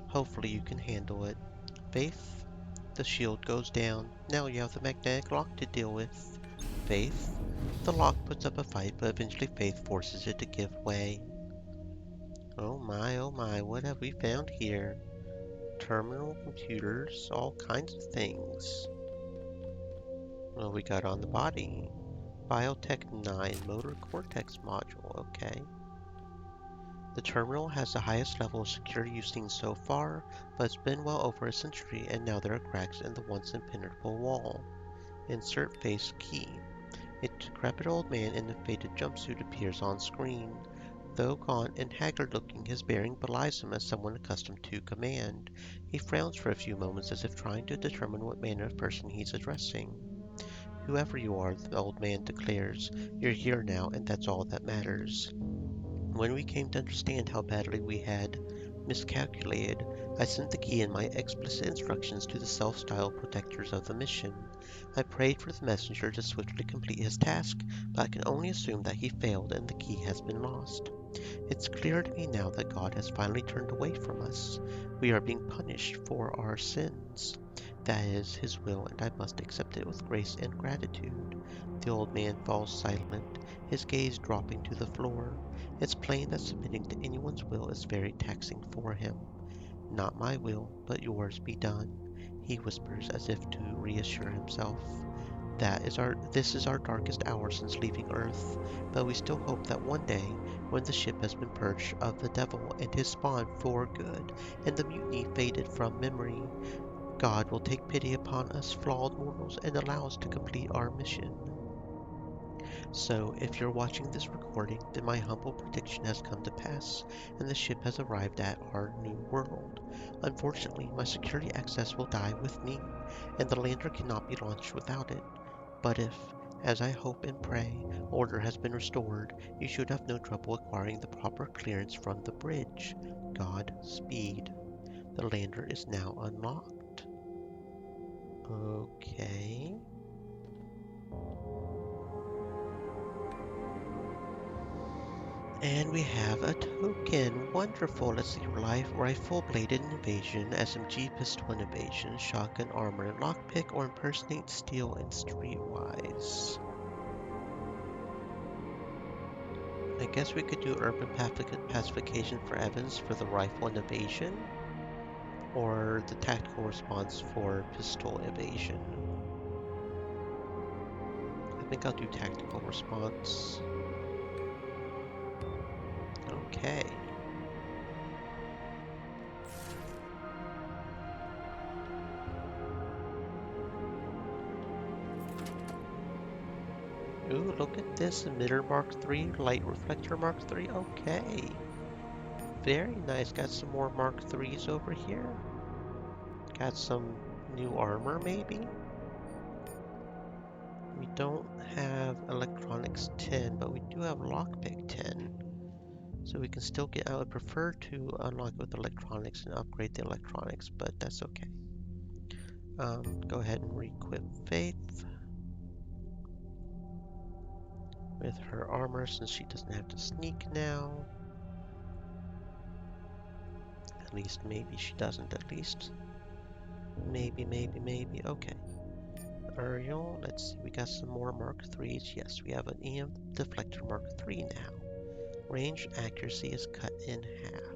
Hopefully you can handle it. Faith? The shield goes down. Now you have the magnetic lock to deal with. Faith? The lock puts up a fight, but eventually Faith forces it to give way. Oh my, what have we found here? Terminal, computers, all kinds of things. What we got on the body? Biotech 9 Motor Cortex module, okay. The terminal has the highest level of security you've seen so far, but it's been well over a century and now there are cracks in the once impenetrable wall. Insert face key. A decrepit old man in a faded jumpsuit appears on screen. Though gaunt and haggard-looking, his bearing belies him as someone accustomed to command. He frowns for a few moments as if trying to determine what manner of person he's addressing. Whoever you are, the old man declares, you're here now, and that's all that matters. When we came to understand how badly we had miscalculated, I sent the key and my explicit instructions to the self-styled protectors of the mission. I prayed for the messenger to swiftly complete his task, but I can only assume that he failed and the key has been lost. It's clear to me now that God has finally turned away from us. We are being punished for our sins. That is His will, and I must accept it with grace and gratitude. The old man falls silent, his gaze dropping to the floor. It's plain that submitting to anyone's will is very taxing for him. Not my will, but yours be done, he whispers as if to reassure himself. This is our darkest hour since leaving Earth, but we still hope that one day, when the ship has been purged of the devil and his spawn for good, and the mutiny faded from memory, God will take pity upon us flawed mortals and allow us to complete our mission. So, if you're watching this recording, then my humble prediction has come to pass, and the ship has arrived at our new world. Unfortunately, my security access will die with me, and the lander cannot be launched without it. But if, as I hope and pray, order has been restored, you should have no trouble acquiring the proper clearance from the bridge. Godspeed. The lander is now unlocked. Okay. And we have a token. Wonderful. Let's see. Rifle-bladed invasion, SMG pistol invasion, shotgun armor and lockpick, or impersonate steel and streetwise. I guess we could do urban pacification for Evans for the rifle and evasion, or the tactical response for pistol evasion. I think I'll do tactical response. Okay. Ooh, look at this. Emitter Mark III, Light Reflector Mark III. Okay. Very nice. Got some more Mark IIIs over here. Got some new armor, maybe? We don't have Electronics 10, but we do have Lockpick 10. So we can still get, I would prefer to unlock with Electronics and upgrade the Electronics, but that's okay. Go ahead and re-equip Faith with her armor since she doesn't have to sneak now. At least maybe she doesn't, at least. Maybe. Okay. Uriel, let's see, we got some more Mark IIIs. Yes, we have an EM Deflector Mark III now. Range accuracy is cut in half.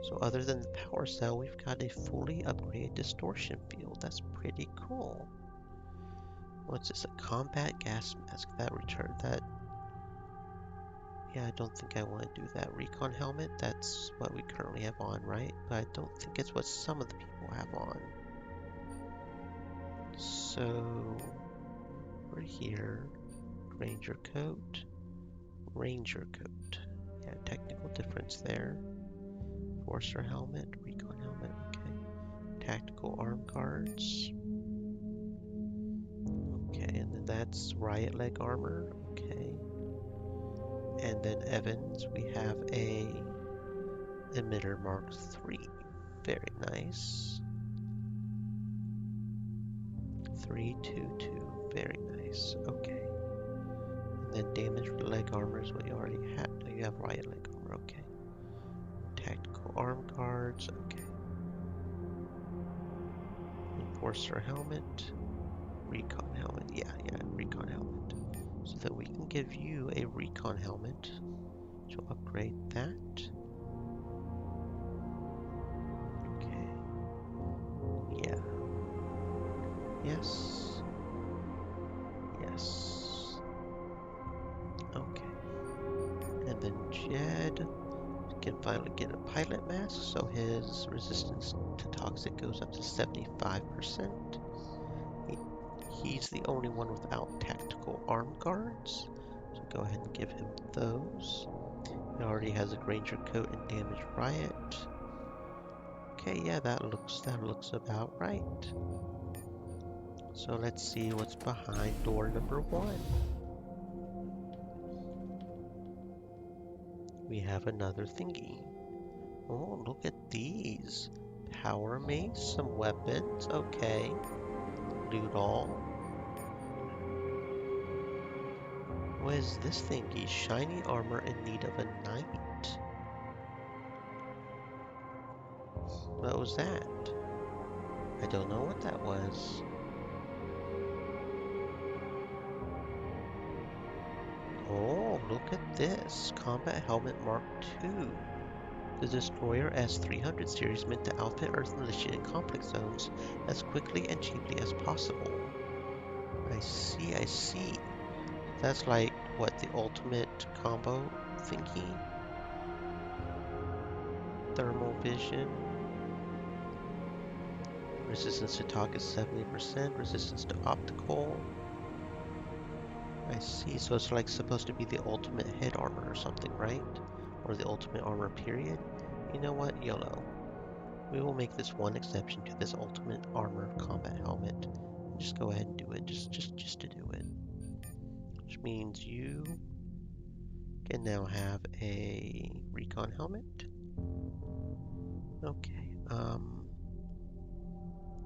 So other than the power cell, we've got a fully upgraded distortion field. That's pretty cool. What's this? A combat gas mask that returned that. Yeah, I don't think I want to do that. Recon helmet, that's what we currently have on, right? But I don't think it's what some of the people have on. So we're here. Ranger coat. Yeah, technical difference there. Forcer helmet, recon helmet, okay. Tactical arm guards. Okay, and then that's riot leg armor, okay. And then Evans, we have a emitter Mark III. Very nice. 322. Very nice. Okay. And then damaged leg armor is what you already had. No, you have riot leg armor. Okay. Tactical arm guards. Okay. Enforcer helmet. Recon helmet. Yeah, recon helmet. So that we can give you a recon helmet. So upgrade that. Okay. Yeah. Yes. Yes. Okay. And then Jed can finally get a pilot mask, so his resistance to toxic goes up to 75%. He's the only one without tactical arm guards, so go ahead and give him those. He already has a Granger coat and damaged riot. Okay, yeah, that looks about right. So let's see what's behind door number 1. We have another thingy. Oh, look at these. Power mace, some weapons, okay. Loot all. What is this thingy? Shiny armor in need of a knight. What was that? I don't know what that was. Oh, look at this. Combat Helmet Mark II. The Destroyer S300 series meant to outfit Earth militia in conflict zones as quickly and cheaply as possible. I see. That's like, what, the ultimate combo thingy? Thermal vision. Resistance to talk is 70%, resistance to optical. I see, so it's like supposed to be the ultimate head armor or something, right? Or the ultimate armor period. You know what? YOLO. We will make this one exception to this ultimate armor combat helmet. Just go ahead and do it, just to do it. Which means you can now have a recon helmet. Okay,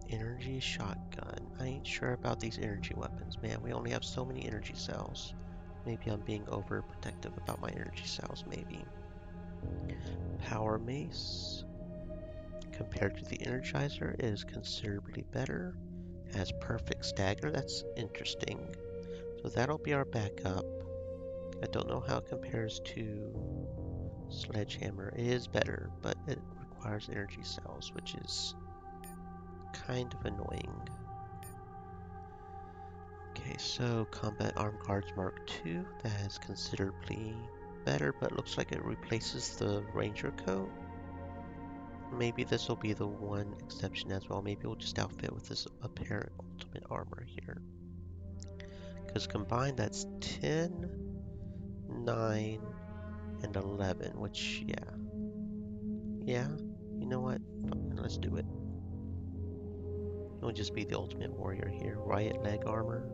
energy shotgun. I ain't sure about these energy weapons. Man, we only have so many energy cells. Maybe I'm being overprotective about my energy cells, maybe. Power mace. Compared to the Energizer, it is considerably better. Has perfect stagger. That's interesting. So that'll be our backup. I don't know how it compares to Sledgehammer. It is better, but it requires energy cells, which is kind of annoying. Okay, so Combat Arm Guards Mark II, that is considerably better, but looks like it replaces the Ranger coat. Maybe this will be the one exception as well. Maybe we'll just outfit with this apparent ultimate armor here. Because combined, that's 10, 9, and 11, which, yeah, you know what? Fine, let's do it. It'll just be the ultimate warrior here. Riot leg armor.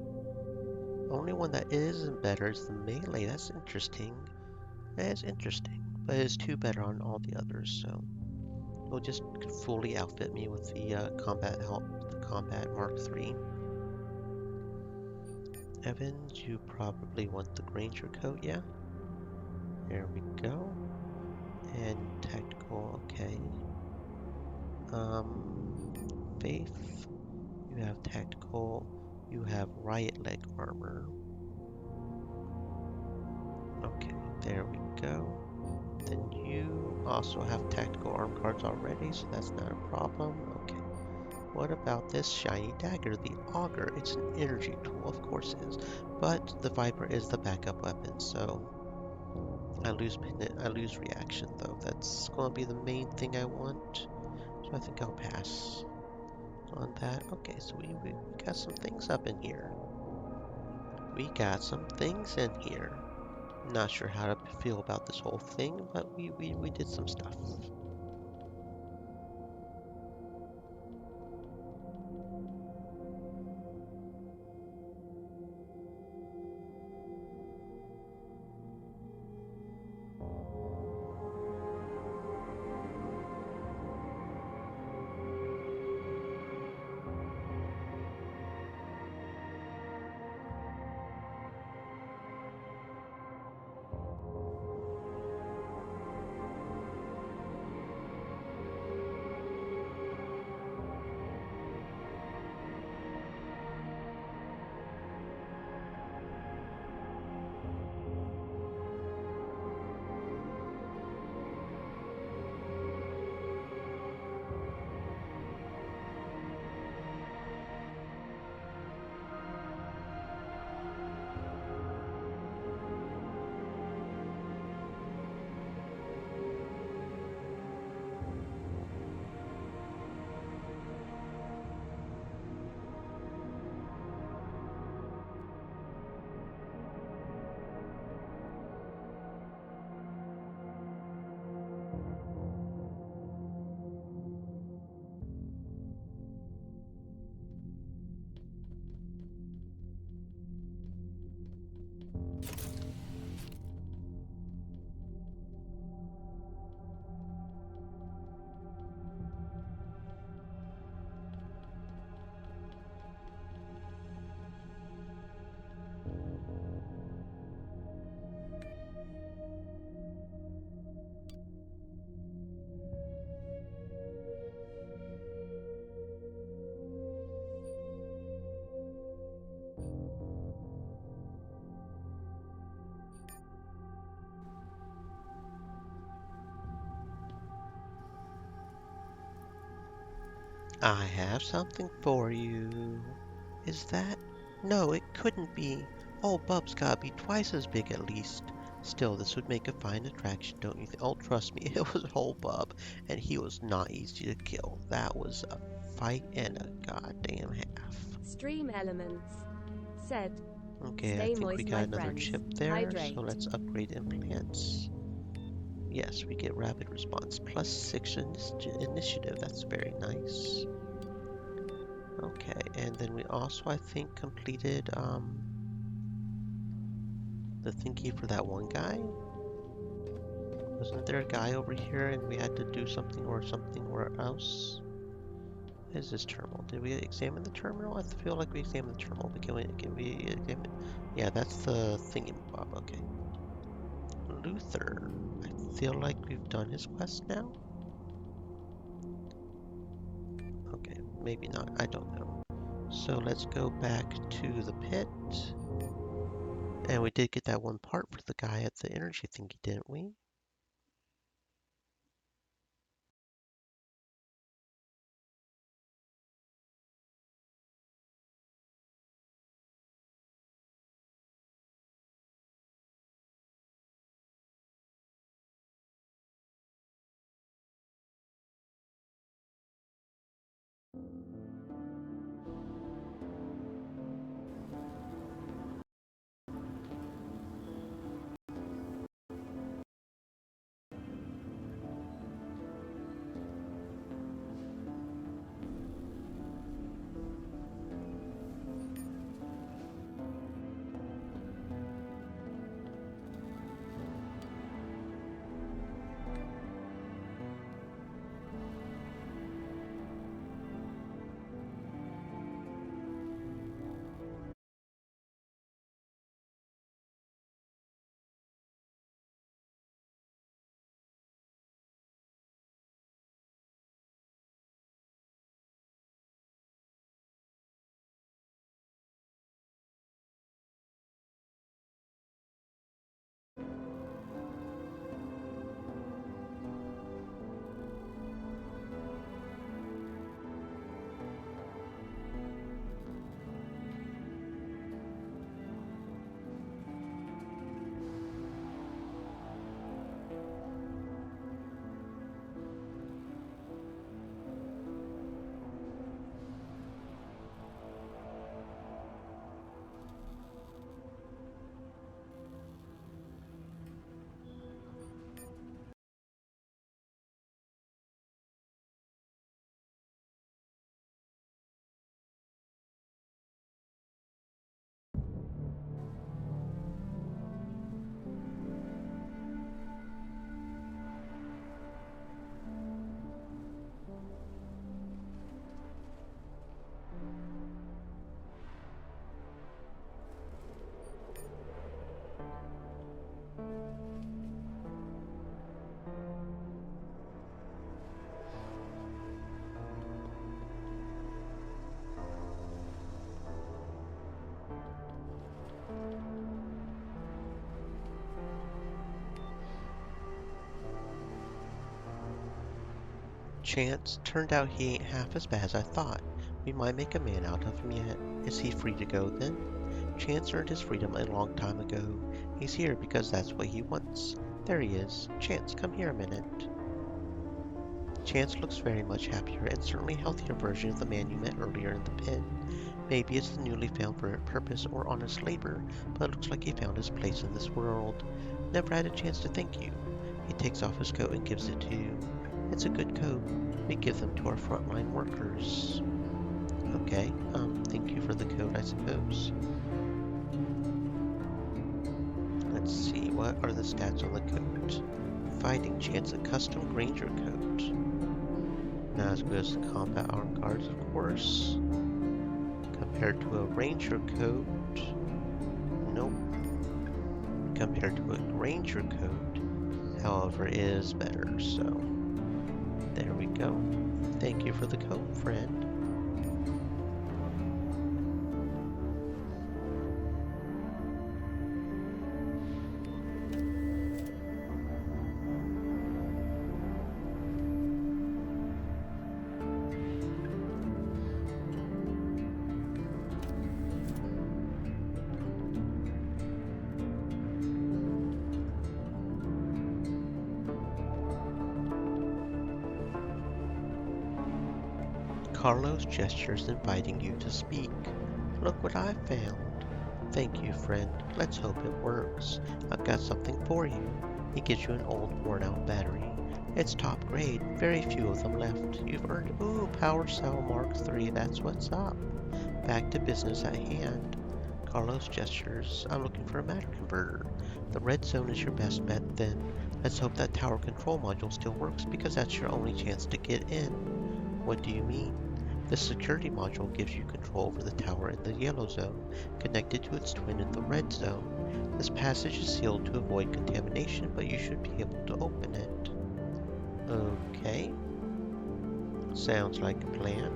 Only one that isn't better is the melee. That's interesting. That is interesting, but it is 2 better on all the others, so it'll just fully outfit me with the combat Mark III. Evans, you probably want the Granger coat, yeah? There we go. And tactical, okay. Faith, you have tactical, you have riot leg armor. Okay, there we go. Then you also have tactical arm guards already, so that's not a problem. Okay. What about this shiny dagger, the Augur? It's an energy tool, of course it is. But the Viper is the backup weapon, so I lose reaction though. That's going to be the main thing I want. So I think I'll pass on that. Okay, so we got some things up in here. We got some things in here. Not sure how to feel about this whole thing, but we did some stuff. I have something for you. Is that? No, it couldn't be. Old Bub's gotta be twice as big at least. Still, this would make a fine attraction, don't you think? Oh, trust me, it was old Bub, and he was not easy to kill. That was a fight and a goddamn half. Stream Elements said, Okay, I stay think we moist, my got another friends. chip there, Hydrate. so let's upgrade implants. Yes, we get rapid response plus 6 initiative. That's very nice. Okay, and then we also, I think, completed the thingy for that one guy. Wasn't there a guy over here and we had to do something or else? What is this terminal? Did we examine the terminal? I feel like we examined the terminal, but can we examine? Yeah, that's the thingy bob. Okay. Luther. I feel like we've done his quest now. Okay, maybe not. I don't know. So let's go back to the pit. And we did get that one part for the guy at the energy thingy, didn't we? Chance, turned out he ain't half as bad as I thought. We might make a man out of him yet. Is he free to go then? Chance earned his freedom a long time ago. He's here because that's what he wants. There he is. Chance, come here a minute. Chance looks very much happier and certainly healthier version of the man you met earlier in the pit. Maybe it's the newly found purpose or honest labor, but it looks like he found his place in this world. Never had a chance to thank you. He takes off his coat and gives it to you. It's a good coat. We give them to our frontline workers. Okay, thank you for the coat, I suppose. Let's see, what are the stats on the coat? Fighting chance, a custom Granger coat. Not as good as the combat armed guards, of course. Compared to a ranger coat, nope. Compared to a ranger coat, however, is better, so there we go. Thank you for the coat, friend. Carlos gestures, inviting you to speak. Look what I found. Thank you, friend. Let's hope it works. I've got something for you. He gives you an old, worn-out battery. It's top grade, very few of them left. You've earned, ooh, Power Cell Mark III, that's what's up. Back to business at hand. Carlos gestures, I'm looking for a matter converter. The red zone is your best bet then. Let's hope that tower control module still works because that's your only chance to get in. What do you mean? The security module gives you control over the tower in the yellow zone, connected to its twin in the red zone. This passage is sealed to avoid contamination, but you should be able to open it. Okay. Sounds like a plan.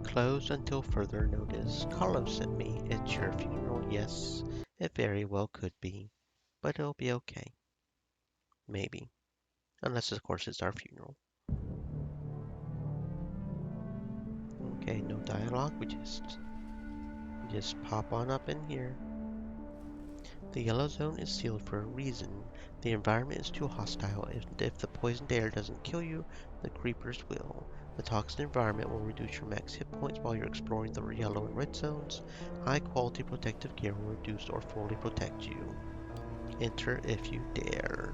Closed until further notice. Carlos sent me. It's your funeral, yes. It very well could be. But it'll be okay. Maybe. Unless, of course, it's our funeral. Okay, no dialogue. We just pop on up in here. The yellow zone is sealed for a reason. The environment is too hostile. If the poisoned air doesn't kill you, the creepers will. The toxic environment will reduce your max hit points while you're exploring the yellow and red zones. High quality protective gear will reduce or fully protect you. Enter if you dare.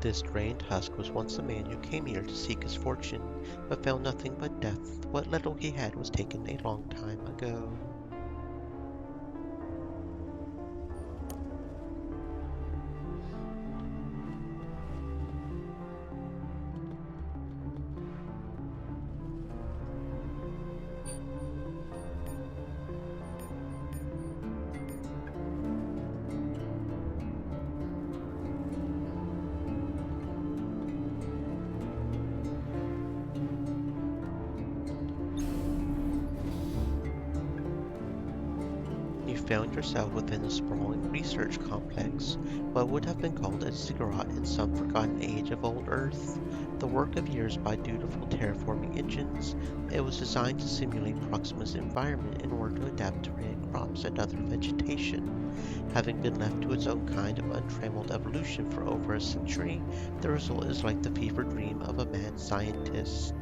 This drained husk was once a man who came here to seek his fortune, but found nothing but death. What little he had was taken a long time ago. You found yourself within a sprawling research complex, what would have been called a ziggurat in some forgotten age of old Earth. The work of years by dutiful terraforming engines, it was designed to simulate Proxima's environment in order to adapt to rain crops and other vegetation. Having been left to its own kind of untrammeled evolution for over a century, the result is like the fever dream of a mad scientist.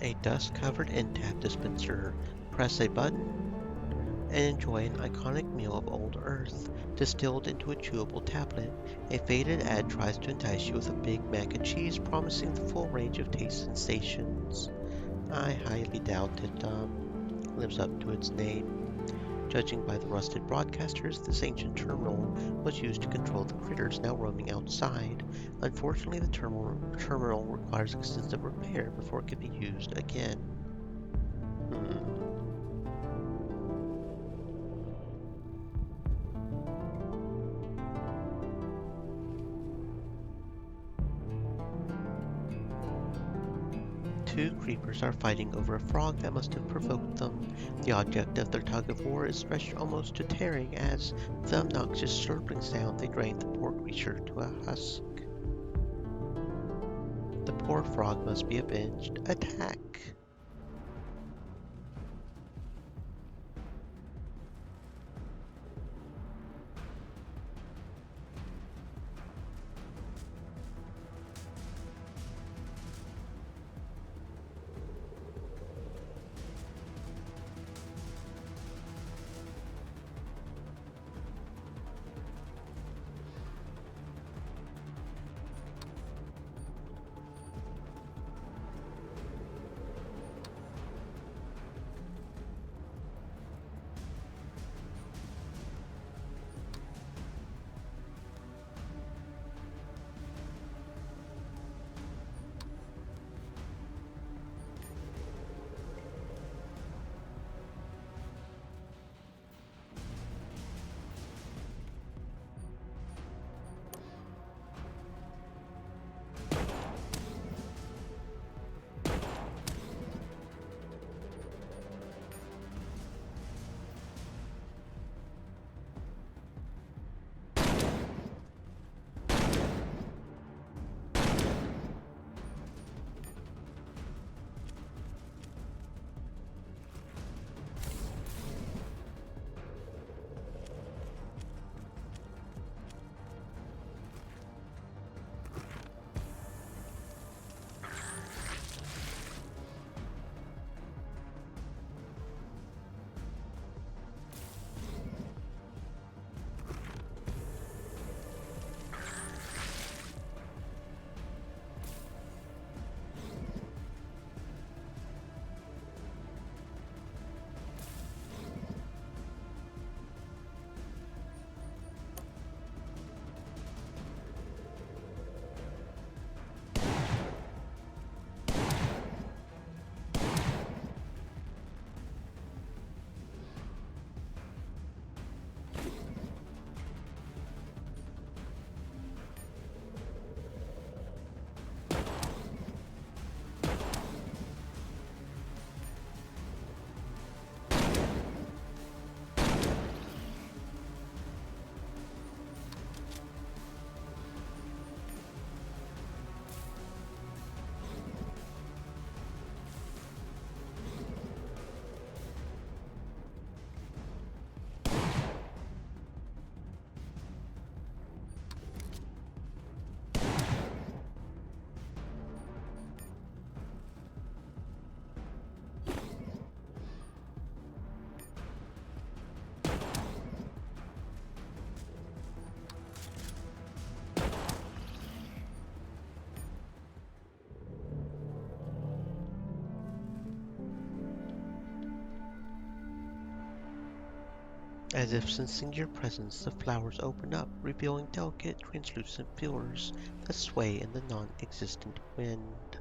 A dust-covered end-tap dispenser. Press a button and enjoy an iconic meal of old Earth, distilled into a chewable tablet. A faded ad tries to entice you with a Big Mac and cheese, promising the full range of taste sensations. I highly doubt it lives up to its name. Judging by the rusted broadcasters, this ancient terminal was used to control the critters now roaming outside. Unfortunately, the terminal requires extensive repair before it can be used again. Two creepers are fighting over a frog that must have provoked them. The object of their tug of war is stretched almost to tearing as, with the obnoxious slurping sound, they drain the poor creature to a husk. The poor frog must be avenged. Attack! As if sensing your presence, the flowers open up, revealing delicate, translucent feelers that sway in the non-existent wind.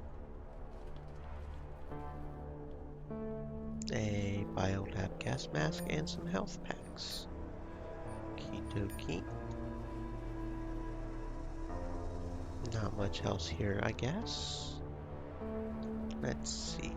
A biolab gas mask and some health packs. Okie dokie. Not much else here, I guess. Let's see.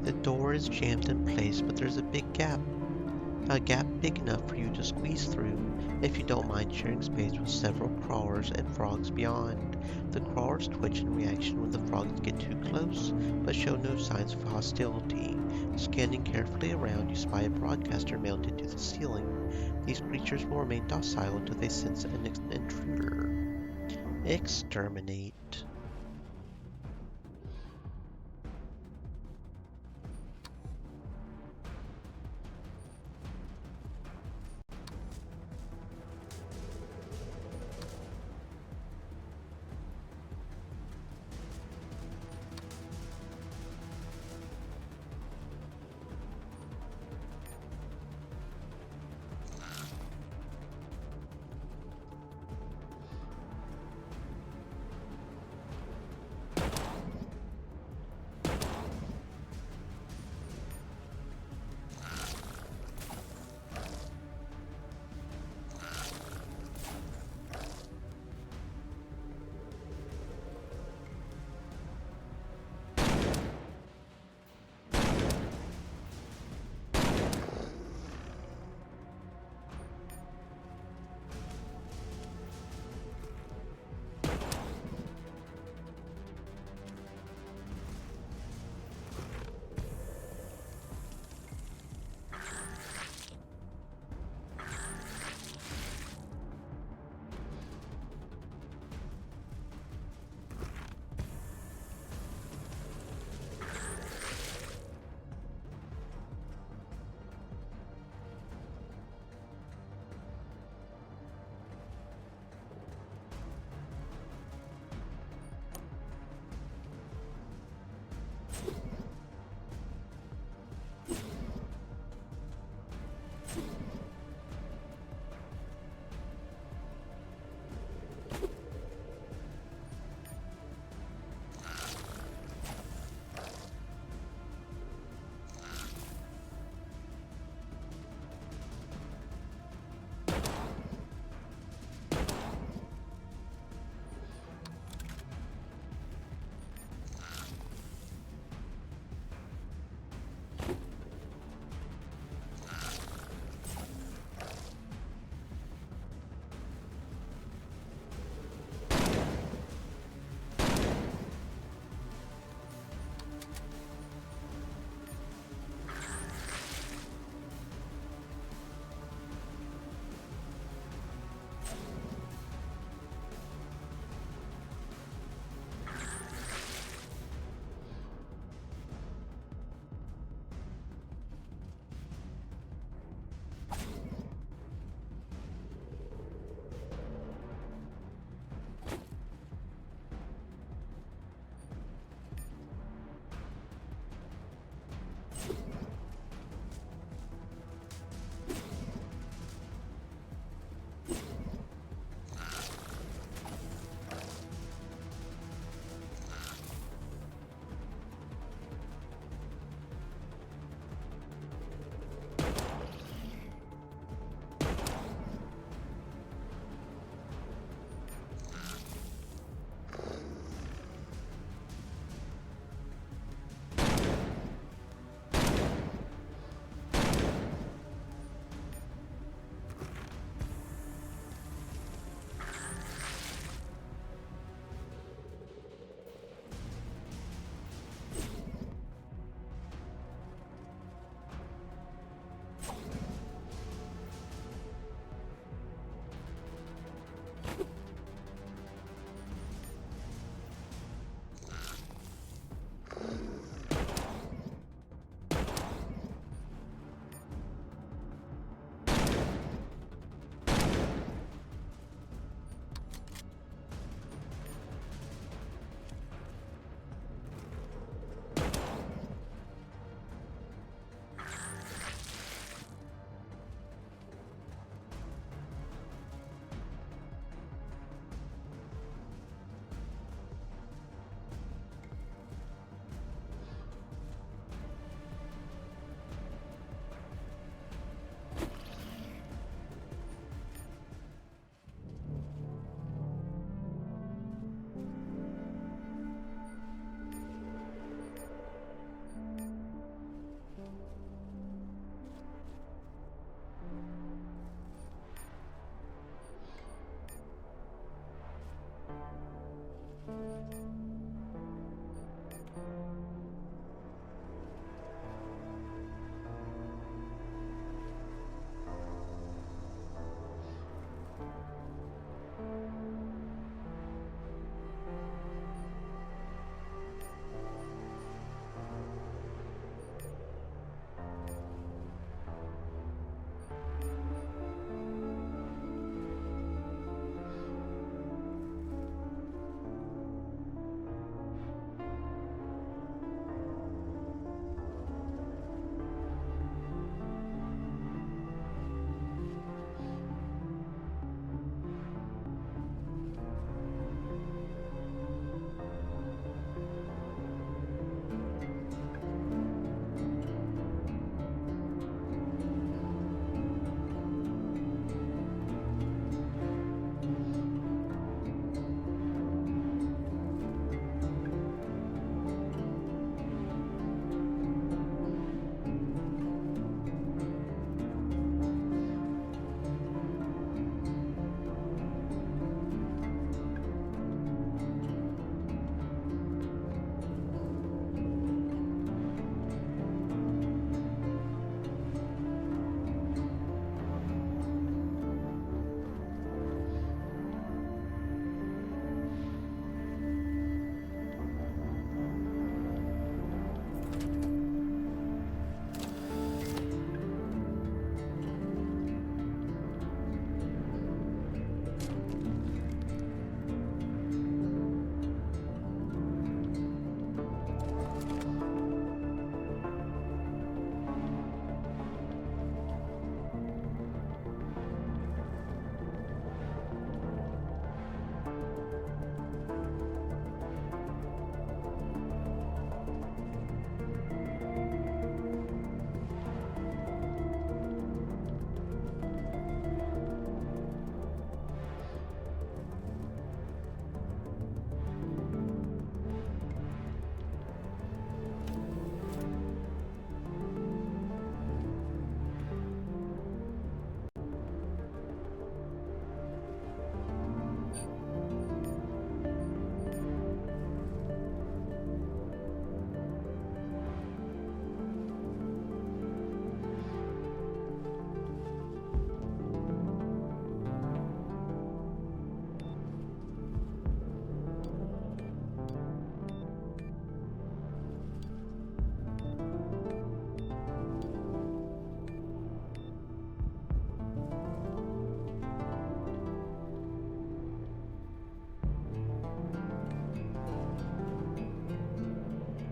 The door is jammed in place, but there's a gap big enough for you to squeeze through if you don't mind sharing space with several crawlers and frogs beyond. The crawlers twitch in reaction when the frogs get too close, but show no signs of hostility. Scanning carefully around, you spy a broadcaster mounted to the ceiling. These creatures will remain docile until they sense an intruder. Exterminate.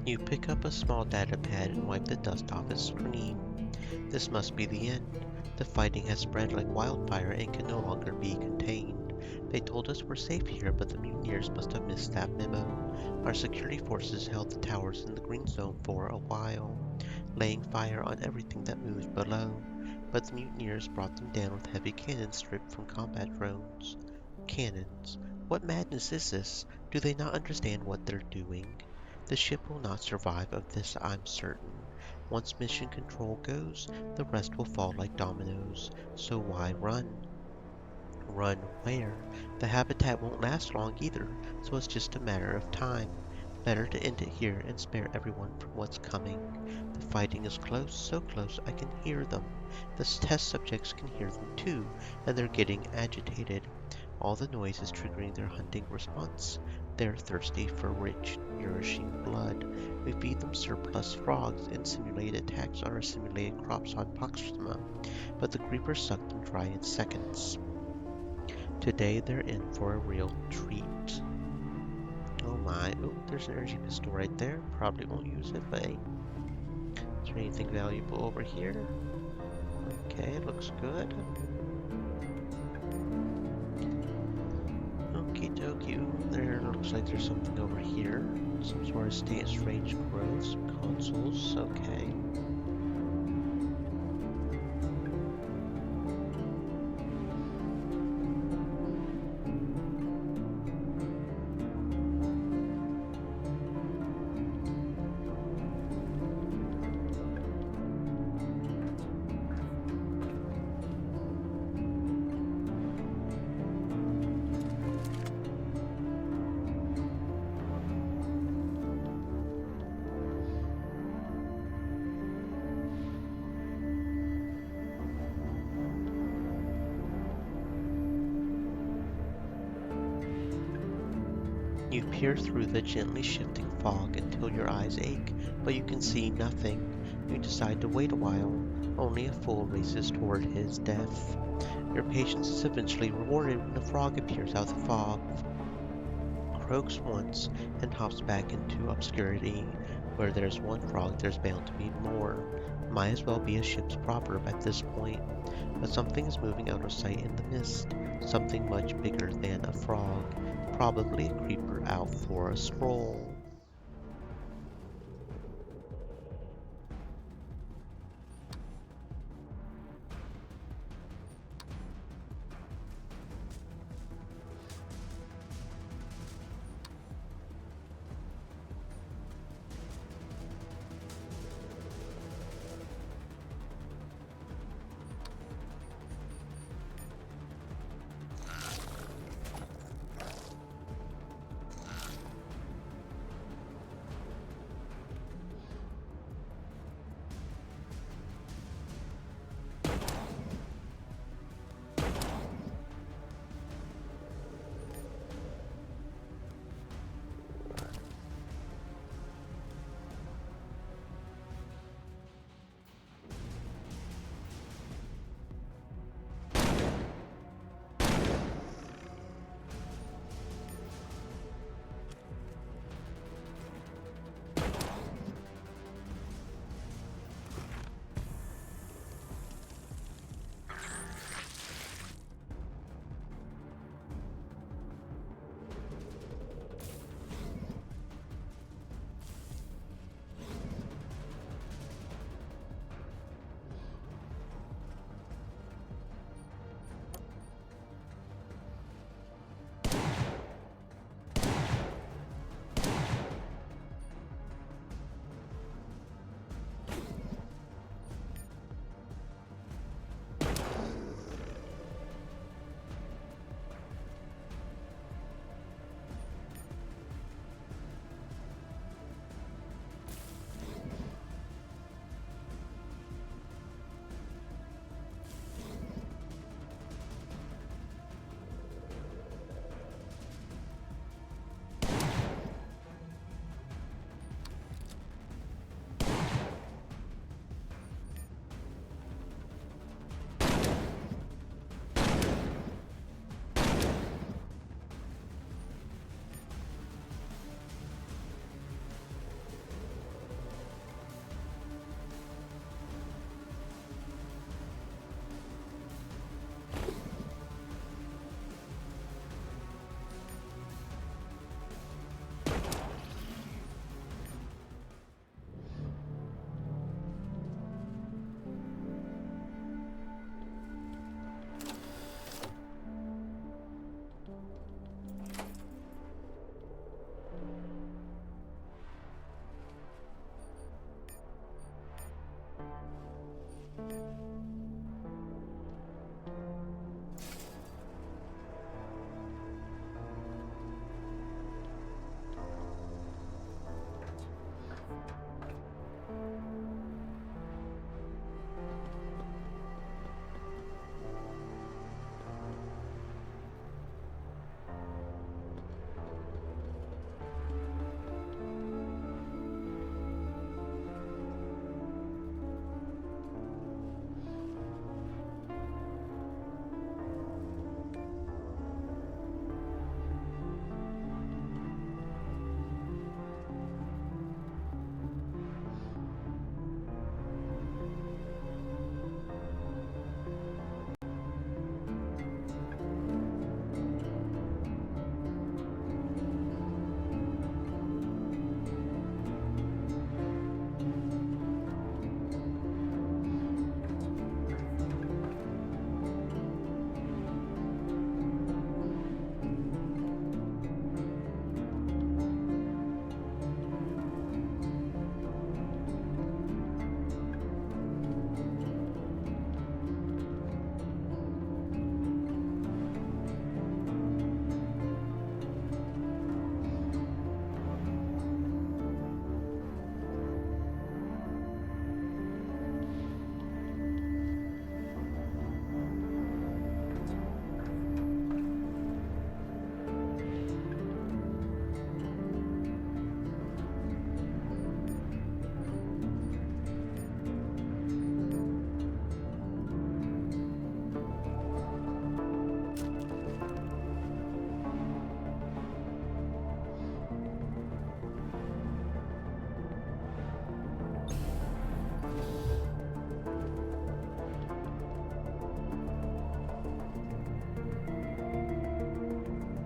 You pick up a small data pad and wipe the dust off its screen. This must be the end. The fighting has spread like wildfire and can no longer be contained. They told us we're safe here, but the mutineers must have missed that memo. Our security forces held the towers in the green zone for a while, laying fire on everything that moved below. But the mutineers brought them down with heavy cannons stripped from combat drones. Cannons. What madness is this? Do they not understand what they're doing? The ship will not survive of this, I'm certain. Once mission control goes, the rest will fall like dominoes. So why run? Run where? The habitat won't last long either, so it's just a matter of time. Better to end it here and spare everyone from what's coming. The fighting is close, so close I can hear them. The test subjects can hear them too, and they're getting agitated. All the noise is triggering their hunting response. They're thirsty for rich, nourishing blood. We feed them surplus frogs and simulate attacks on our simulated crops on Proxima, but the creepers suck them dry in seconds. Today they're in for a real treat. Oh my, oh, there's an energy pistol right there. Probably won't use it, but hey. Is there anything valuable over here? Okay, looks good. Okie dokie. Ooh, there looks like there's something over here. Some sort of stance range growth, some consoles, okay. You peer through the gently shifting fog until your eyes ache, but you can see nothing. You decide to wait a while. Only a fool races toward his death. Your patience is eventually rewarded when a frog appears out of the fog, croaks once, and hops back into obscurity. Where there's one frog, there's bound to be more. Might as well be a ship's proverb at this point. But something is moving out of sight in the mist. Something much bigger than a frog. Probably a creeper out for a stroll.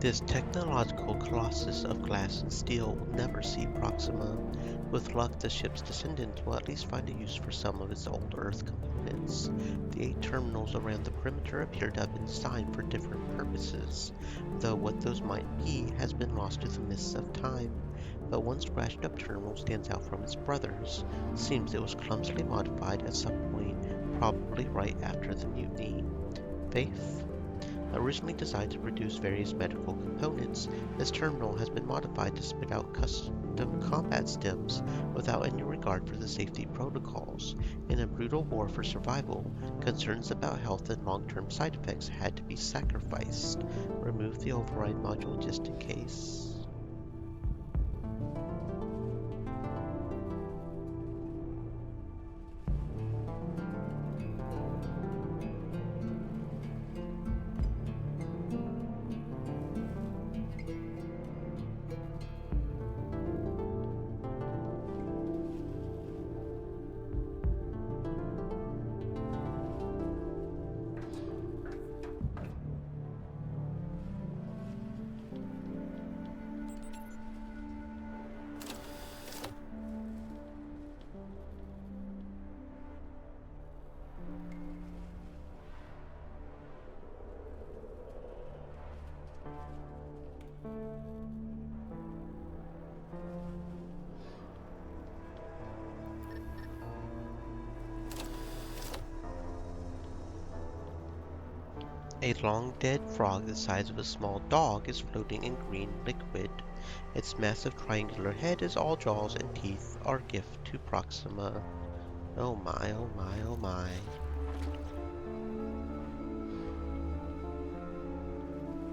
This technological colossus of glass and steel will never see Proxima. With luck, the ship's descendants will at least find a use for some of its old Earth components. The 8 terminals around the perimeter appear to have been designed for different purposes, though what those might be has been lost to the mists of time. But one scratched-up terminal stands out from its brothers. Seems it was clumsily modified at some point, probably right after the mutiny. Faith? Originally designed to produce various medical components, this terminal has been modified to spit out custom combat stems without any regard for the safety protocols. In a brutal war for survival, concerns about health and long-term side effects had to be sacrificed. Remove the override module just in case. A long dead frog the size of a small dog is floating in green liquid. Its massive triangular head is all jaws and teeth, our gift to Proxima. Oh my, oh my, oh my.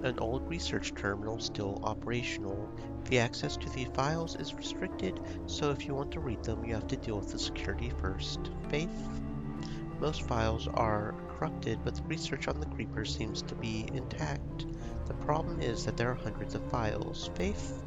An old research terminal still operational. The access to the files is restricted, so if you want to read them, you have to deal with the security first. Faith? Most files are corrupted, but the research on the creeper seems to be intact. The problem is that there are hundreds of files. Faith?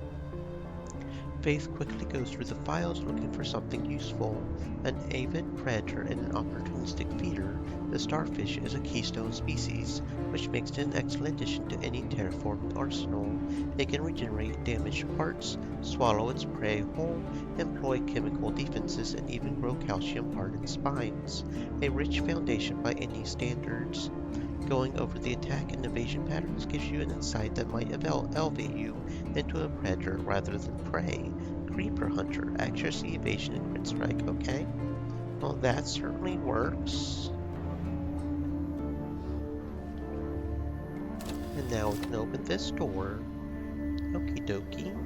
Faith quickly goes through the files looking for something useful. An avid predator and an opportunistic feeder, the starfish is a keystone species, which makes it an excellent addition to any terraforming arsenal. It can regenerate damaged parts, swallow its prey whole, employ chemical defenses, and even grow calcium-hardened spines. A rich foundation by any standards. Going over the attack and evasion patterns gives you an insight that might elevate you into a predator rather than prey. Creeper Hunter, accuracy, evasion, and crit strike. Okay, well that certainly works. And now we can open this door. Okie dokie.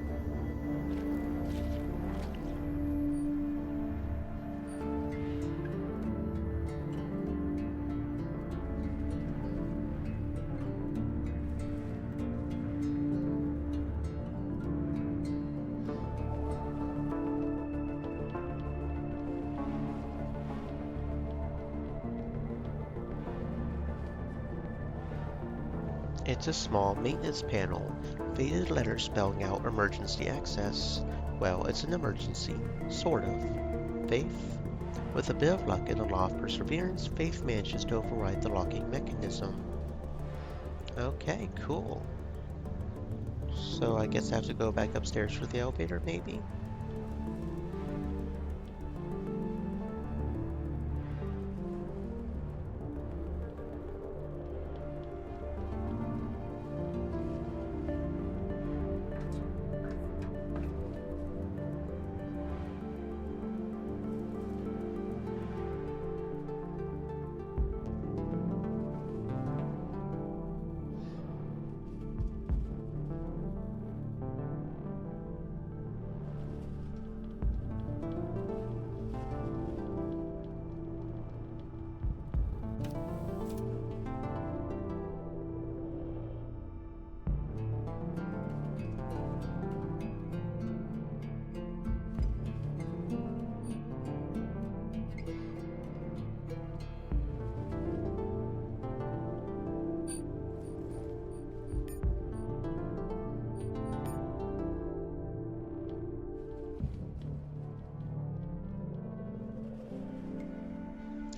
It's a small maintenance panel, faded letters spelling out emergency access. Well, it's an emergency, sort of. Faith? With a bit of luck and a lot of perseverance, Faith manages to override the locking mechanism. Okay, cool. So I guess I have to go back upstairs for the elevator, maybe?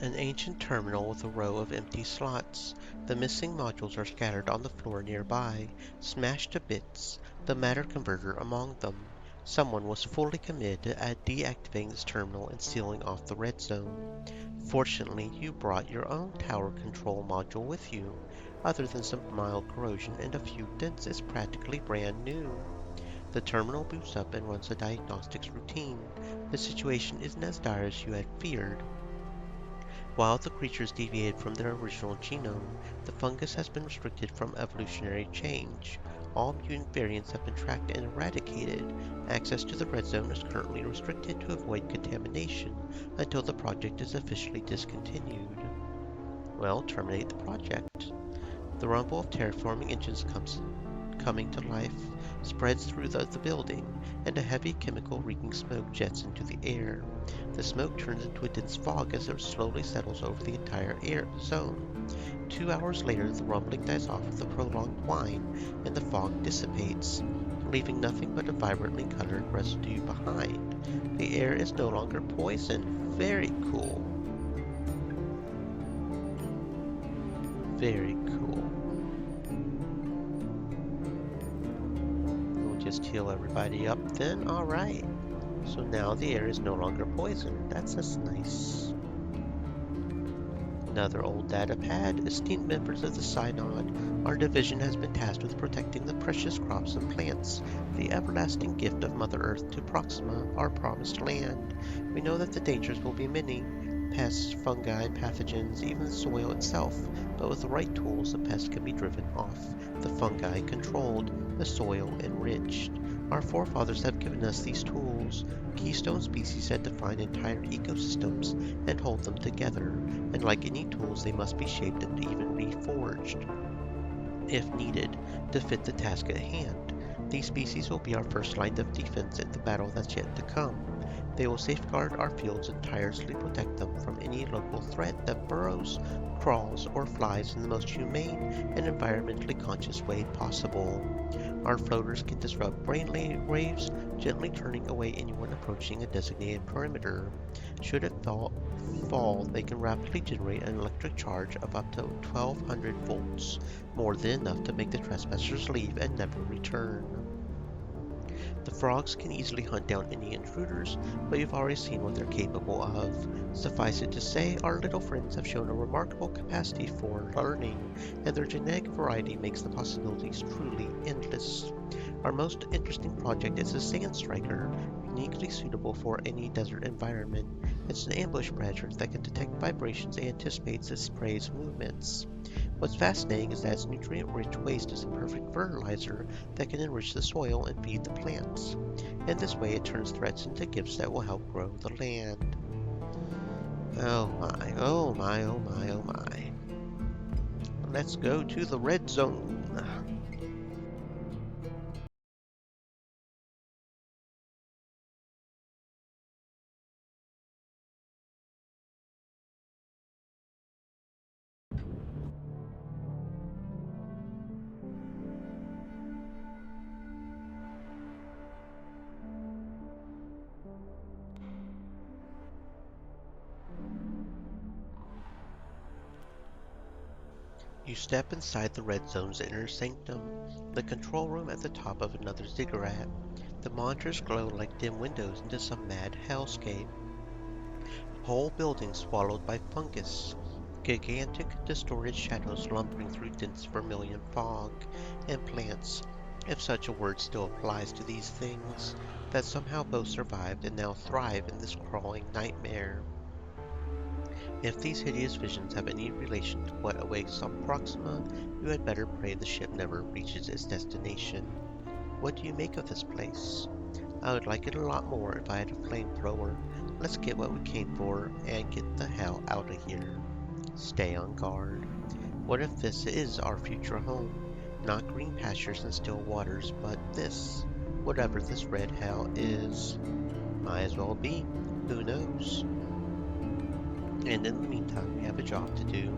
An ancient terminal with a row of empty slots. The missing modules are scattered on the floor nearby, smashed to bits, the matter converter among them. Someone was fully committed at deactivating this terminal and sealing off the red zone. Fortunately, you brought your own tower control module with you. Other than some mild corrosion and a few dents, it's practically brand new. The terminal boots up and runs a diagnostics routine. The situation isn't as dire as you had feared. While the creatures deviated from their original genome, the fungus has been restricted from evolutionary change. All mutant variants have been tracked and eradicated. Access to the red zone is currently restricted to avoid contamination until the project is officially discontinued. Well, terminate the project. The rumble of terraforming engines coming to life spreads through the building, and a heavy chemical-reeking smoke jets into the air. The smoke turns into a dense fog as it slowly settles over the entire air zone. 2 hours later, the rumbling dies off with a prolonged whine, and the fog dissipates, leaving nothing but a vibrantly colored residue behind. The air is no longer poisoned. Very cool. Very cool. We'll just heal everybody up then. Alright. So now the air is no longer poisoned. That's just nice. Another old data pad. Esteemed members of the Synod, our division has been tasked with protecting the precious crops and plants, the everlasting gift of Mother Earth to Proxima, our promised land. We know that the dangers will be many. Pests, fungi, pathogens, even the soil itself. But with the right tools, the pests can be driven off, the fungi controlled, the soil enriched. Our forefathers have given us these tools. Keystone species had defined entire ecosystems and hold them together, and like any tools, they must be shaped and even reforged, if needed, to fit the task at hand. These species will be our first line of defense in the battle that's yet to come. They will safeguard our fields and tirelessly protect them from any local threat that burrows, crawls, or flies in the most humane and environmentally conscious way possible. Our floaters can disrupt brain waves, gently turning away anyone approaching a designated perimeter. Should it fall, they can rapidly generate an electric charge of up to 1200 volts, more than enough to make the trespassers leave and never return. The frogs can easily hunt down any intruders, but you've already seen what they're capable of. Suffice it to say, our little friends have shown a remarkable capacity for learning, and their genetic variety makes the possibilities truly endless. Our most interesting project is the Sand Striker, uniquely suitable for any desert environment. It's an ambush predator that can detect vibrations and anticipates its prey's movements. What's fascinating is that its nutrient-rich waste is a perfect fertilizer that can enrich the soil and feed the plants. In this way, it turns threats into gifts that will help grow the land. Oh my, oh my, oh my, oh my. Let's go to the red zone. You step inside the red zone's inner sanctum, the control room at the top of another ziggurat. The monitors glow like dim windows into some mad hellscape. Whole buildings swallowed by fungus, gigantic distorted shadows lumbering through dense vermilion fog, and plants, if such a word still applies to these things, that somehow both survived and now thrive in this crawling nightmare. If these hideous visions have any relation to what awaits on Proxima, you had better pray the ship never reaches its destination. What do you make of this place? I would like it a lot more if I had a flamethrower. Let's get what we came for and get the hell out of here. Stay on guard. What if this is our future home? Not green pastures and still waters, but this, whatever this red hell is. Might as well be. Who knows? And in the meantime, we have a job to do.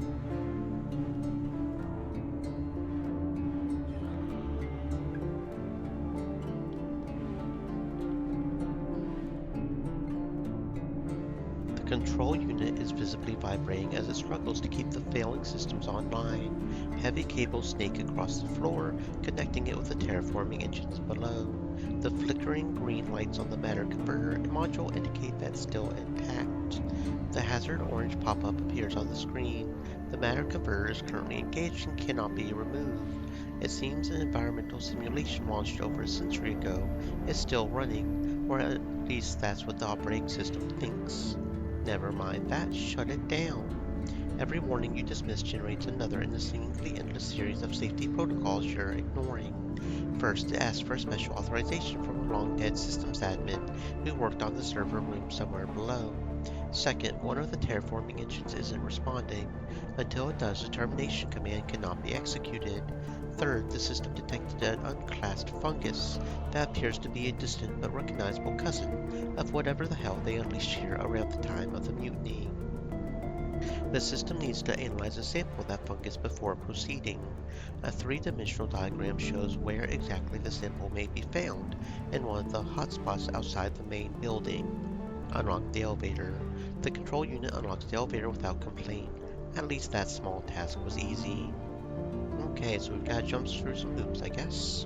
The control unit is visibly vibrating as it struggles to keep the failing systems online. Heavy cables snake across the floor, connecting it with the terraforming engines below. The flickering green lights on the matter converter module indicate that it's still intact. The hazard orange pop-up appears on the screen. The matter converter is currently engaged and cannot be removed. It seems an environmental simulation launched over a century ago is still running, or at least that's what the operating system thinks. Never mind that, shut it down. Every warning you dismiss generates another in the seemingly endless series of safety protocols you're ignoring. First, it asks for a special authorization from a long-dead systems admin who worked on the server room somewhere below. Second, one of the terraforming engines isn't responding. Until it does, the termination command cannot be executed. Third, the system detected an unclassed fungus that appears to be a distant but recognizable cousin of whatever the hell they unleashed here around the time of the mutiny. The system needs to analyze a sample of that fungus before proceeding. A three-dimensional diagram shows where exactly the sample may be found in one of the hotspots outside the main building. Unlock the elevator. The control unit unlocks the elevator without complaint. At least that small task was easy. Okay, so we've got to jump through some hoops, I guess.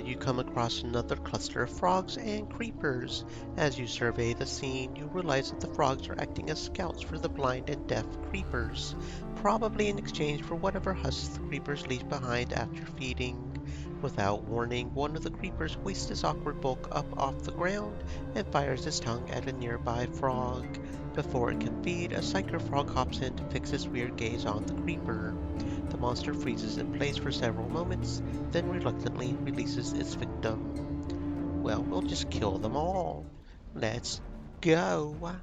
You come across another cluster of frogs and creepers. As you survey the scene, you realize that the frogs are acting as scouts for the blind and deaf creepers, probably in exchange for whatever husks the creepers leave behind after feeding. Without warning, one of the creepers hoists his awkward bulk up off the ground and fires his tongue at a nearby frog. Before it can feed, a psyker frog hops in to fix its weird gaze on the creeper. The monster freezes in place for several moments, then reluctantly releases its victim. Well, we'll just kill them all. Let's go.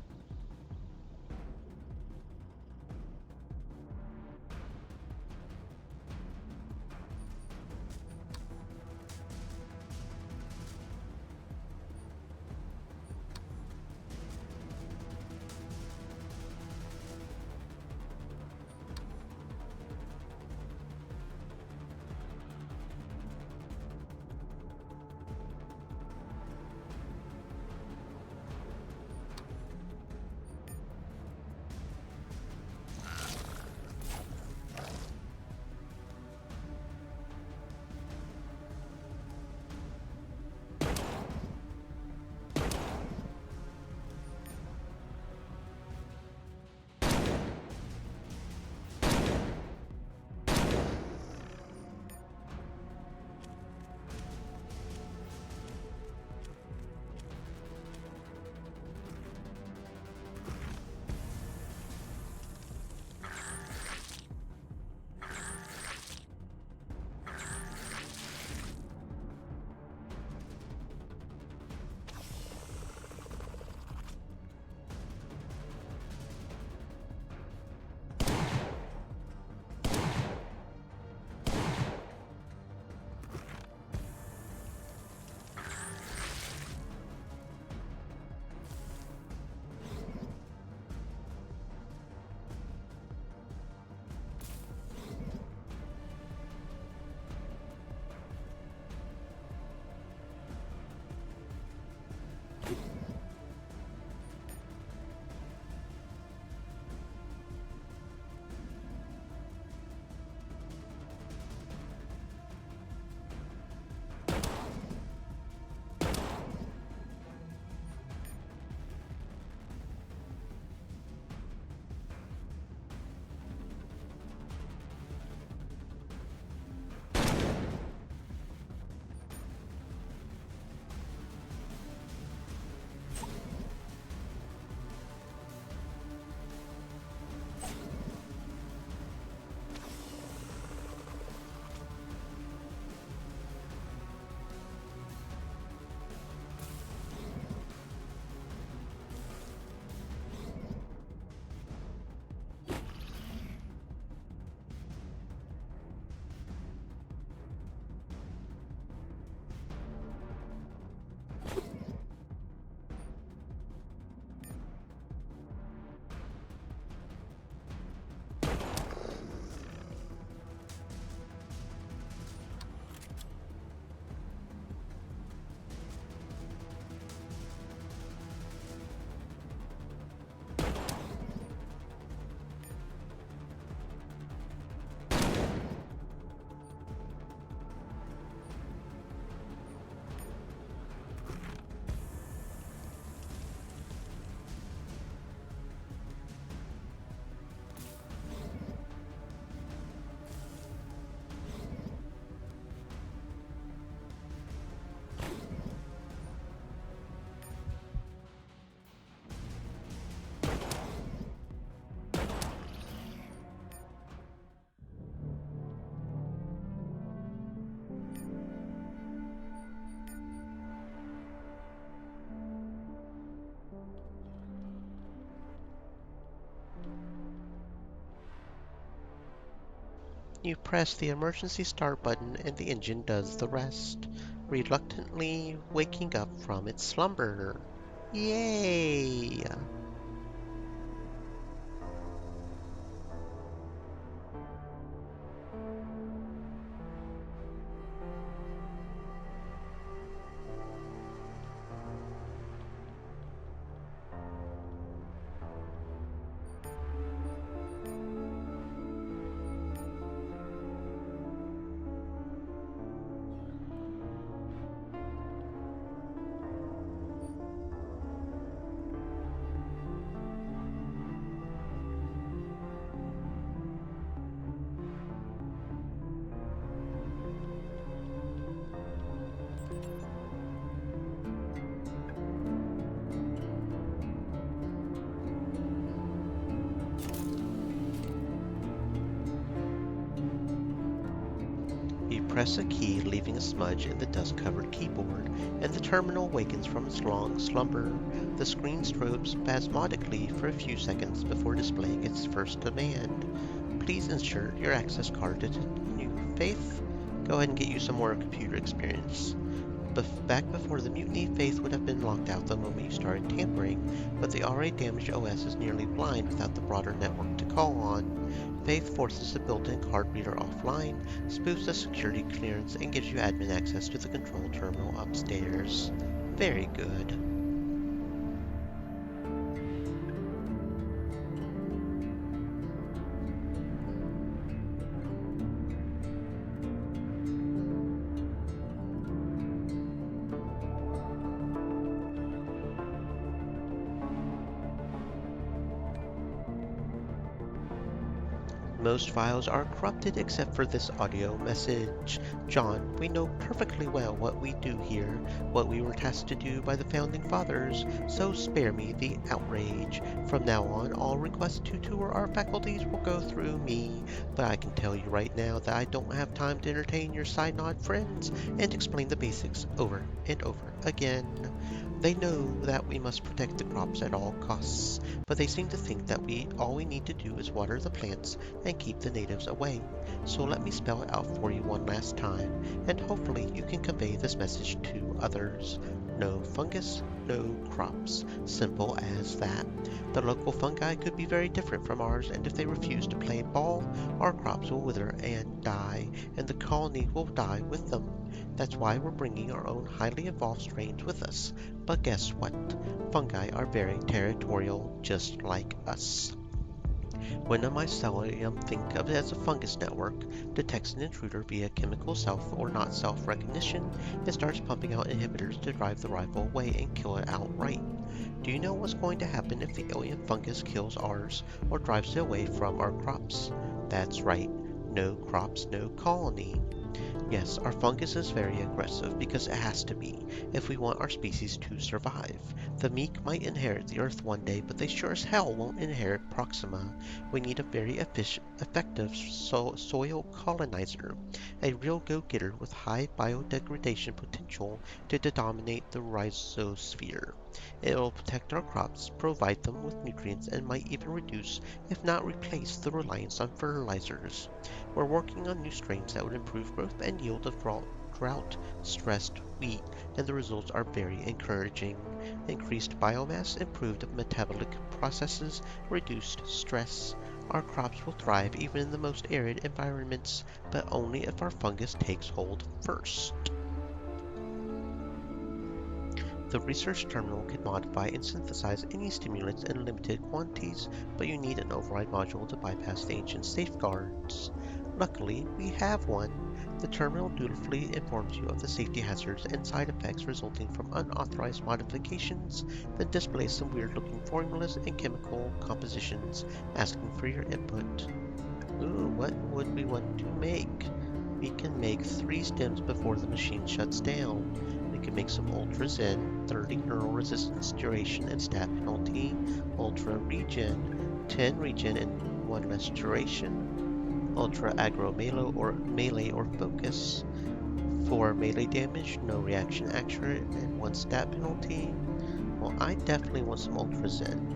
You press the emergency start button and the engine does the rest, reluctantly waking up from its slumber. Yay! You press a key, leaving a smudge in the dust-covered keyboard, and the terminal wakens from its long slumber. The screen strobes spasmodically for a few seconds before displaying its first demand. Please insert your access card to continue. Faith, go ahead and get you some more computer experience. Back before the mutiny, Faith would have been locked out the moment you started tampering, but the already damaged OS is nearly blind without the broader network to call on. Faith forces the built-in card reader offline, spoofs the security clearance, and gives you admin access to the control terminal upstairs. Very good. Most files are corrupted except for this audio message. John, we know perfectly well what we do here, what we were tasked to do by the Founding Fathers, so spare me the outrage. From now on, all requests to tour our faculties will go through me, but I can tell you right now that I don't have time to entertain your side-nod friends and explain the basics over and over again. They know that we must protect the crops at all costs, but they seem to think that all we need to do is water the plants and keep the natives away. So let me spell it out for you one last time, and hopefully you can convey this message to others. No fungus, no crops. Simple as that. The local fungi could be very different from ours, and if they refuse to play ball, our crops will wither and die, and the colony will die with them. That's why we're bringing our own highly evolved strains with us. But guess what? Fungi are very territorial, just like us. When a mycelium, think of it as a fungus network, detects an intruder via chemical self or not self recognition, it starts pumping out inhibitors to drive the rival away and kill it outright. Do you know what's going to happen if the alien fungus kills ours or drives it away from our crops? That's right, no crops, no colony. Yes, our fungus is very aggressive because it has to be if we want our species to survive. The meek might inherit the Earth one day, but they sure as hell won't inherit Proxima. We need a very effective soil colonizer, a real go-getter with high biodegradation potential to dominate the rhizosphere. It will protect our crops, provide them with nutrients, and might even reduce, if not replace, the reliance on fertilizers. We're working on new strains that would improve growth and yield of drought-stressed wheat, and the results are very encouraging. Increased biomass, improved metabolic processes, reduced stress. Our crops will thrive even in the most arid environments, but only if our fungus takes hold first. The research terminal can modify and synthesize any stimulants in limited quantities, but you need an override module to bypass the ancient safeguards. Luckily, we have one. The terminal dutifully informs you of the safety hazards and side effects resulting from unauthorized modifications, then displays some weird-looking formulas and chemical compositions, asking for your input. Ooh, what would we want to make? We can make 3 stems before the machine shuts down. We can make some Ultra Zen, 30 neural resistance, duration, and stat penalty. Ultra Regen, 10 regen and 1 less duration. Ultra Aggro melee or focus. 4 melee damage, no reaction accurate, and 1 stat penalty. Well, I definitely want some Ultra Zen.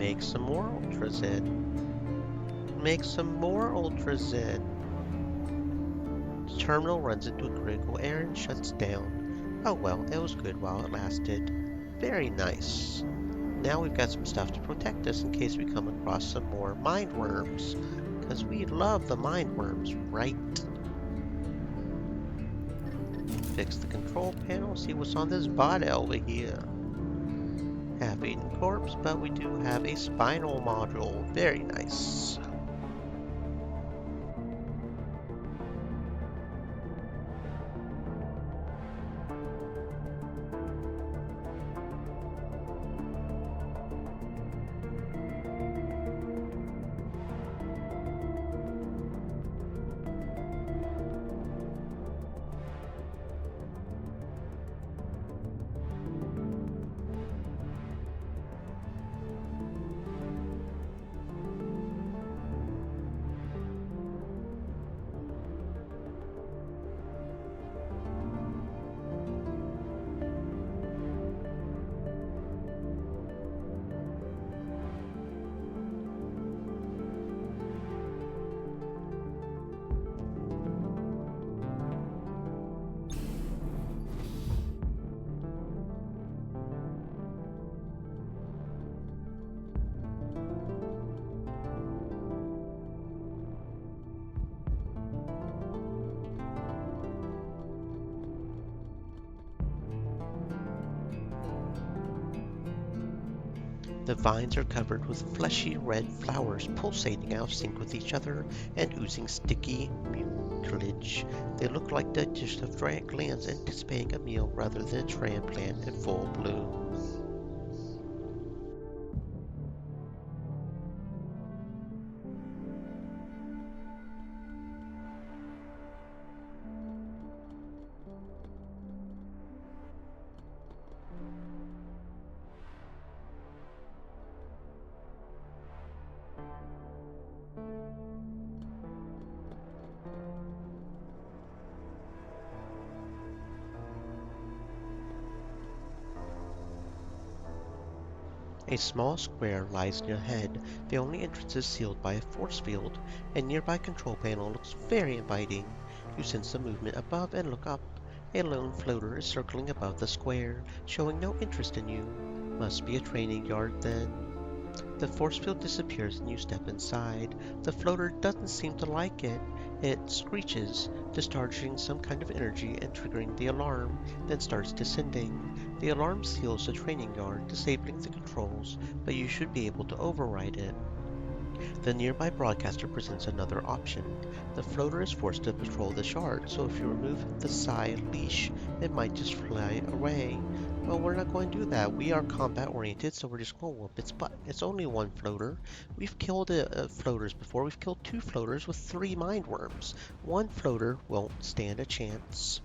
Make some more Ultrazed. Make some more Ultrazed. The terminal runs into a critical error and shuts down. Oh well, it was good while it lasted. Very nice. Now we've got some stuff to protect us in case we come across some more mind worms. Because we love the mind worms, right? Fix the control panel, see what's on this bot over here. Half-eaten corpse, but we do have a spinal module. Very nice. The vines are covered with fleshy red flowers pulsating out of sync with each other and oozing sticky mucilage. They look like digestive glands anticipating a meal rather than a transplant in full bloom. A small square lies near ahead. The only entrance is sealed by a force field. A nearby control panel looks very inviting. You sense the movement above and look up. A lone floater is circling above the square, showing no interest in you. Must be a training yard then. The force field disappears and you step inside. The floater doesn't seem to like it. It screeches, discharging some kind of energy and triggering the alarm, then starts descending. The alarm seals the training yard, disabling the controls, but you should be able to override it. The nearby broadcaster presents another option. The floater is forced to patrol the shard, so if you remove the psi leash, it might just fly away. Well, we're not going to do that. We are combat oriented, so we're just going to whoop its butt. It's only one floater. We've killed floaters before. We've killed 2 floaters with 3 mind worms. One floater won't stand a chance.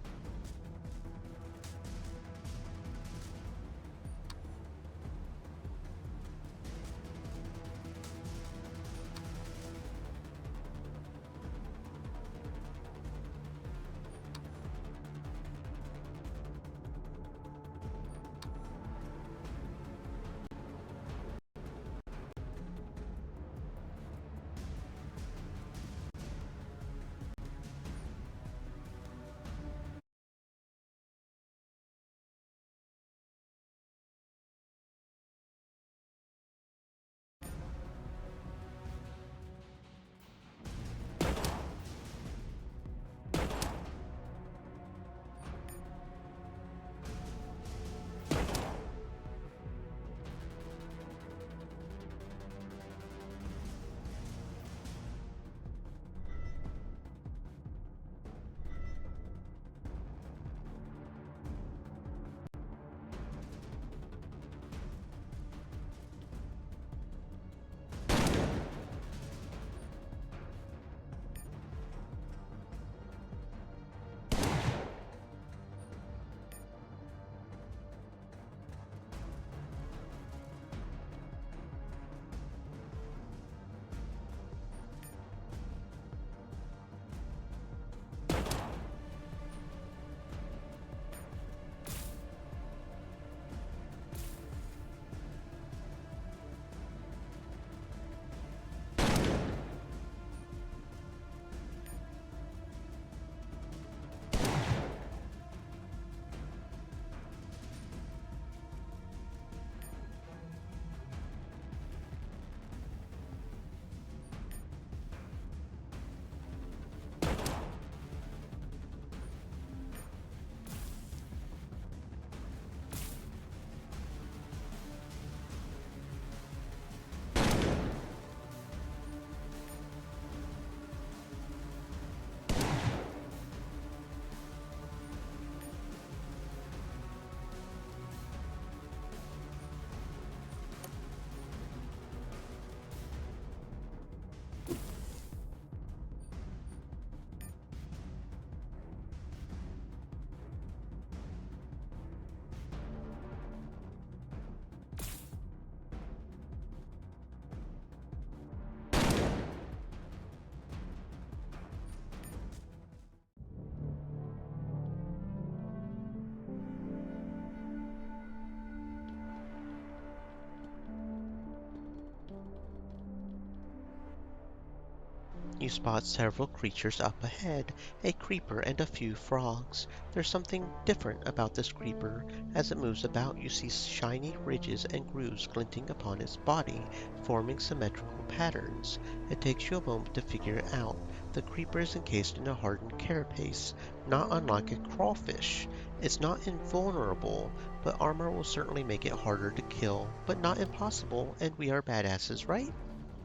You spot several creatures up ahead, a creeper and a few frogs. There's something different about this creeper. As it moves about, you see shiny ridges and grooves glinting upon its body, forming symmetrical patterns. It takes you a moment to figure it out. The creeper is encased in a hardened carapace, not unlike a crawfish. It's not invulnerable, but armor will certainly make it harder to kill, but not impossible, and we are badasses, right?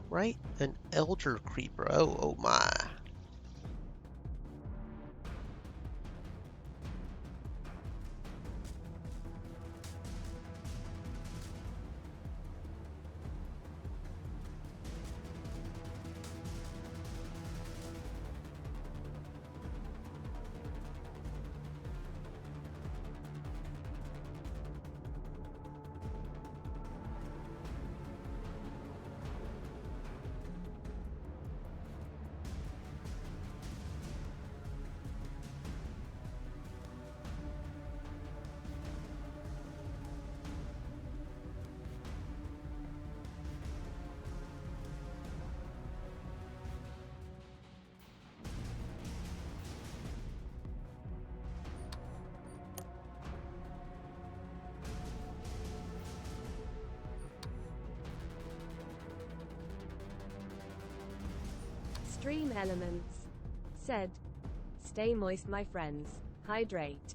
Right? An elder creeper. Oh my. Stream Elements said, "Stay moist, my friends. Hydrate."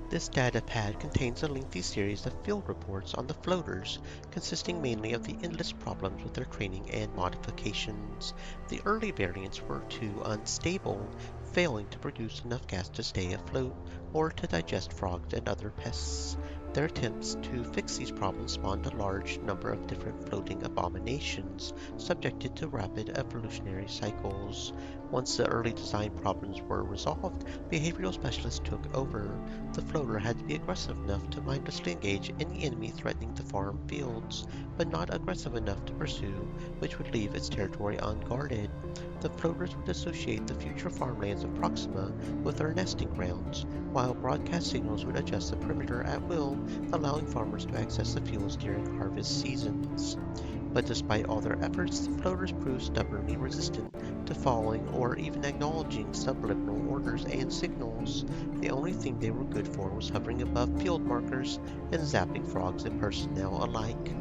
This datapad contains a lengthy series of field reports on the floaters, consisting mainly of the endless problems with their training and modifications. The early variants were too unstable, failing to produce enough gas to stay afloat or to digest frogs and other pests. Their attempts to fix these problems spawned a large number of different floating abominations, subjected to rapid evolutionary cycles. Once the early design problems were resolved, behavioral specialists took over. The floater had to be aggressive enough to mindlessly engage any enemy threatening the farm fields, but not aggressive enough to pursue, which would leave its territory unguarded. The floaters would associate the future farmlands of Proxima with their nesting grounds, while broadcast signals would adjust the perimeter at will, allowing farmers to access the fields during harvest seasons. But despite all their efforts, the floaters proved stubbornly resistant to following or even acknowledging subliminal orders and signals. The only thing they were good for was hovering above field markers and zapping frogs and personnel alike.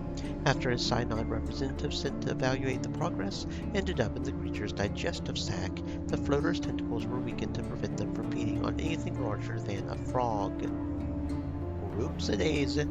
After a Synod representative sent to evaluate the progress ended up in the creature's digestive sac, the floater's tentacles were weakened to prevent them from feeding on anything larger than a frog. Whoops-a-daisy.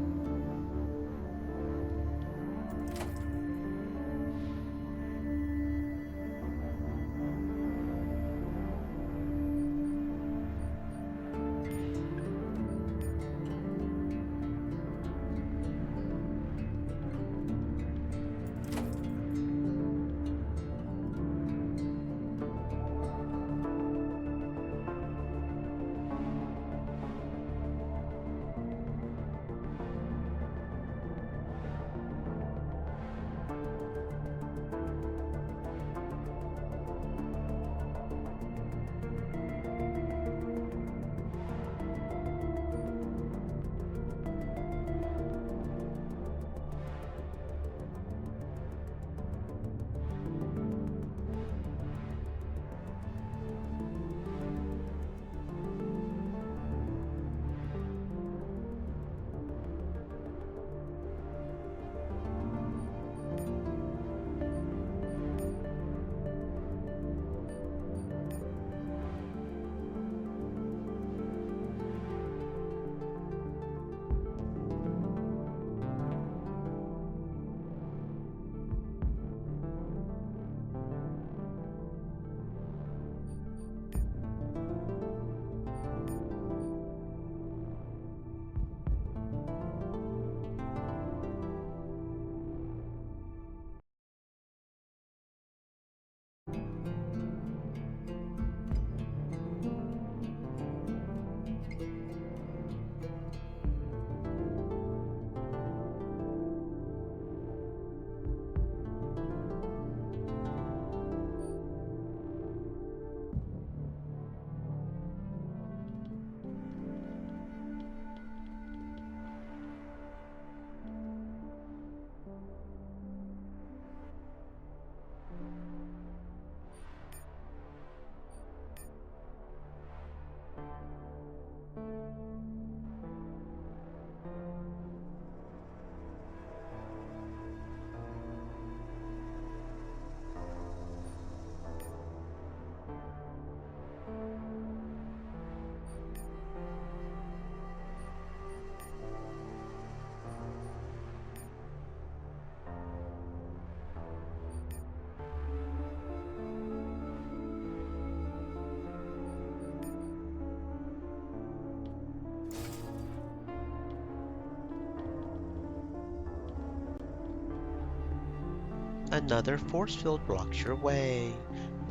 Another force field blocks your way.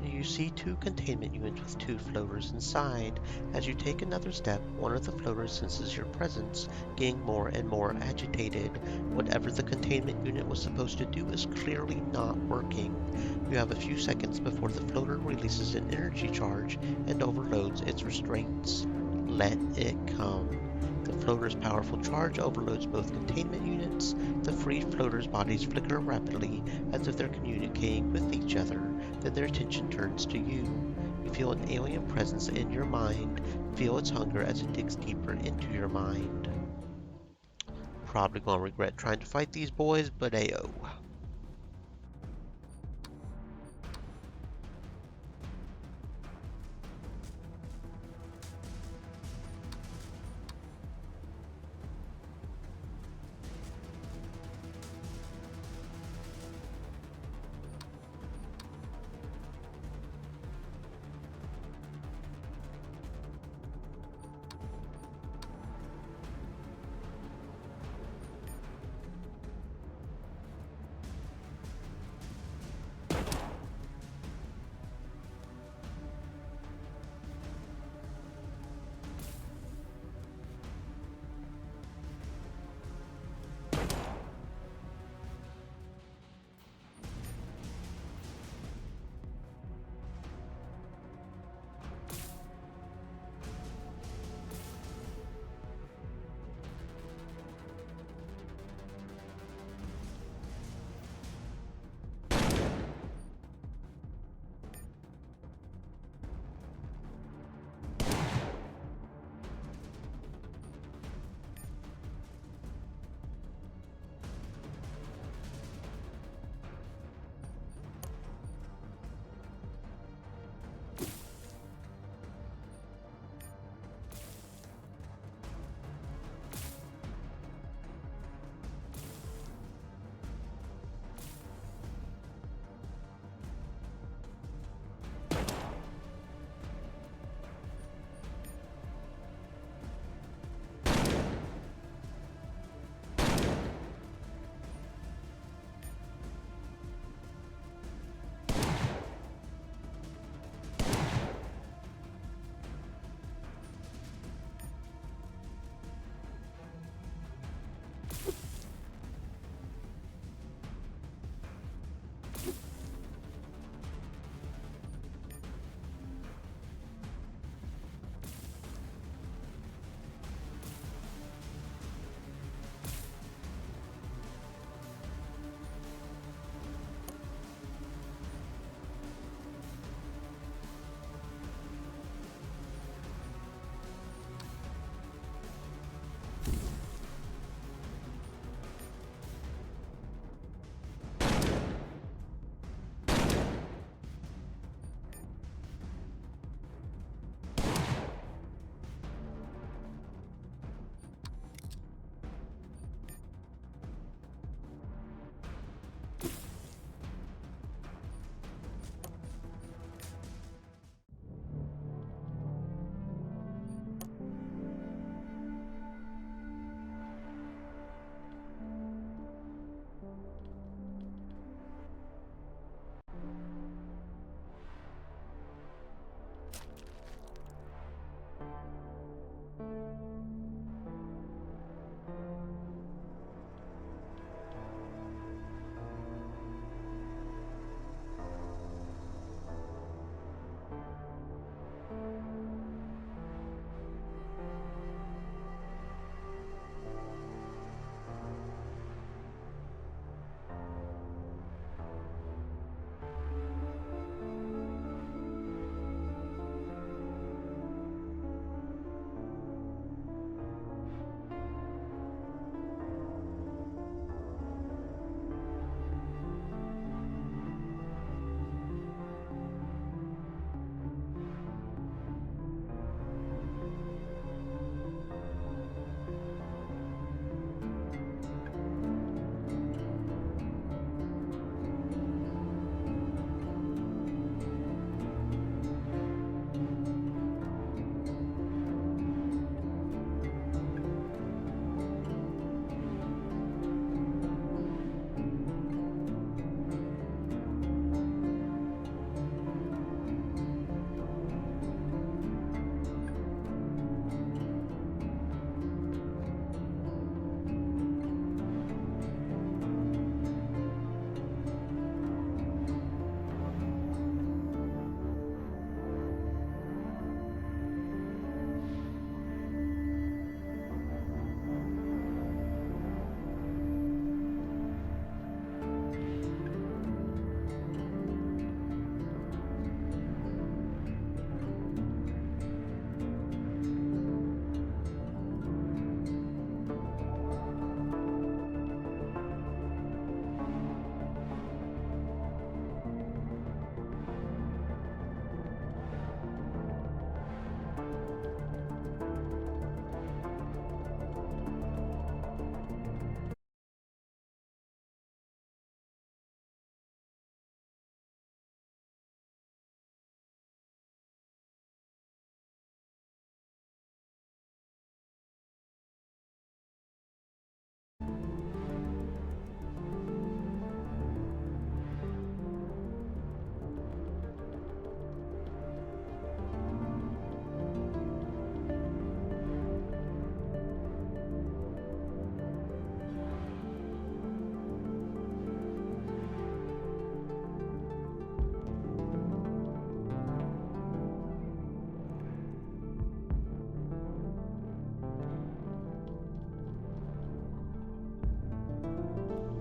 You see two containment units with two floaters inside. As you take another step, one of the floaters senses your presence, getting more and more agitated. Whatever the containment unit was supposed to do is clearly not working. You have a few seconds before the floater releases an energy charge and overloads its restraints. Let it come. The floater's powerful charge overloads both containment units. The freed floaters' bodies flicker rapidly as if they're communicating with each other. Then their attention turns to you. You feel an alien presence in your mind. Feel its hunger as it digs deeper into your mind. Probably gonna regret trying to fight these boys, but ayo.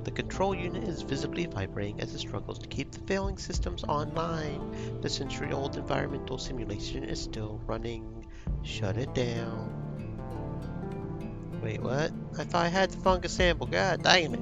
The control unit is visibly vibrating as it struggles to keep the failing systems online. The century-old environmental simulation is still running. Shut it down. Wait, what? I thought I had the fungus sample. God damn it.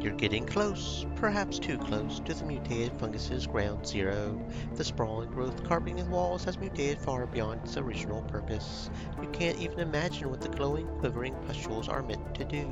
You're getting close, perhaps too close, to the mutated fungus's ground zero. The sprawling growth carpeting the walls has mutated far beyond its original purpose. You can't even imagine what the glowing, quivering pustules are meant to do.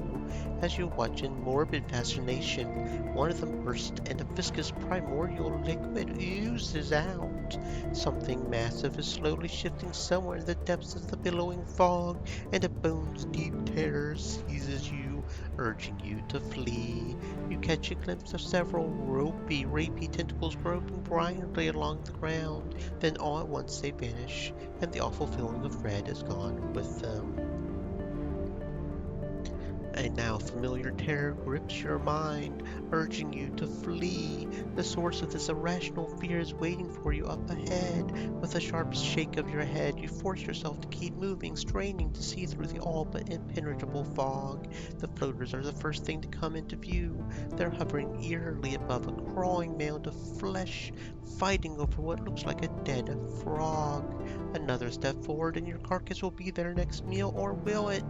As you watch in morbid fascination, one of them bursts and a viscous primordial liquid oozes out. Something massive is slowly shifting somewhere in the depths of the billowing fog, and a bones-deep terror seizes you, urging you to flee. You catch a glimpse of several rapey tentacles groping blindly along the ground. Then all at once they vanish, and the awful feeling of dread is gone with them. A now familiar terror grips your mind, urging you to flee. The source of this irrational fear is waiting for you up ahead. With a sharp shake of your head, you force yourself to keep moving, straining to see through the all but impenetrable fog. The floaters are the first thing to come into view. They're hovering eerily above a crawling mound of flesh, fighting over what looks like a dead frog. Another step forward and your carcass will be their next meal, or will it?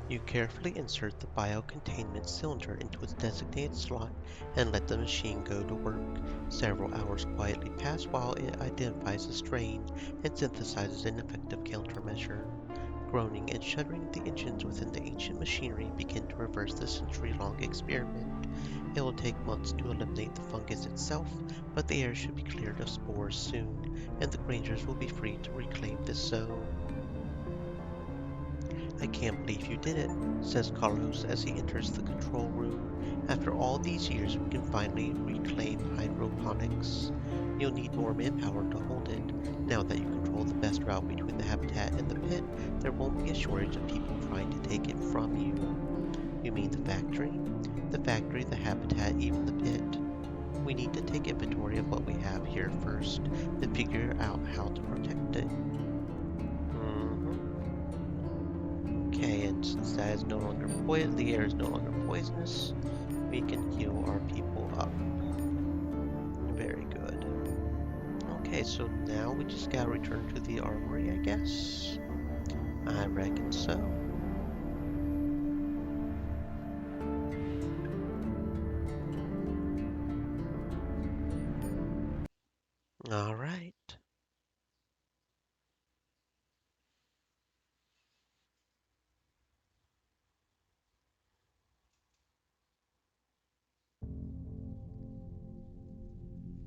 You carefully insert the biocontainment cylinder into its designated slot and let the machine go to work. Several hours quietly pass while it identifies a strain and synthesizes an effective countermeasure. Groaning and shuddering, the engines within the ancient machinery begin to reverse the century-long experiment. It will take months to eliminate the fungus itself, but the air should be cleared of spores soon, and the Grangers will be free to reclaim this zone. "I can't believe you did it," says Carlos as he enters the control room. "After all these years, we can finally reclaim hydroponics. You'll need more manpower to hold it. Now that you control the best route between the habitat and the pit, there won't be a shortage of people trying to take it from you." "You mean the factory?" "The factory, the habitat, even the pit. We need to take inventory of what we have here first, then figure out how to protect it." Okay, and since that is no longer the air is no longer poisonous, we can heal our people up. Very good. Okay, so now we just gotta return to the armory, I guess. I reckon so. Alright.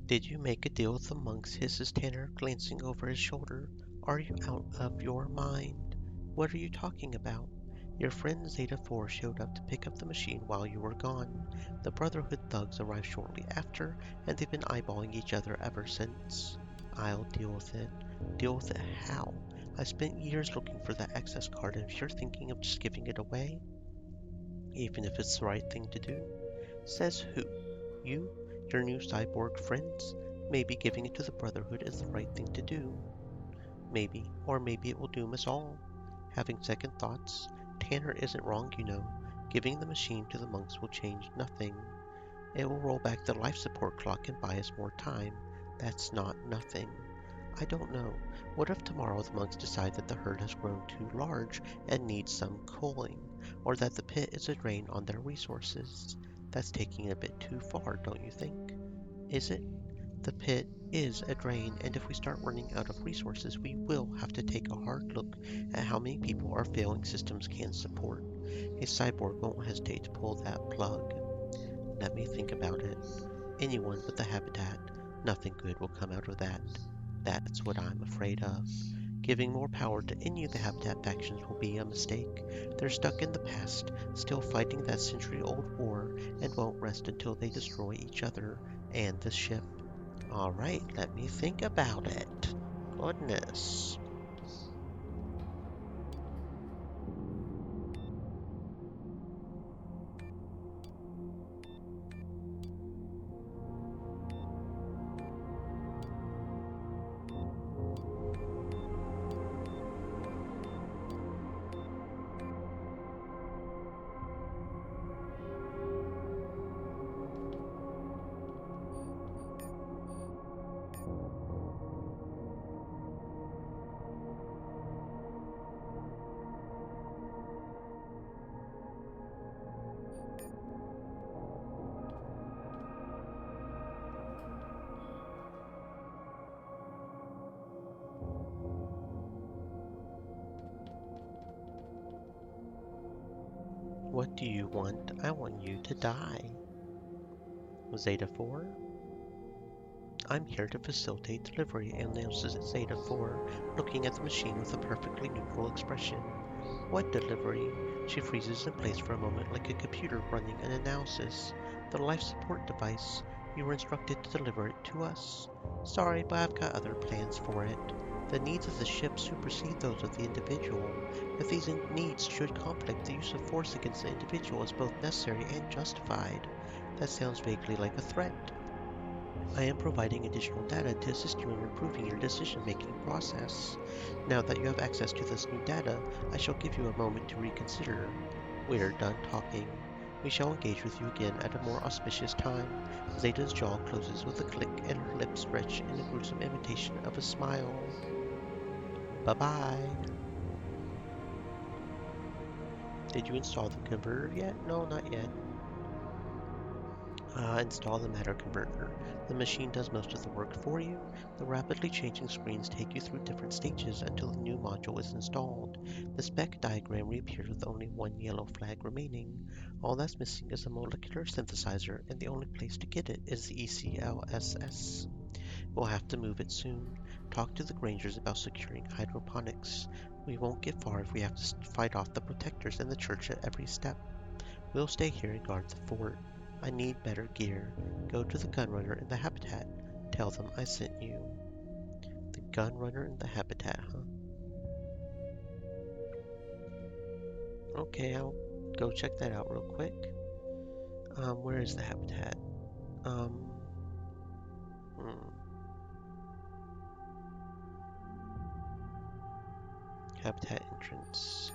"Did you make a deal with the monks?" hisses Tanner, glancing over his shoulder. "Are you out of your mind? What are you talking about? Your friend Zeta 4 showed up to pick up the machine while you were gone. The Brotherhood thugs arrived shortly after, and they've been eyeballing each other ever since." "I'll deal with it." "Deal with it how? I spent years looking for that access card, and if you're thinking of just giving it away, even if it's the right thing to do." "Says who? You? Your new cyborg friends? Maybe giving it to the Brotherhood is the right thing to do. Maybe, or maybe it will doom us all." Having second thoughts, "Tanner isn't wrong, you know. Giving the machine to the monks will change nothing. It will roll back the life support clock and buy us more time. That's not nothing. I don't know. What if tomorrow the monks decide that the herd has grown too large and needs some cooling, or that the pit is a drain on their resources? That's taking it a bit too far, don't you think?" "Is it?" "The pit is a drain, and if we start running out of resources, we will have to take a hard look at how many people our failing systems can support. A cyborg won't hesitate to pull that plug." "Let me think about it. Anyone but the habitat. Nothing good will come out of that. That's what I'm afraid of. Giving more power to any of the habitat factions will be a mistake. They're stuck in the past, still fighting that century-old war, and won't rest until they destroy each other and the ship." "Alright, let me think about it. Goodness." "What do you want?" "I want you to die." "Zeta 4? "I'm here to facilitate delivery," announces Zeta 4, looking at the machine with a perfectly neutral expression. "What delivery?" She freezes in place for a moment like a computer running an analysis. "The life support device. You were instructed to deliver it to us." "Sorry, but I've got other plans for it. The needs of the ship supersede those of the individual. If these needs should conflict, the use of force against the individual is both necessary and justified." That sounds vaguely like a threat. "I am providing additional data to assist you in improving your decision-making process. Now that you have access to this new data, I shall give you a moment to reconsider. We're done talking. We shall engage with you again at a more auspicious time." Zeta's jaw closes with a click and her lips stretch in a gruesome imitation of a smile. Bye-bye. Did you install the converter yet? No, not yet. Install the matter converter. The machine does most of the work for you. The rapidly changing screens take you through different stages until the new module is installed. The spec diagram reappears with only one yellow flag remaining. All that's missing is a molecular synthesizer, and the only place to get it is the ECLSS. We'll have to move it soon. Talk to the Grangers about securing hydroponics. We won't get far if we have to fight off the protectors in the church at every step. We'll stay here and guard the fort. I need better gear. Go to the gunrunner in the habitat. Tell them I sent you. The gunrunner in the habitat, huh? Okay, I'll go check that out real quick. Where is the habitat? Um, hmm. Habitat entrance.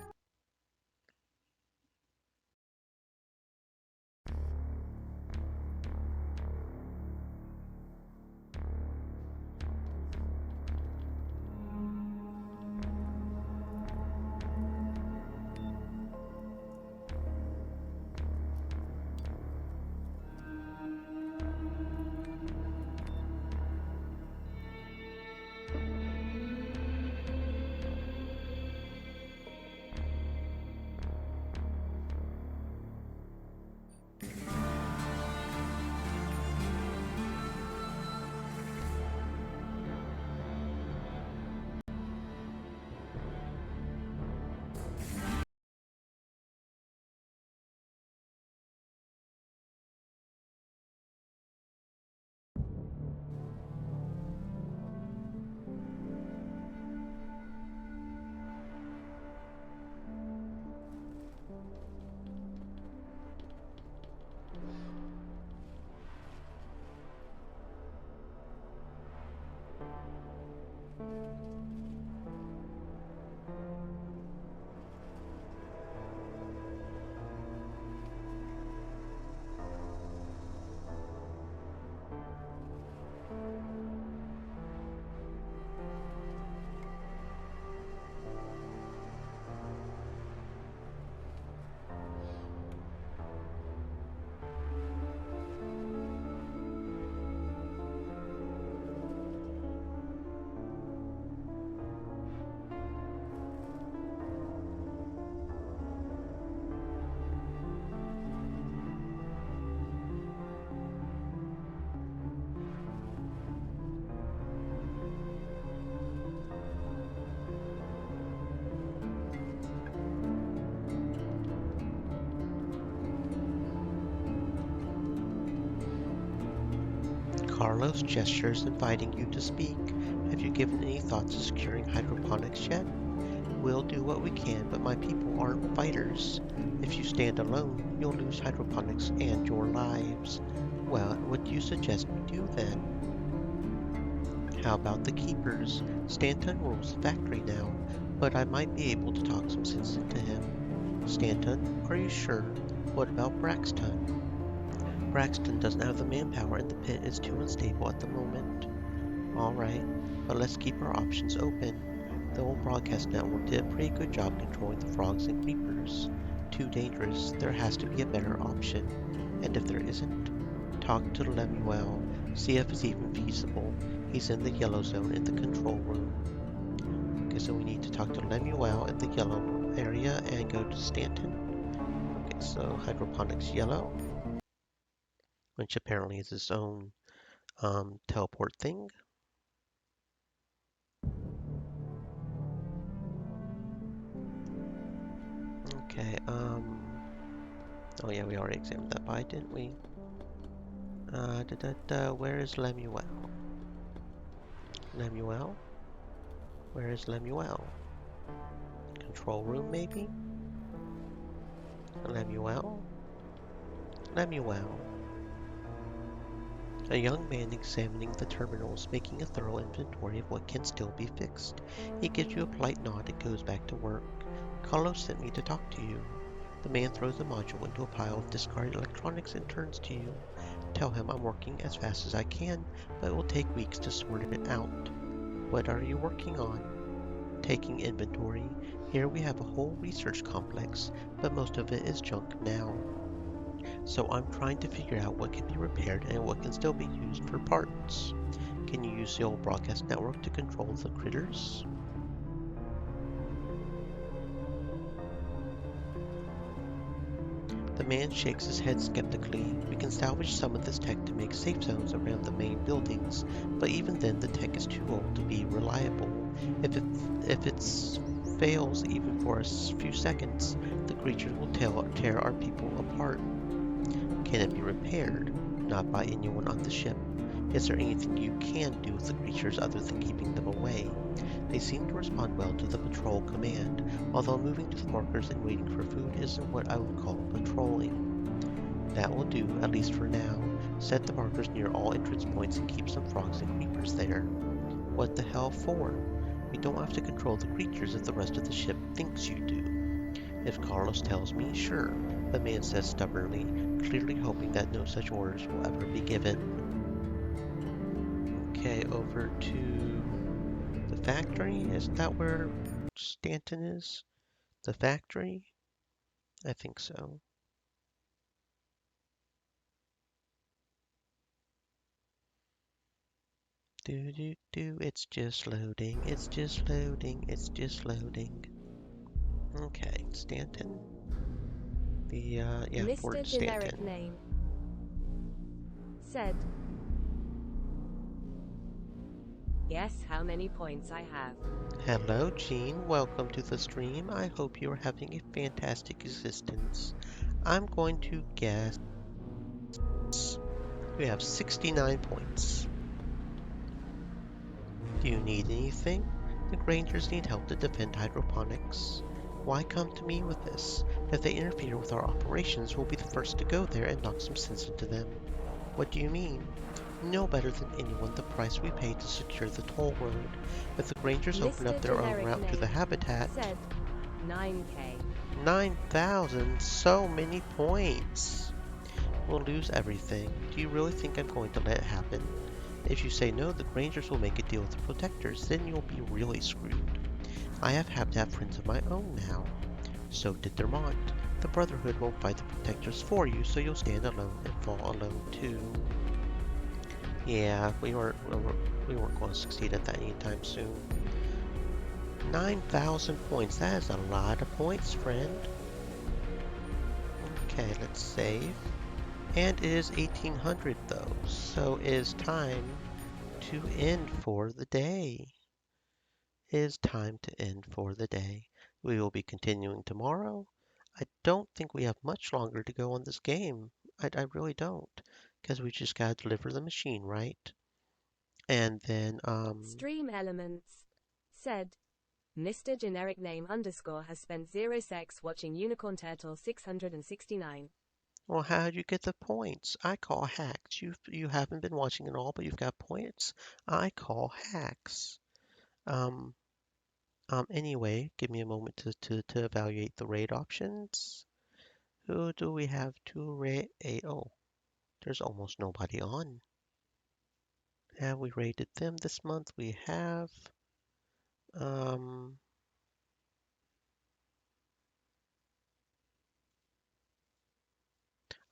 Carlos gestures, inviting you to speak. Have you given any thought to securing hydroponics yet? We'll do what we can, but my people aren't fighters. If you stand alone, you'll lose hydroponics and your lives. Well, what do you suggest we do then? How about the keepers? Stanton rules the factory now, but I might be able to talk some sense into him. Stanton, are you sure? What about Braxton? Braxton doesn't have the manpower and the pit is too unstable at the moment. Alright, but let's keep our options open. The old broadcast network did a pretty good job controlling the frogs and creepers. Too dangerous, there has to be a better option. And if there isn't, talk to Lemuel, see if it's even feasible. He's in the yellow zone in the control room. Okay, so we need to talk to Lemuel in the yellow area and go to Stanton. Okay, so hydroponics yellow, which apparently is its own teleport thing. Okay, oh yeah, we already examined that by, didn't we? Where is Lemuel? Lemuel? Where is Lemuel? Control room, maybe? Lemuel? Lemuel? A young man examining the terminals, making a thorough inventory of what can still be fixed. He gives you a polite nod and goes back to work. Carlos sent me to talk to you. The man throws the module into a pile of discarded electronics and turns to you. Tell him I'm working as fast as I can, but it will take weeks to sort it out. What are you working on? taking inventory. Here we have a whole research complex, but most of it is junk now. So I'm trying to figure out what can be repaired and what can still be used for parts. Can you use the old broadcast network to control the critters? The man shakes his head skeptically. We can salvage some of this tech to make safe zones around the main buildings, but even then the tech is too old to be reliable. If it fails even for a few seconds, the creatures will tear our people apart. Can it be repaired? Not by anyone on the ship. Is there anything you can do with the creatures other than keeping them away? They seem to respond well to the patrol command, although moving to the markers and waiting for food isn't what I would call patrolling. That will do, at least for now. Set the markers near all entrance points and keep some frogs and creepers there. What the hell for? We don't have to control the creatures if the rest of the ship thinks you do. If Carlos tells me, sure, the man says stubbornly, clearly hoping that no such orders will ever be given. Okay, over to the factory. Is that where Stanton is? The factory? I think so. Do do do, it's just loading, it's just loading, it's just loading. Okay, Stanton. Yeah, Mr. Fort Generic Stanton. Name said, "Guess how many points I have." Hello, Jean. Welcome to the stream. I hope you are having a fantastic existence. I'm going to guess you have 69 points. Do you need anything? The Grangers need help to defend hydroponics. Why come to me with this? If they interfere with our operations, we'll be the first to go there and knock some sense into them. What do you mean? You know better than anyone the price we pay to secure the toll road. If the Grangers open up Mr. their own Generic route to the Name habitat, said, 9K. 9,000, so many points. We'll lose everything. Do you really think I'm going to let it happen? If you say no, the Rangers will make a deal with the Protectors, then you'll be really screwed. I have to have friends of my own now. So did Dermont. The Brotherhood won't fight the Protectors for you, so you'll stand alone and fall alone too. Yeah, we weren't going to succeed at that anytime soon. 9,000 points, that is a lot of points, friend. Okay, let's save. And it is 1800 though, so it is time to end for the day. It is time to end for the day. We will be continuing tomorrow. I don't think we have much longer to go on this game. I really don't, because we just gotta deliver the machine, right? And then, Stream Elements said, Mr. Generic Name underscore has spent 0 sex watching Unicorn Turtle 669. well, how'd you get the points? I call hacks. You haven't been watching at all, but you've got points. I call hacks. Um, anyway, give me a moment to evaluate the raid options. Who do we have to raid? Oh, there's almost nobody on. Have we rated them this month? We have. Um,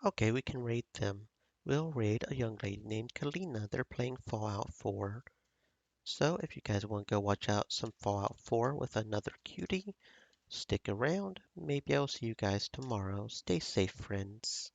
okay, we can rate them. We'll raid a young lady named Kalina. They're playing Fallout 4. So if you guys want to go watch out some Fallout 4 with another cutie, stick around. Maybe I'll see you guys tomorrow. Stay safe, friends.